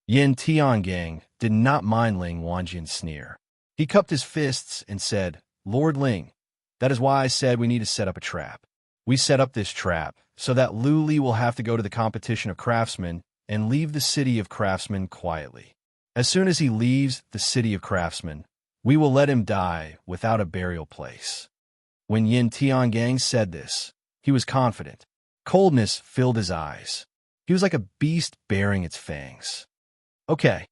Yin Tiangang did not mind Ling Wanjian's sneer. He cupped his fists and said, Lord Ling, that is why I said we need to set up a trap. We set up this trap so that Lu Li will have to go to the competition of craftsmen and leave the City of Craftsmen quietly. As soon as he leaves the City of Craftsmen, we will let him die without a burial place. When Yin Tiangang said this, he was confident. Coldness filled his eyes. He was like a beast baring its fangs. Okay.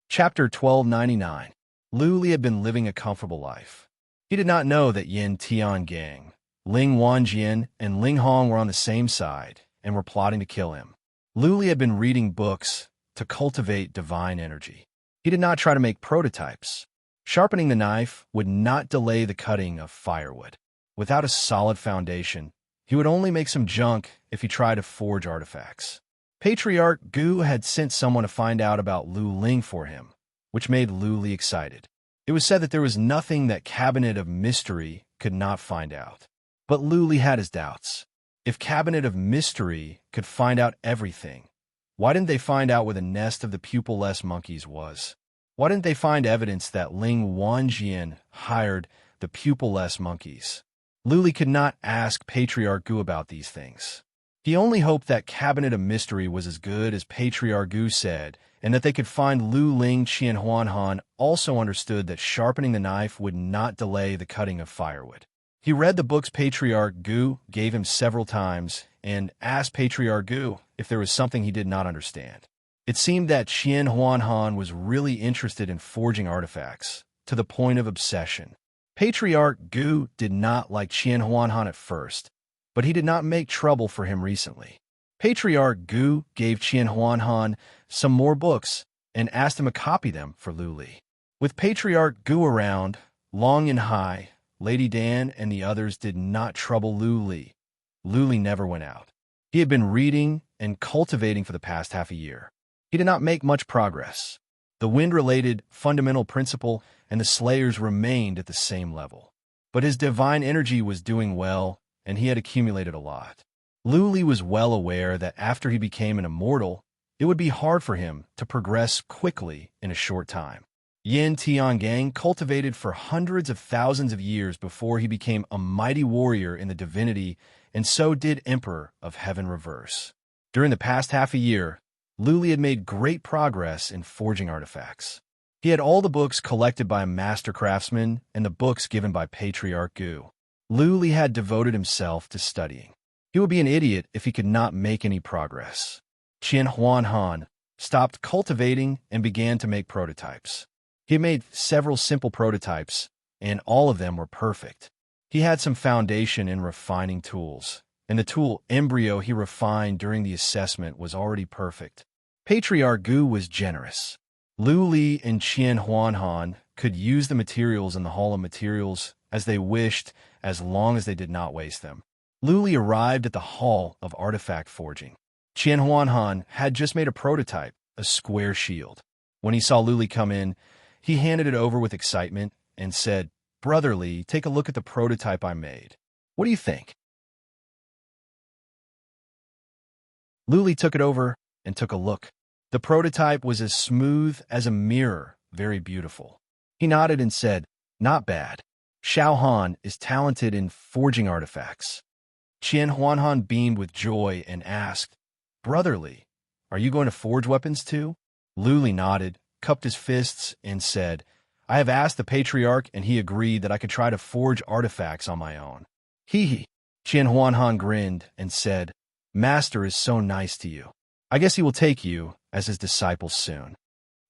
Chapter 1299. Lu Li had been living a comfortable life. He did not know that Yin Tiangang, Ling Wanjian, and Ling Hong were on the same side and were plotting to kill him. Lu Li had been reading books to cultivate divine energy. He did not try to make prototypes. Sharpening the knife would not delay the cutting of firewood. Without a solid foundation, he would only make some junk if he tried to forge artifacts. Patriarch Gu had sent someone to find out about Lu Ling for him, which made Lu Li excited. It was said that there was nothing that Cabinet of Mystery could not find out. But Lu Li had his doubts. If Cabinet of Mystery could find out everything, why didn't they find out where the nest of the pupil-less monkeys was? Why didn't they find evidence that Ling Wanjian hired the pupil-less monkeys? Lu Li could not ask Patriarch Gu about these things. He only hoped that Cabinet of Mystery was as good as Patriarch Gu said, and that they could find Lu Ling. Qianhuanhan also understood that sharpening the knife would not delay the cutting of firewood. He read the books Patriarch Gu gave him several times and asked Patriarch Gu if there was something he did not understand. It seemed that Qianhuanhan was really interested in forging artifacts, to the point of obsession. Patriarch Gu did not like Qianhuanhan at first, but he did not make trouble for him recently. Patriarch Gu gave Qianhuanhan some more books and asked him to copy them for Lu Li. With Patriarch Gu around, Long and High, Lady Dan, and the others did not trouble Lu Li. Lu Li never went out. He had been reading and cultivating for the past half a year. He did not make much progress. The wind-related fundamental principle and the slayers remained at the same level. But his divine energy was doing well, and he had accumulated a lot. Lu Li was well aware that after he became an immortal, it would be hard for him to progress quickly in a short time. Yin Tiangang cultivated for hundreds of thousands of years before he became a mighty warrior in the divinity, and so did Emperor of Heaven Reverse. During the past half a year, Lu Li had made great progress in forging artifacts. He had all the books collected by a master craftsman and the books given by Patriarch Gu. Lu Li had devoted himself to studying. He would be an idiot if he could not make any progress. Qianhuanhan stopped cultivating and began to make prototypes. He made several simple prototypes, and all of them were perfect. He had some foundation in refining tools, and the tool embryo he refined during the assessment was already perfect. Patriarch Gu was generous. Lu Li and Qianhuanhan could use the materials in the Hall of Materials as they wished, as long as they did not waste them. Lu Li arrived at the Hall of Artifact Forging. Qianhuanhan had just made a prototype, a square shield. When he saw Lu Li come in, he handed it over with excitement and said, "Brother Li, take a look at the prototype I made. What do you think?" Lu Li took it over and took a look. The prototype was as smooth as a mirror, very beautiful. He nodded and said, "Not bad. Xiao Han is talented in forging artifacts." Qianhuanhan beamed with joy and asked, "Brother Li, are you going to forge weapons too?" Lu Li nodded, cupped his fists, and said, "I have asked the Patriarch, and he agreed that I could try to forge artifacts on my own." Hee hee. Qianhuanhan grinned and said, "Master is so nice to you. I guess he will take you as his disciple soon."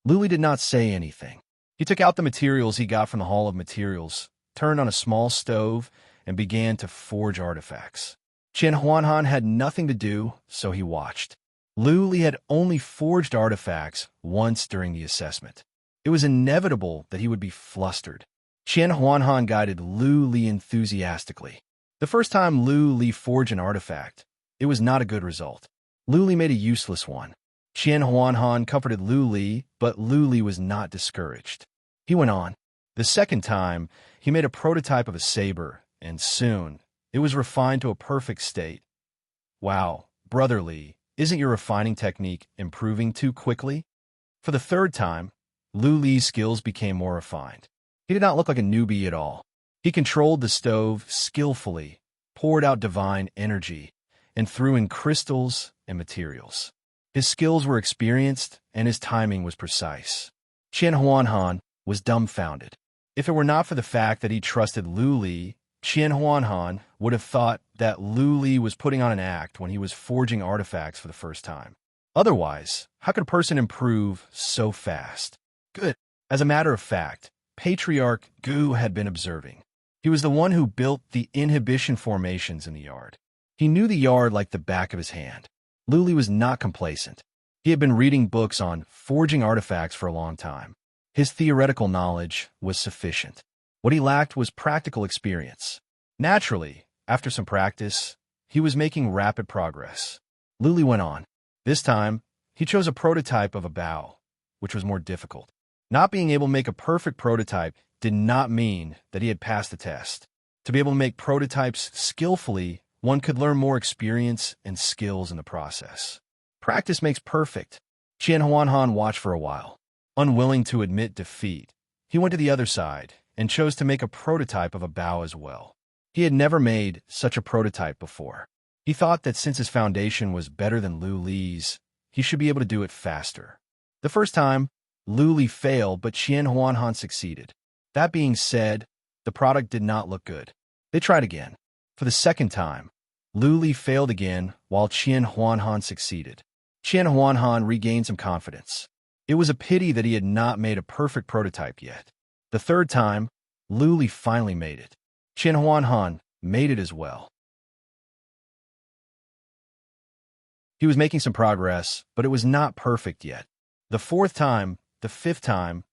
Lu Li did not say anything. He took out the materials he got from the Hall of Materials, turned on a small stove, and began to forge artifacts. Qianhuanhan had nothing to do, so he watched. Lu Li had only forged artifacts once during the assessment. It was inevitable that he would be flustered. Qianhuanhan guided Lu Li enthusiastically. The first time Lu Li forged an artifact, it was not a good result. Lu Li made a useless one. Qianhuanhan comforted Lu Li, but Lu Li was not discouraged. He went on. The second time, he made a prototype of a saber, and soon, it was refined to a perfect state. "Wow, Brother Li, isn't your refining technique improving too quickly?" For the third time, Lu Li's skills became more refined. He did not look like a newbie at all. He controlled the stove skillfully, poured out divine energy, and threw in crystals and materials. His skills were experienced, and his timing was precise. Qianhuanhan was dumbfounded. If it were not for the fact that he trusted Lu Li, Qianhuanhan would have thought that Lu Li was putting on an act when he was forging artifacts for the first time. Otherwise, how could a person improve so fast? Good. As a matter of fact, Patriarch Gu had been observing. He was the one who built the inhibition formations in the yard. He knew the yard like the back of his hand. Lu Li was not complacent. He had been reading books on forging artifacts for a long time. His theoretical knowledge was sufficient. What he lacked was practical experience. Naturally, after some practice, he was making rapid progress. Lu Li went on. This time, he chose a prototype of a bow, which was more difficult. Not being able to make a perfect prototype did not mean that he had passed the test. To be able to make prototypes skillfully, one could learn more experience and skills in the process. Practice makes perfect. Qianhuanhan watched for a while. Unwilling to admit defeat, he went to the other side and chose to make a prototype of a bow as well. He had never made such a prototype before. He thought that since his foundation was better than Lu Li's, he should be able to do it faster. The first time, Lu Li failed, but Qian Huanhan succeeded. That being said, the product did not look good. They tried again. For the second time, Lu Li failed again, while Qian Huanhan succeeded. Qian Huanhan regained some confidence. It was a pity that he had not made a perfect prototype yet. The third time, Lu Li finally made it. Qian Huanhan made it as well. He was making some progress, but it was not perfect yet. The fourth time, the fifth time,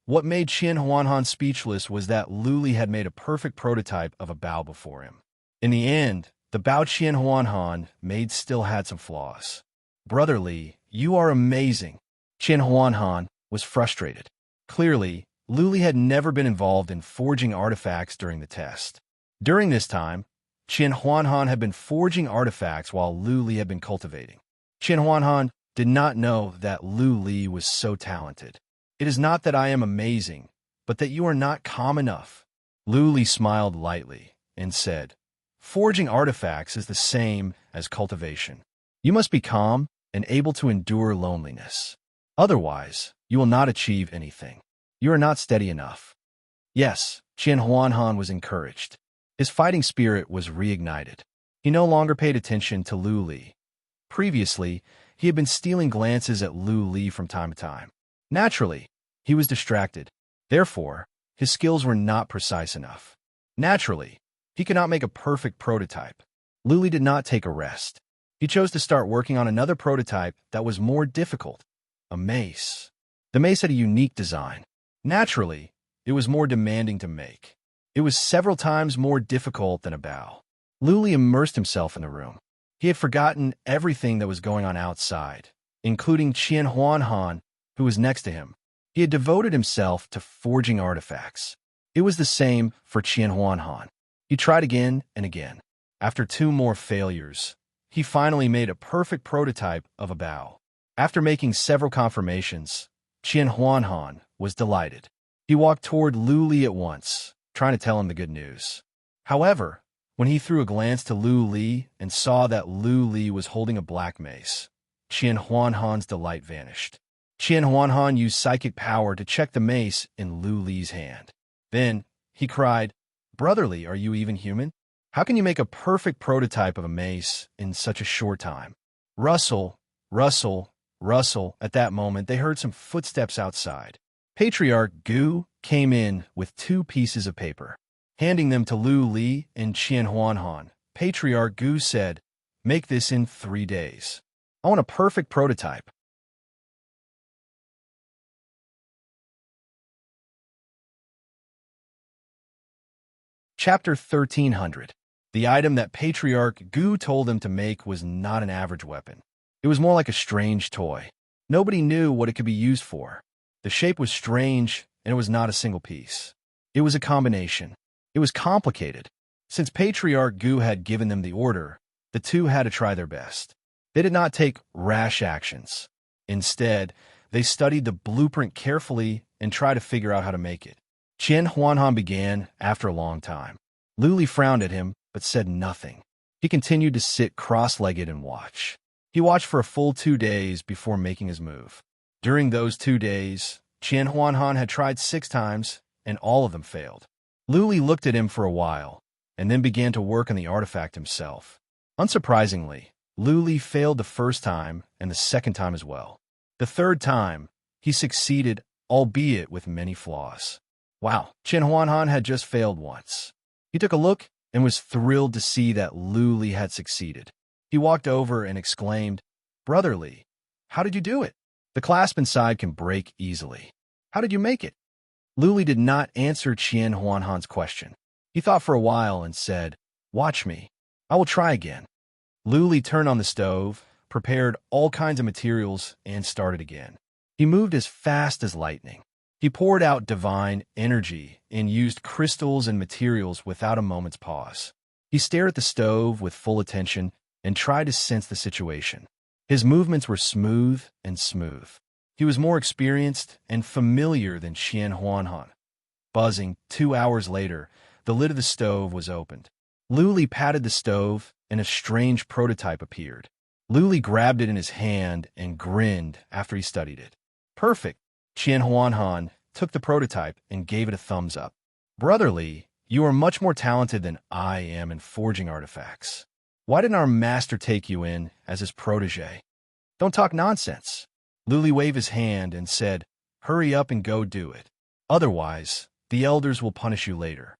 what made Qian Huanhan speechless was that Lu Li had made a perfect prototype of a bow before him. In the end, the bow Qian Huanhan made still had some flaws. "Brother Li, you are amazing." Qian Huanhan was frustrated. Clearly, Lu Li had never been involved in forging artifacts during the test. During this time, Qian Huanhan had been forging artifacts while Lu Li had been cultivating. Qian Huanhan did not know that Lu Li was so talented. "It is not that I am amazing, but that you are not calm enough." Lu Li smiled lightly and said, "Forging artifacts is the same as cultivation. You must be calm and able to endure loneliness. Otherwise, you will not achieve anything. You are not steady enough." Yes, Qian Huanhan was encouraged. His fighting spirit was reignited. He no longer paid attention to Lu Li. Previously, he had been stealing glances at Lu Li from time to time. Naturally, he was distracted. Therefore, his skills were not precise enough. Naturally, he could not make a perfect prototype. Lu Li did not take a rest. He chose to start working on another prototype that was more difficult, a mace. The mace had a unique design. Naturally, it was more demanding to make. It was several times more difficult than a bow. Lu Li immersed himself in the room. He had forgotten everything that was going on outside, including Qian Huanhan, who was next to him. He had devoted himself to forging artifacts. It was the same for Qian Huanhan. He tried again and again. After 2 more failures, he finally made a perfect prototype of a bow. After making several confirmations, Qian Huanhan was delighted. He walked toward Lu Li at once, trying to tell him the good news. However, when he threw a glance to Lu Li and saw that Lu Li was holding a black mace, Qian Huanhan's delight vanished. Qian Huanhan used psychic power to check the mace in Lu Li's hand. Then, he cried, "Brother Li, are you even human? How can you make a perfect prototype of a mace in such a short time?" Rustle, rustle, rustle. At that moment, they heard some footsteps outside. Patriarch Gu came in with 2 pieces of paper. Handing them to Lu Li and Qian Huanhan, Patriarch Gu said, "Make this in 3 days. I want a perfect prototype." Chapter 1300. The item that Patriarch Gu told them to make was not an average weapon. It was more like a strange toy. Nobody knew what it could be used for. The shape was strange, and it was not a single piece. It was a combination. It was complicated. Since Patriarch Gu had given them the order, the 2 had to try their best. They did not take rash actions. Instead, they studied the blueprint carefully and tried to figure out how to make it. Qian Huanhan began after a long time. Lu Li frowned at him, but said nothing. He continued to sit cross-legged and watch. He watched for a full 2 days before making his move. During those 2 days, Qian Huanhan had tried 6 times, and all of them failed. Lu Li looked at him for a while, and then began to work on the artifact himself. Unsurprisingly, Lu Li failed the first time and the second time as well. The third time, he succeeded, albeit with many flaws. Wow, Qian Huanhan had just failed once. He took a look and was thrilled to see that Lu Li had succeeded. He walked over and exclaimed, "Brother Li, how did you do it? The clasp inside can break easily. How did you make it?" Lu Li did not answer Qian Huanhan's question. He thought for a while and said, "Watch me. I will try again." Lu Li turned on the stove, prepared all kinds of materials, and started again. He moved as fast as lightning. He poured out divine energy and used crystals and materials without a moment's pause. He stared at the stove with full attention and tried to sense the situation. His movements were smooth and smooth. He was more experienced and familiar than Qian Huanhan. Buzzing, 2 hours later, the lid of the stove was opened. Luli patted the stove, and a strange prototype appeared. Luli grabbed it in his hand and grinned after he studied it. Perfect. Qian Huanhan took the prototype and gave it a thumbs up. Brotherly, you are much more talented than I am in forging artifacts. Why didn't our master take you in as his protege? Don't talk nonsense. Luli waved his hand and said, hurry up and go do it. Otherwise, the elders will punish you later.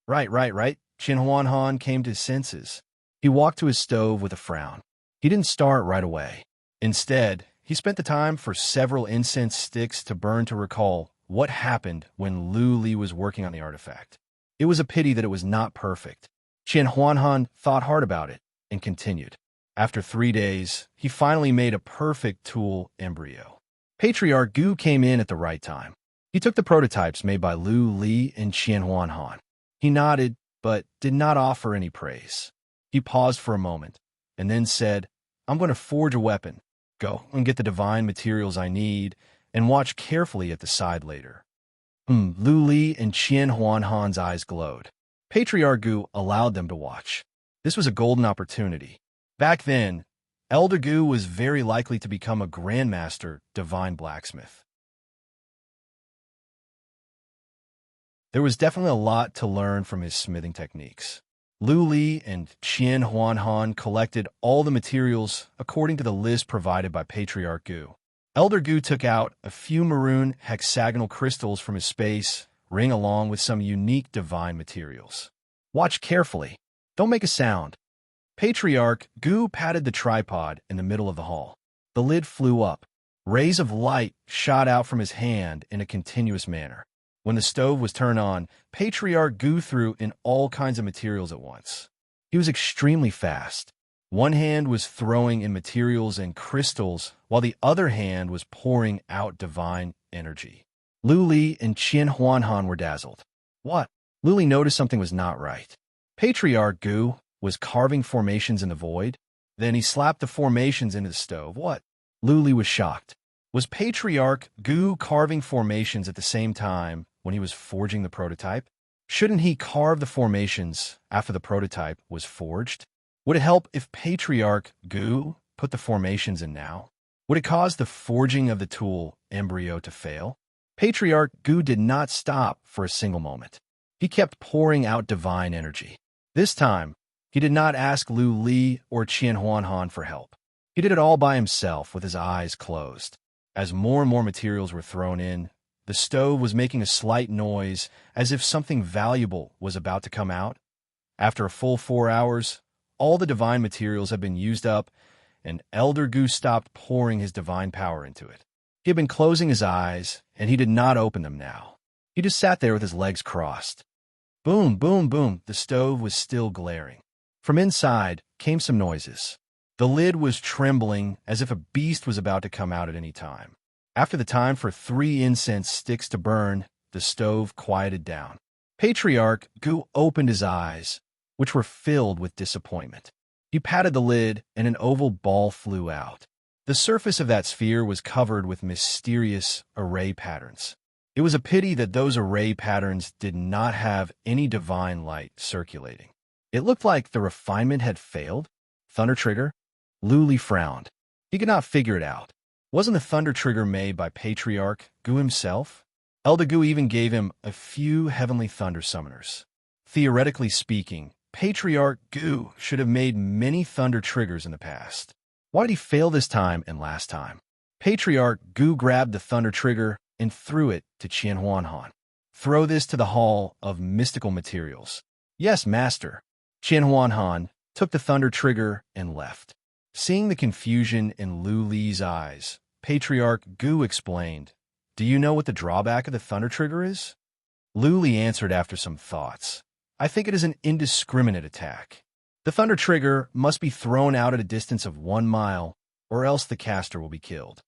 Right. Qian Huanhan came to his senses. He walked to his stove with a frown. He didn't start right away. Instead, he spent the time for several incense sticks to burn to recall what happened when Luli was working on the artifact. It was a pity that it was not perfect. Qian Huanhan thought hard about it and continued. After 3 days, he finally made a perfect tool embryo. Patriarch Gu came in at the right time. He took the prototypes made by Lu Li and Qian Huanhan. He nodded, but did not offer any praise. He paused for a moment, and then said, I'm going to forge a weapon. Go and get the divine materials I need, and watch carefully at the side later. Lu Li and Qian Huanhan's eyes glowed. Patriarch Gu allowed them to watch. This was a golden opportunity. Back then, Elder Gu was very likely to become a Grandmaster Divine Blacksmith. There was definitely a lot to learn from his smithing techniques. Lu Li and Qian Huanhan collected all the materials according to the list provided by Patriarch Gu. Elder Gu took out a few maroon hexagonal crystals from his space ring along with some unique divine materials. Watch carefully. Don't make a sound. Patriarch Gu patted the tripod in the middle of the hall. The lid flew up. Rays of light shot out from his hand in a continuous manner. When the stove was turned on, Patriarch Gu threw in all kinds of materials at once. He was extremely fast. One hand was throwing in materials and crystals, while the other hand was pouring out divine energy. Lu Li and Qian Huanhan were dazzled. What? Lu Li noticed something was not right. Patriarch Gu was carving formations in the void. Then he slapped the formations into the stove. What? Lu Li was shocked. Was Patriarch Gu carving formations at the same time when he was forging the prototype? Shouldn't he carve the formations after the prototype was forged? Would it help if Patriarch Gu put the formations in now? Would it cause the forging of the tool embryo to fail? Patriarch Gu did not stop for a single moment. He kept pouring out divine energy. This time, he did not ask Lu Li or Qian Huanhan for help. He did it all by himself with his eyes closed. As more and more materials were thrown in, the stove was making a slight noise as if something valuable was about to come out. After a full 4 hours, all the divine materials had been used up, and Elder Gu stopped pouring his divine power into it. He had been closing his eyes, and he did not open them now. He just sat there with his legs crossed. Boom, boom, boom, the stove was still glaring. From inside came some noises. The lid was trembling as if a beast was about to come out at any time. After the time for 3 incense sticks to burn, the stove quieted down. Patriarch Gu opened his eyes, which were filled with disappointment. He patted the lid, and an oval ball flew out. The surface of that sphere was covered with mysterious array patterns. It was a pity that those array patterns did not have any divine light circulating. It looked like the refinement had failed. Thunder trigger? Lu Li frowned. He could not figure it out. Wasn't the thunder trigger made by Patriarch Gu himself? Elder Gu even gave him a few heavenly thunder summoners. Theoretically speaking, Patriarch Gu should have made many thunder triggers in the past. Why did he fail this time and last time? Patriarch Gu grabbed the thunder trigger and threw it to Qian Huanhan. Throw this to the Hall of Mystical Materials. Yes, master. Qian Huanhan took the thunder trigger and left. Seeing the confusion in Lu Li's eyes, Patriarch Gu explained, Do you know what the drawback of the thunder trigger is? Lu Li answered after some thoughts. I think it is an indiscriminate attack. The thunder trigger must be thrown out at a distance of 1 mile, or else the caster will be killed.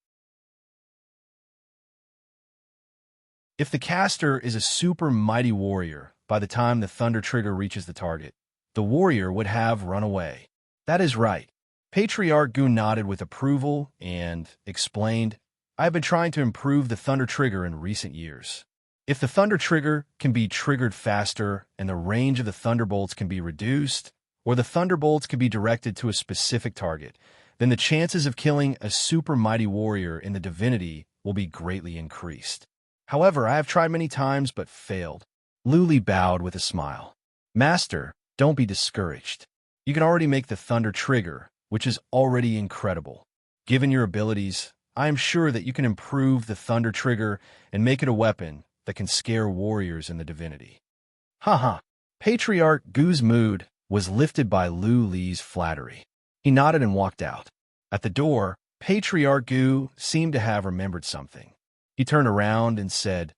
If the caster is a super mighty warrior, by the time the thunder trigger reaches the target, the warrior would have run away. That is right. Patriarch Gu nodded with approval and explained, I have been trying to improve the thunder trigger in recent years. If the thunder trigger can be triggered faster and the range of the thunderbolts can be reduced, or the thunderbolts can be directed to a specific target, then the chances of killing a super mighty warrior in the divinity will be greatly increased. However, I have tried many times but failed. Luli bowed with a smile. Master, don't be discouraged. You can already make the thunder trigger, which is already incredible. Given your abilities, I am sure that you can improve the thunder trigger and make it a weapon that can scare warriors in the divinity. Haha. Patriarch Gu's mood was lifted by Lu Li's flattery. He nodded and walked out. At the door, Patriarch Gu seemed to have remembered something. He turned around and said,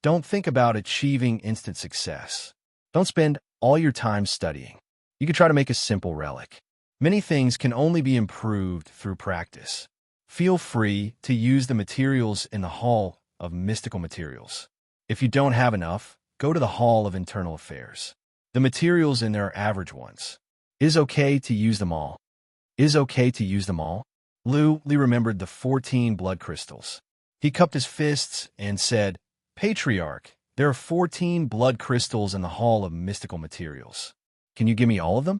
"Don't think about achieving instant success. Don't spend all your time studying. You can try to make a simple relic. Many things can only be improved through practice. Feel free to use the materials in the Hall of Mystical Materials. If you don't have enough, go to the Hall of Internal Affairs. The materials in there are average ones. Is okay to use them all. Is okay to use them all?" Lu Li remembered the 14 blood crystals. He cupped his fists and said, "Patriarch, there are 14 blood crystals in the Hall of Mystical Materials. Can you give me all of them?"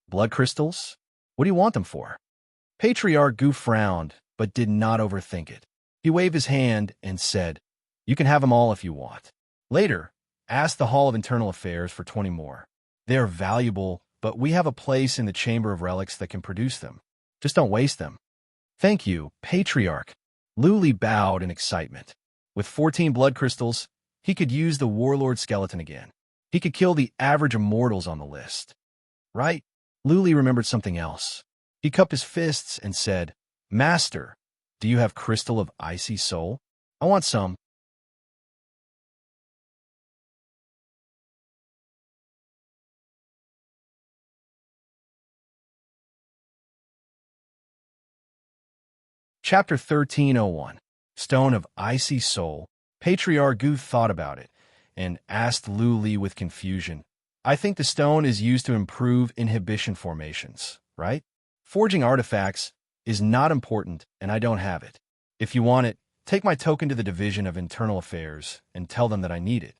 "Blood crystals? What do you want them for?" Patriarch Gu frowned, but did not overthink it. He waved his hand and said, "You can have them all if you want. Later, ask the Hall of Internal Affairs for 20 more. They are valuable, but we have a place in the Chamber of Relics that can produce them. Just don't waste them." "Thank you, Patriarch." Lu Li bowed in excitement. With 14 blood crystals, he could use the Warlord skeleton again. He could kill the average immortals on the list. Right? Lu Li remembered something else. He cupped his fists and said, "Master, do you have crystal of icy soul? I want some." Chapter 1301. Stone of Icy Soul. Patriarch Gu thought about it and asked Lu Li with confusion, "I think the stone is used to improve inhibition formations, right? Forging artifacts is not important and I don't have it. If you want it, take my token to the Division of Internal Affairs and tell them that I need it."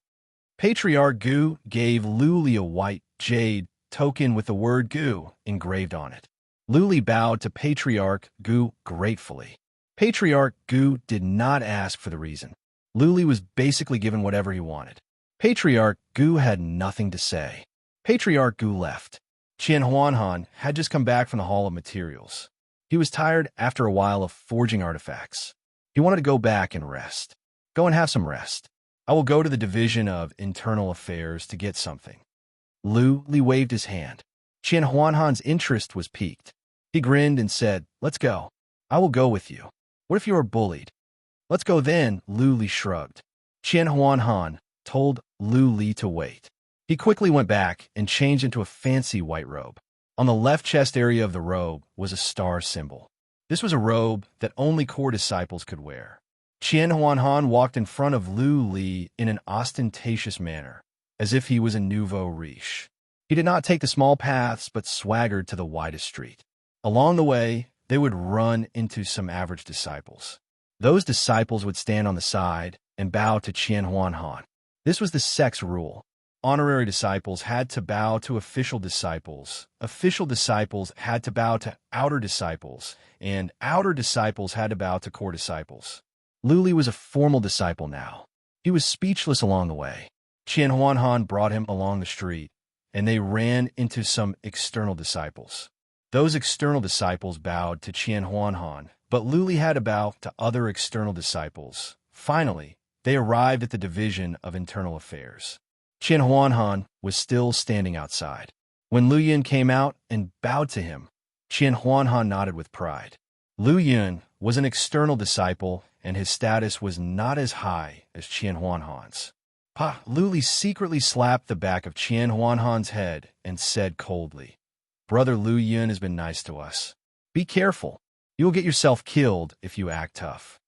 Patriarch Gu gave Lu Li a white jade token with the word Gu engraved on it. Lu Li bowed to Patriarch Gu gratefully. Patriarch Gu did not ask for the reason. Lu Li was basically given whatever he wanted. Patriarch Gu had nothing to say. Patriarch Gu left. Qian Huanhan had just come back from the Hall of Materials. He was tired after a while of forging artifacts. He wanted to go back and rest. "Go and have some rest. I will go to the Division of Internal Affairs to get something." Lu Li waved his hand. Qian Huanhan's interest was piqued. He grinned and said, "Let's go. I will go with you. What if you are bullied?" "Let's go then," Lu Li shrugged. Qian Huanhan told Lu Li to wait. He quickly went back and changed into a fancy white robe. On the left chest area of the robe was a star symbol. This was a robe that only core disciples could wear. Qian Huanhan walked in front of Lu Li in an ostentatious manner, as if he was a nouveau riche. He did not take the small paths but swaggered to the widest street. Along the way, they would run into some average disciples. Those disciples would stand on the side and bow to Qian Huanhan. This was the sect's rule. Honorary disciples had to bow to official disciples. Official disciples had to bow to outer disciples, and outer disciples had to bow to core disciples. Lu Li was a formal disciple now. He was speechless along the way. Qian Huanhan brought him along the street, and they ran into some external disciples. Those external disciples bowed to Qian Huanhan, but Lu Li had to bow to other external disciples. Finally, they arrived at the Division of Internal Affairs. Qian Huanhan was still standing outside. When Lu Yun came out and bowed to him, Qian Huanhan nodded with pride. Lu Yun was an external disciple, and his status was not as high as Qian Huanhan's. Lu Li secretly slapped the back of Qian Huanhan's head and said coldly, "Brother Lu Yun has been nice to us. Be careful. You will get yourself killed if you act tough."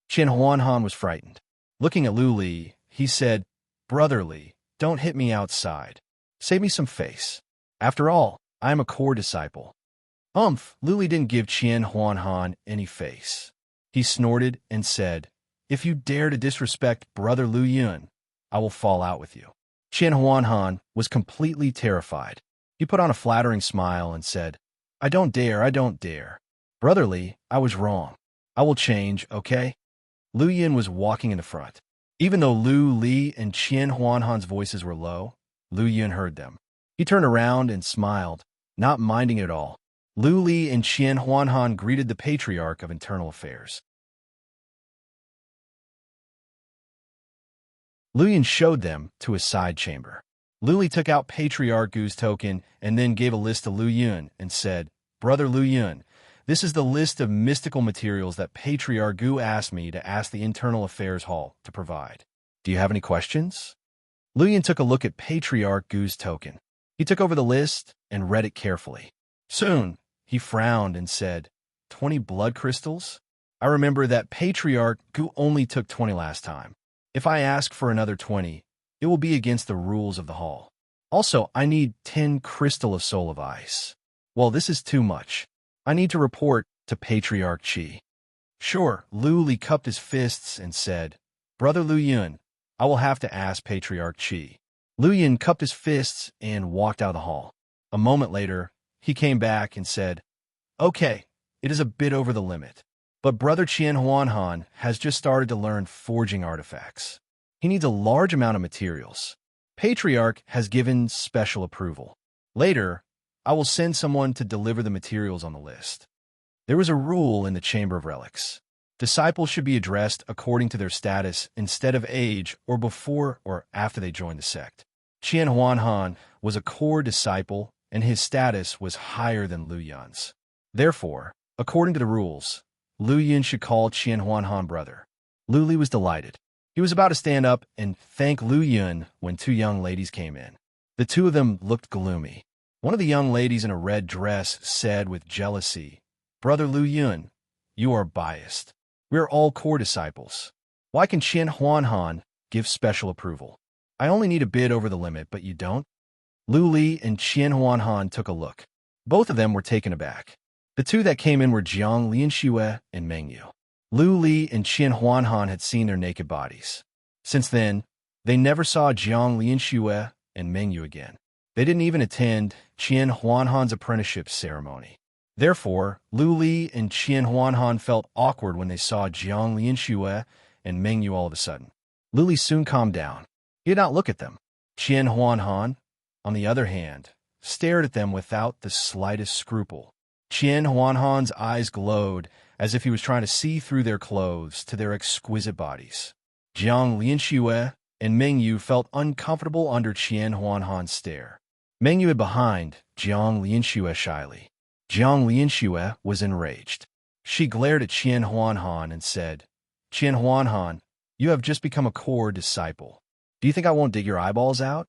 Qian Huanhan was frightened. Looking at Lu Li, he said, "Brother Li, don't hit me outside. Save me some face. After all, I am a core disciple." Lu Li didn't give Qian Huanhan any face. He snorted and said, "If you dare to disrespect Brother Lu Yun, I will fall out with you. Qian Huanhan was completely terrified. He put on a flattering smile and said, I don't dare, I don't dare. Brotherly, I was wrong. I will change, okay? Lu Yin was walking in the front. Even though Lu Li and Qian Huanhan's voices were low, Lu Yin heard them. He turned around and smiled, not minding it at all. Lu Li and Qian Huanhan greeted the Patriarch of Internal Affairs. Lu Yin showed them to his side chamber. Lu Li took out Patriarch Gu's token and then gave a list to Lu Yun and said, Brother Lu Yun, this is the list of mystical materials that Patriarch Gu asked me to ask the Internal Affairs Hall to provide. Do you have any questions? Lu Yun took a look at Patriarch Gu's token. He took over the list and read it carefully. Soon, he frowned and said, 20 blood crystals? I remember that Patriarch Gu only took 20 last time. If I ask for another 20, it will be against the rules of the hall. Also, I need 10 crystal of soul of ice. Well, this is too much. I need to report to Patriarch Qi. Sure, Lu Li cupped his fists and said, Brother Lu Yun, I will have to ask Patriarch Qi. Lu Yun cupped his fists and walked out of the hall. A moment later, he came back and said, Okay, it is a bit over the limit. But Brother Qian Huanhan has just started to learn forging artifacts. He needs a large amount of materials. Patriarch has given special approval. Later, I will send someone to deliver the materials on the list. There was a rule in the Chamber of Relics. Disciples should be addressed according to their status instead of age or before or after they join the sect. Qian Huanhan was a core disciple and his status was higher than Lu Yun's. Therefore, according to the rules, Lu Yun should call Qian Huanhan brother. Lu Li was delighted. He was about to stand up and thank Lu Yun when two young ladies came in. The two of them looked gloomy. One of the young ladies in a red dress said with jealousy, Brother Lu Yun, you are biased. We are all core disciples. Why can Qian Huanhan give special approval? I only need a bid over the limit, but you don't? Lu Li and Qian Huanhan took a look. Both of them were taken aback. The two that came in were Jiang Lianxue and Meng Yu. Lu Li and Qian Huanhan had seen their naked bodies. Since then, they never saw Jiang Lianxue and Meng Yu again. They didn't even attend Qian Huanhan's apprenticeship ceremony. Therefore, Lu Li and Qian Huanhan felt awkward when they saw Jiang Lianxue and Meng Yu all of a sudden. Lu Li soon calmed down. He did not look at them. Qian Huanhan, on the other hand, stared at them without the slightest scruple. Qian Huanhan's eyes glowed as if he was trying to see through their clothes to their exquisite bodies. Jiang Lianxue and Meng Yu felt uncomfortable under Qian Huanhan's stare. Meng Yu hid behind Jiang Lianxue shyly. Jiang Lianxue was enraged. She glared at Qian Huanhan and said, Qian Huanhan, you have just become a core disciple. Do you think I won't dig your eyeballs out?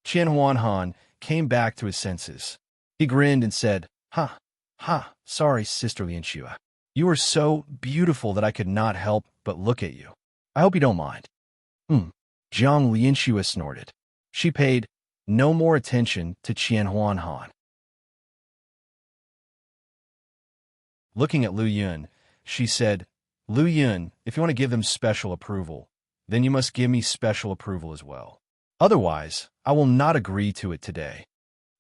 Qian Huanhan came back to his senses. He grinned and said, sorry, Sister Lianxue. You are so beautiful that I could not help but look at you. I hope you don't mind. Jiang Lianxue snorted. She paid no more attention to Qian Huanhan. Looking at Lu Yun, she said, Lu Yun, if you want to give them special approval, then you must give me special approval as well. Otherwise, I will not agree to it today.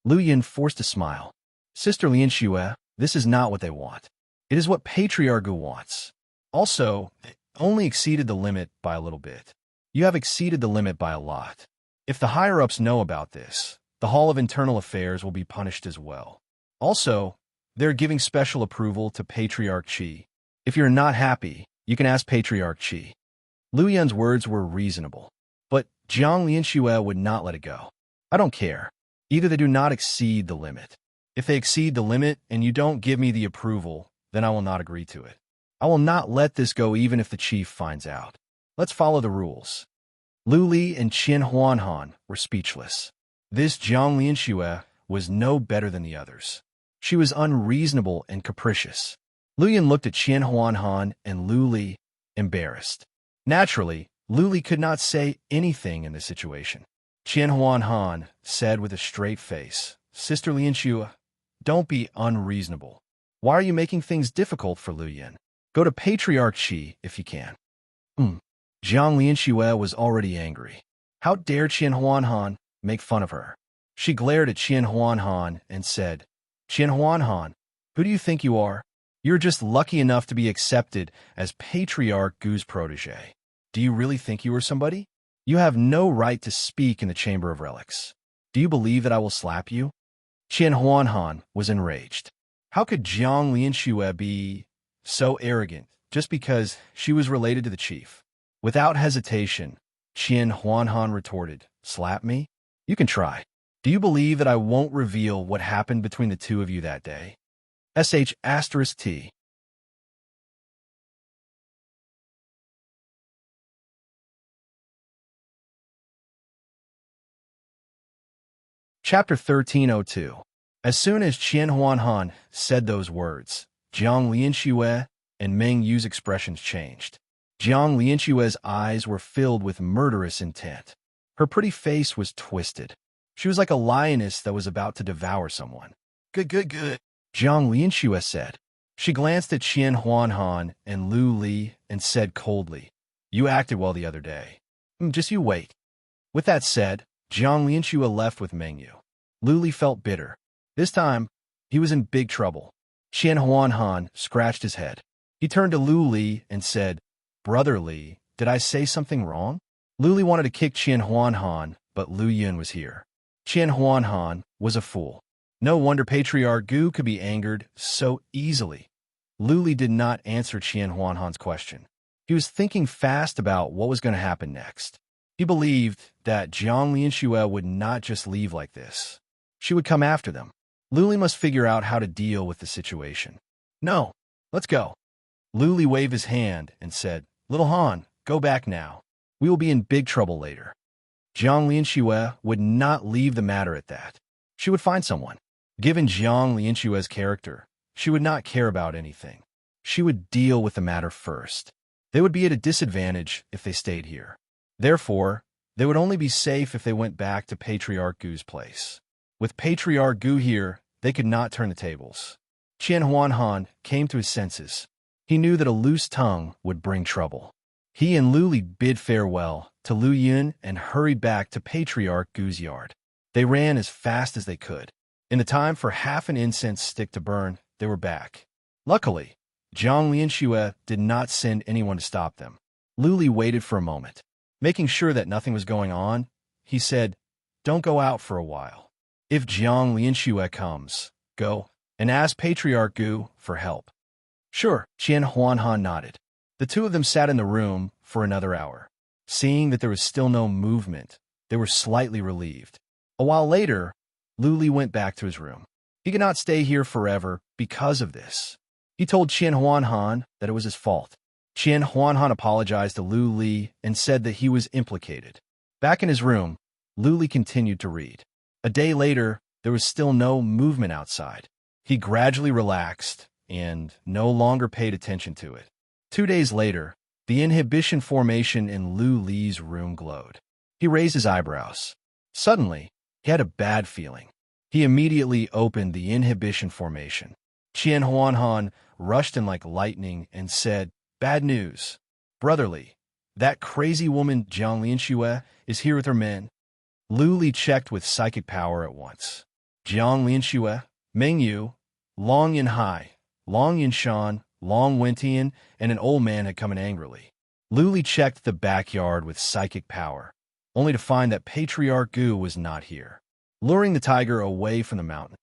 Lu Yun forced a smile. Sister Lianxue, this is not what they want. It is what Patriarch Gu wants. Also, it only exceeded the limit by a little bit. You have exceeded the limit by a lot. If the higher-ups know about this, the Hall of Internal Affairs will be punished as well. Also, they're giving special approval to Patriarch Qi. If you're not happy, you can ask Patriarch Qi. Lu Yun's words were reasonable, but Jiang Lianxue would not let it go. I don't care. Either they do not exceed the limit. If they exceed the limit and you don't give me the approval, then I will not agree to it. I will not let this go even if the chief finds out. Let's follow the rules. Lu Li and Qian Huanhan were speechless. This Jiang Lianxue was no better than the others. She was unreasonable and capricious. Lu Yun looked at Qian Huanhan and Lu Li, embarrassed. Naturally, Lu Li could not say anything in this situation. Qian Huanhan said with a straight face, Sister Lianxue, don't be unreasonable. Why are you making things difficult for Lu Yun? Go to Patriarch Qi if you can. Jiang Lianxue was already angry. How dare Qian Huanhan make fun of her? She glared at Qian Huanhan and said, Qian Huanhan, who do you think you are? You're just lucky enough to be accepted as Patriarch Gu's protege. Do you really think you are somebody? You have no right to speak in the Chamber of Relics. Do you believe that I will slap you? Qian Huanhan was enraged. How could Jiang Lianxue be so arrogant just because she was related to the chief? Without hesitation, Qian Huanhan retorted, Slap me? You can try. Do you believe that I won't reveal what happened between the two of you that day? *T. Chapter 1302. As soon as Qian Huanhan said those words, Jiang Lianxue and Meng Yu's expressions changed. Jiang Lianxue's eyes were filled with murderous intent. Her pretty face was twisted. She was like a lioness that was about to devour someone. Good, Jiang Lianxue said. She glanced at Qian Huanhan and Lu Li and said coldly, You acted well the other day. Just you wait. With that said, Jiang Lianxue left with Meng Yu. Lu Li felt bitter. This time, he was in big trouble. Qian Huanhan scratched his head. He turned to Lu Li and said, Brother Li, did I say something wrong? Lu Li wanted to kick Qian Huanhan, but Lu Yun was here. Qian Huanhan was a fool. No wonder Patriarch Gu could be angered so easily. Lu Li did not answer Qian Huanhan's question. He was thinking fast about what was going to happen next. He believed that Jiang Lianxue would not just leave like this. She would come after them. Lu Li must figure out how to deal with the situation. No, let's go. Lu Li waved his hand and said, Little Han, go back now. We will be in big trouble later. Jiang Lianxue would not leave the matter at that. She would find someone. Given Jiang Lianxue's character, she would not care about anything. She would deal with the matter first. They would be at a disadvantage if they stayed here. Therefore, they would only be safe if they went back to Patriarch Gu's place. With Patriarch Gu here, they could not turn the tables. Qian Huanhan came to his senses. He knew that a loose tongue would bring trouble. He and Lu Li bid farewell to Lu Yun and hurried back to Patriarch Gu's yard. They ran as fast as they could. In the time for half an incense stick to burn, they were back. Luckily, Jiang Lianxue did not send anyone to stop them. Lu Li waited for a moment. Making sure that nothing was going on, he said, Don't go out for a while. If Jiang Lianxue comes, go and ask Patriarch Gu for help. Sure, Qian Huanhan nodded. The two of them sat in the room for another hour. Seeing that there was still no movement, they were slightly relieved. A while later, Lu Li went back to his room. He could not stay here forever because of this. He told Qian Huanhan that it was his fault. Qian Huanhan apologized to Lu Li and said that he was implicated. Back in his room, Lu Li continued to read. A day later, there was still no movement outside. He gradually relaxed and no longer paid attention to it. 2 days later, the inhibition formation in Lu Li's room glowed. He raised his eyebrows. Suddenly, he had a bad feeling. He immediately opened the inhibition formation. Qian Huanhan rushed in like lightning and said, Bad news. Brother Li, that crazy woman Jiang Lianxue is here with her men. Lu Li checked with psychic power at once. Jiang Lianxue, Meng Yu, Long Yinhai, Long Yinshan, Long Wentian, and an old man had come in angrily. Lu Li checked the backyard with psychic power, only to find that Patriarch Gu was not here, luring the tiger away from the mountain.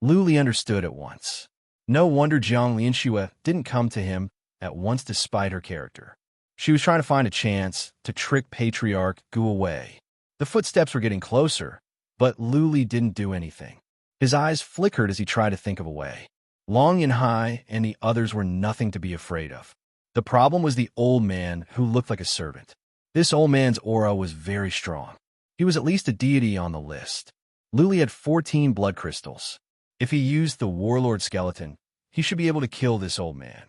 Lu Li understood at once. No wonder Jiang Lianxue didn't come to him at once despite her character. She was trying to find a chance to trick Patriarch Gu away. The footsteps were getting closer, but Lu Li didn't do anything. His eyes flickered as he tried to think of a way. Long Yinhai and the others were nothing to be afraid of. The problem was the old man who looked like a servant. This old man's aura was very strong. He was at least a deity on the list. Lu Li had 14 blood crystals. If he used the warlord skeleton, he should be able to kill this old man.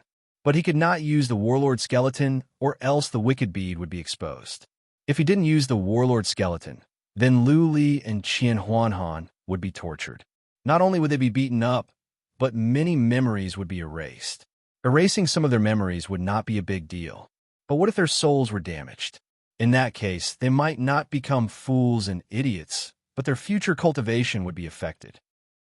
But he could not use the warlord skeleton, or else the wicked bead would be exposed. If he didn't use the warlord skeleton, then Lu Li and Qian Huanhan would be tortured. Not only would they be beaten up, but many memories would be erased. Erasing some of their memories would not be a big deal. But what if their souls were damaged? In that case, they might not become fools and idiots, but their future cultivation would be affected.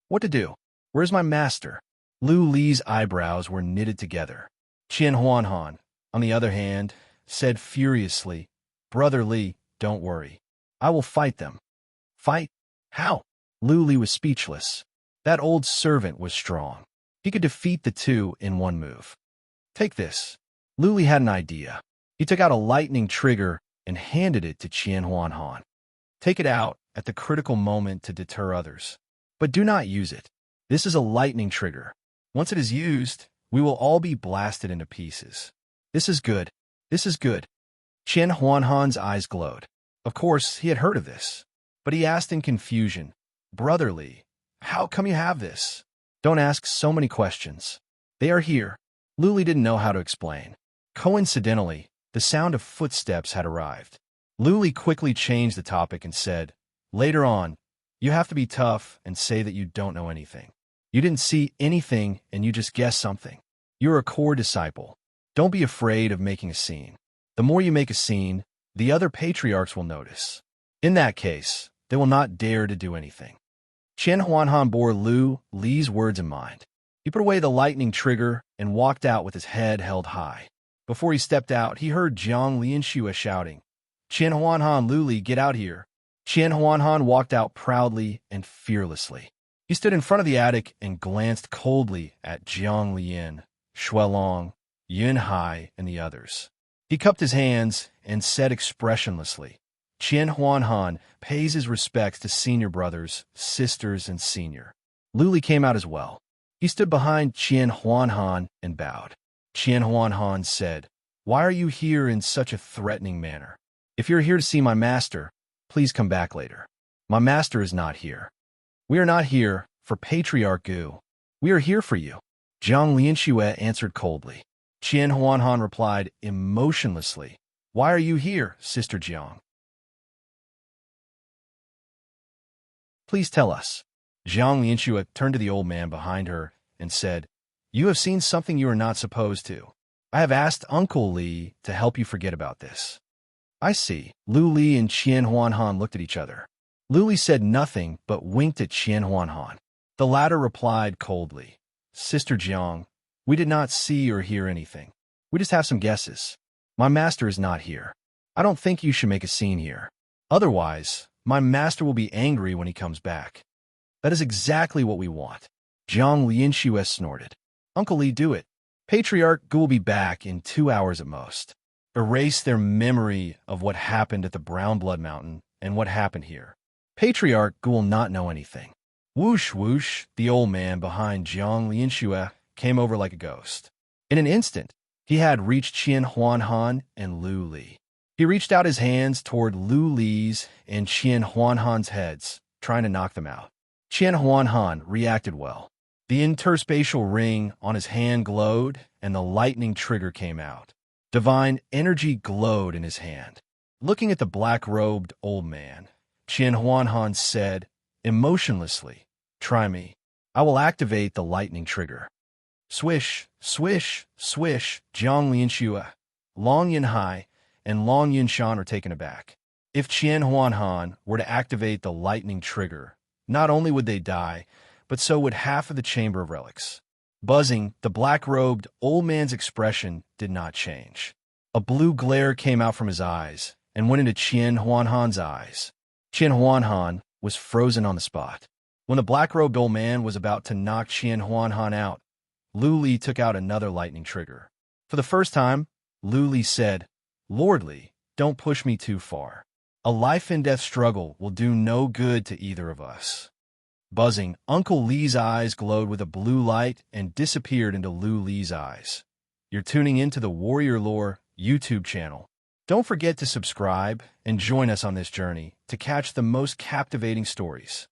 What to do? Where's my master? Lu Li's eyebrows were knitted together. Qian Huanhan, on the other hand, said furiously, Brother Li, don't worry. I will fight them. Fight? How? Lu Li was speechless. That old servant was strong. He could defeat the two in one move. Take this. Lu Li had an idea. He took out a lightning trigger and handed it to Qian Huanhan. Take it out at the critical moment to deter others. But do not use it. This is a lightning trigger. Once it is used, we will all be blasted into pieces. This is good. This is good. Qian Huanhan's eyes glowed. Of course, he had heard of this. But he asked in confusion, Brother Li, how come you have this? Don't ask so many questions. They are here. Lu Li didn't know how to explain. Coincidentally, the sound of footsteps had arrived. Lu Li quickly changed the topic and said, Later on, you have to be tough and say that you don't know anything. You didn't see anything and you just guessed something. You're a core disciple. Don't be afraid of making a scene. The more you make a scene, the other patriarchs will notice. In that case, they will not dare to do anything. Qian Huanhan bore Lu Li's words in mind. He put away the lightning trigger and walked out with his head held high. Before he stepped out, he heard Jiang Lianxue shouting, Qian Huanhan, Lu Li, get out here. Qian Huanhan walked out proudly and fearlessly. He stood in front of the attic and glanced coldly at Jiang Lian, Shuelong, Yun Hai, and the others. He cupped his hands and said expressionlessly, Qian Huanhan pays his respects to senior brothers, sisters, and senior. Lu Li came out as well. He stood behind Qian Huanhan and bowed. Qian Huanhan said, Why are you here in such a threatening manner? If you're here to see my master, please come back later. My master is not here. We are not here for Patriarch Gu. We are here for you. Jiang Lianxue answered coldly. Qian Huanhan replied emotionlessly, Why are you here, Sister Jiang? Please tell us. Jiang Lianxue turned to the old man behind her and said, You have seen something you are not supposed to. I have asked Uncle Li to help you forget about this. I see. Lu Li and Qian Huanhan looked at each other. Lu Li said nothing but winked at Qian Huanhan. The latter replied coldly, Sister Jiang, we did not see or hear anything. We just have some guesses. My master is not here. I don't think you should make a scene here. Otherwise, my master will be angry when he comes back. That is exactly what we want. Jiang Lianxue snorted. Uncle Li, do it. Patriarch Gu will be back in 2 hours at most. Erase their memory of what happened at the Brown Blood Mountain and what happened here. Patriarch Gu will not know anything. Whoosh, whoosh, the old man behind Jiang Lianxue came over like a ghost. In an instant, he had reached Qian Huanhan and Lu Li. He reached out his hands toward Lu Li's and Qian Huanhan's heads, trying to knock them out. Qian Huanhan reacted well. The interspatial ring on his hand glowed, and the lightning trigger came out. Divine energy glowed in his hand. Looking at the black-robed old man, Qian Huanhan said, emotionlessly, Try me. I will activate the lightning trigger. Swish, swish, swish, Jiang Lianxue, Long Yunhai, and Long Yunshan are taken aback. If Qian Huanhan were to activate the lightning trigger, not only would they die, but so would half of the Chamber of Relics. Buzzing, the black-robed old man's expression did not change. A blue glare came out from his eyes and went into Qian Huanhan's eyes. Qian Huanhan was frozen on the spot. When the black-robed old man was about to knock Qian Huanhan out, Lu Li took out another lightning trigger. For the first time, Lu Li said, Lord Li, don't push me too far. A life-and-death struggle will do no good to either of us. Buzzing, Uncle Li's eyes glowed with a blue light and disappeared into Lu Li's eyes. You're tuning into the Warrior Lore YouTube channel. Don't forget to subscribe and join us on this journey to catch the most captivating stories.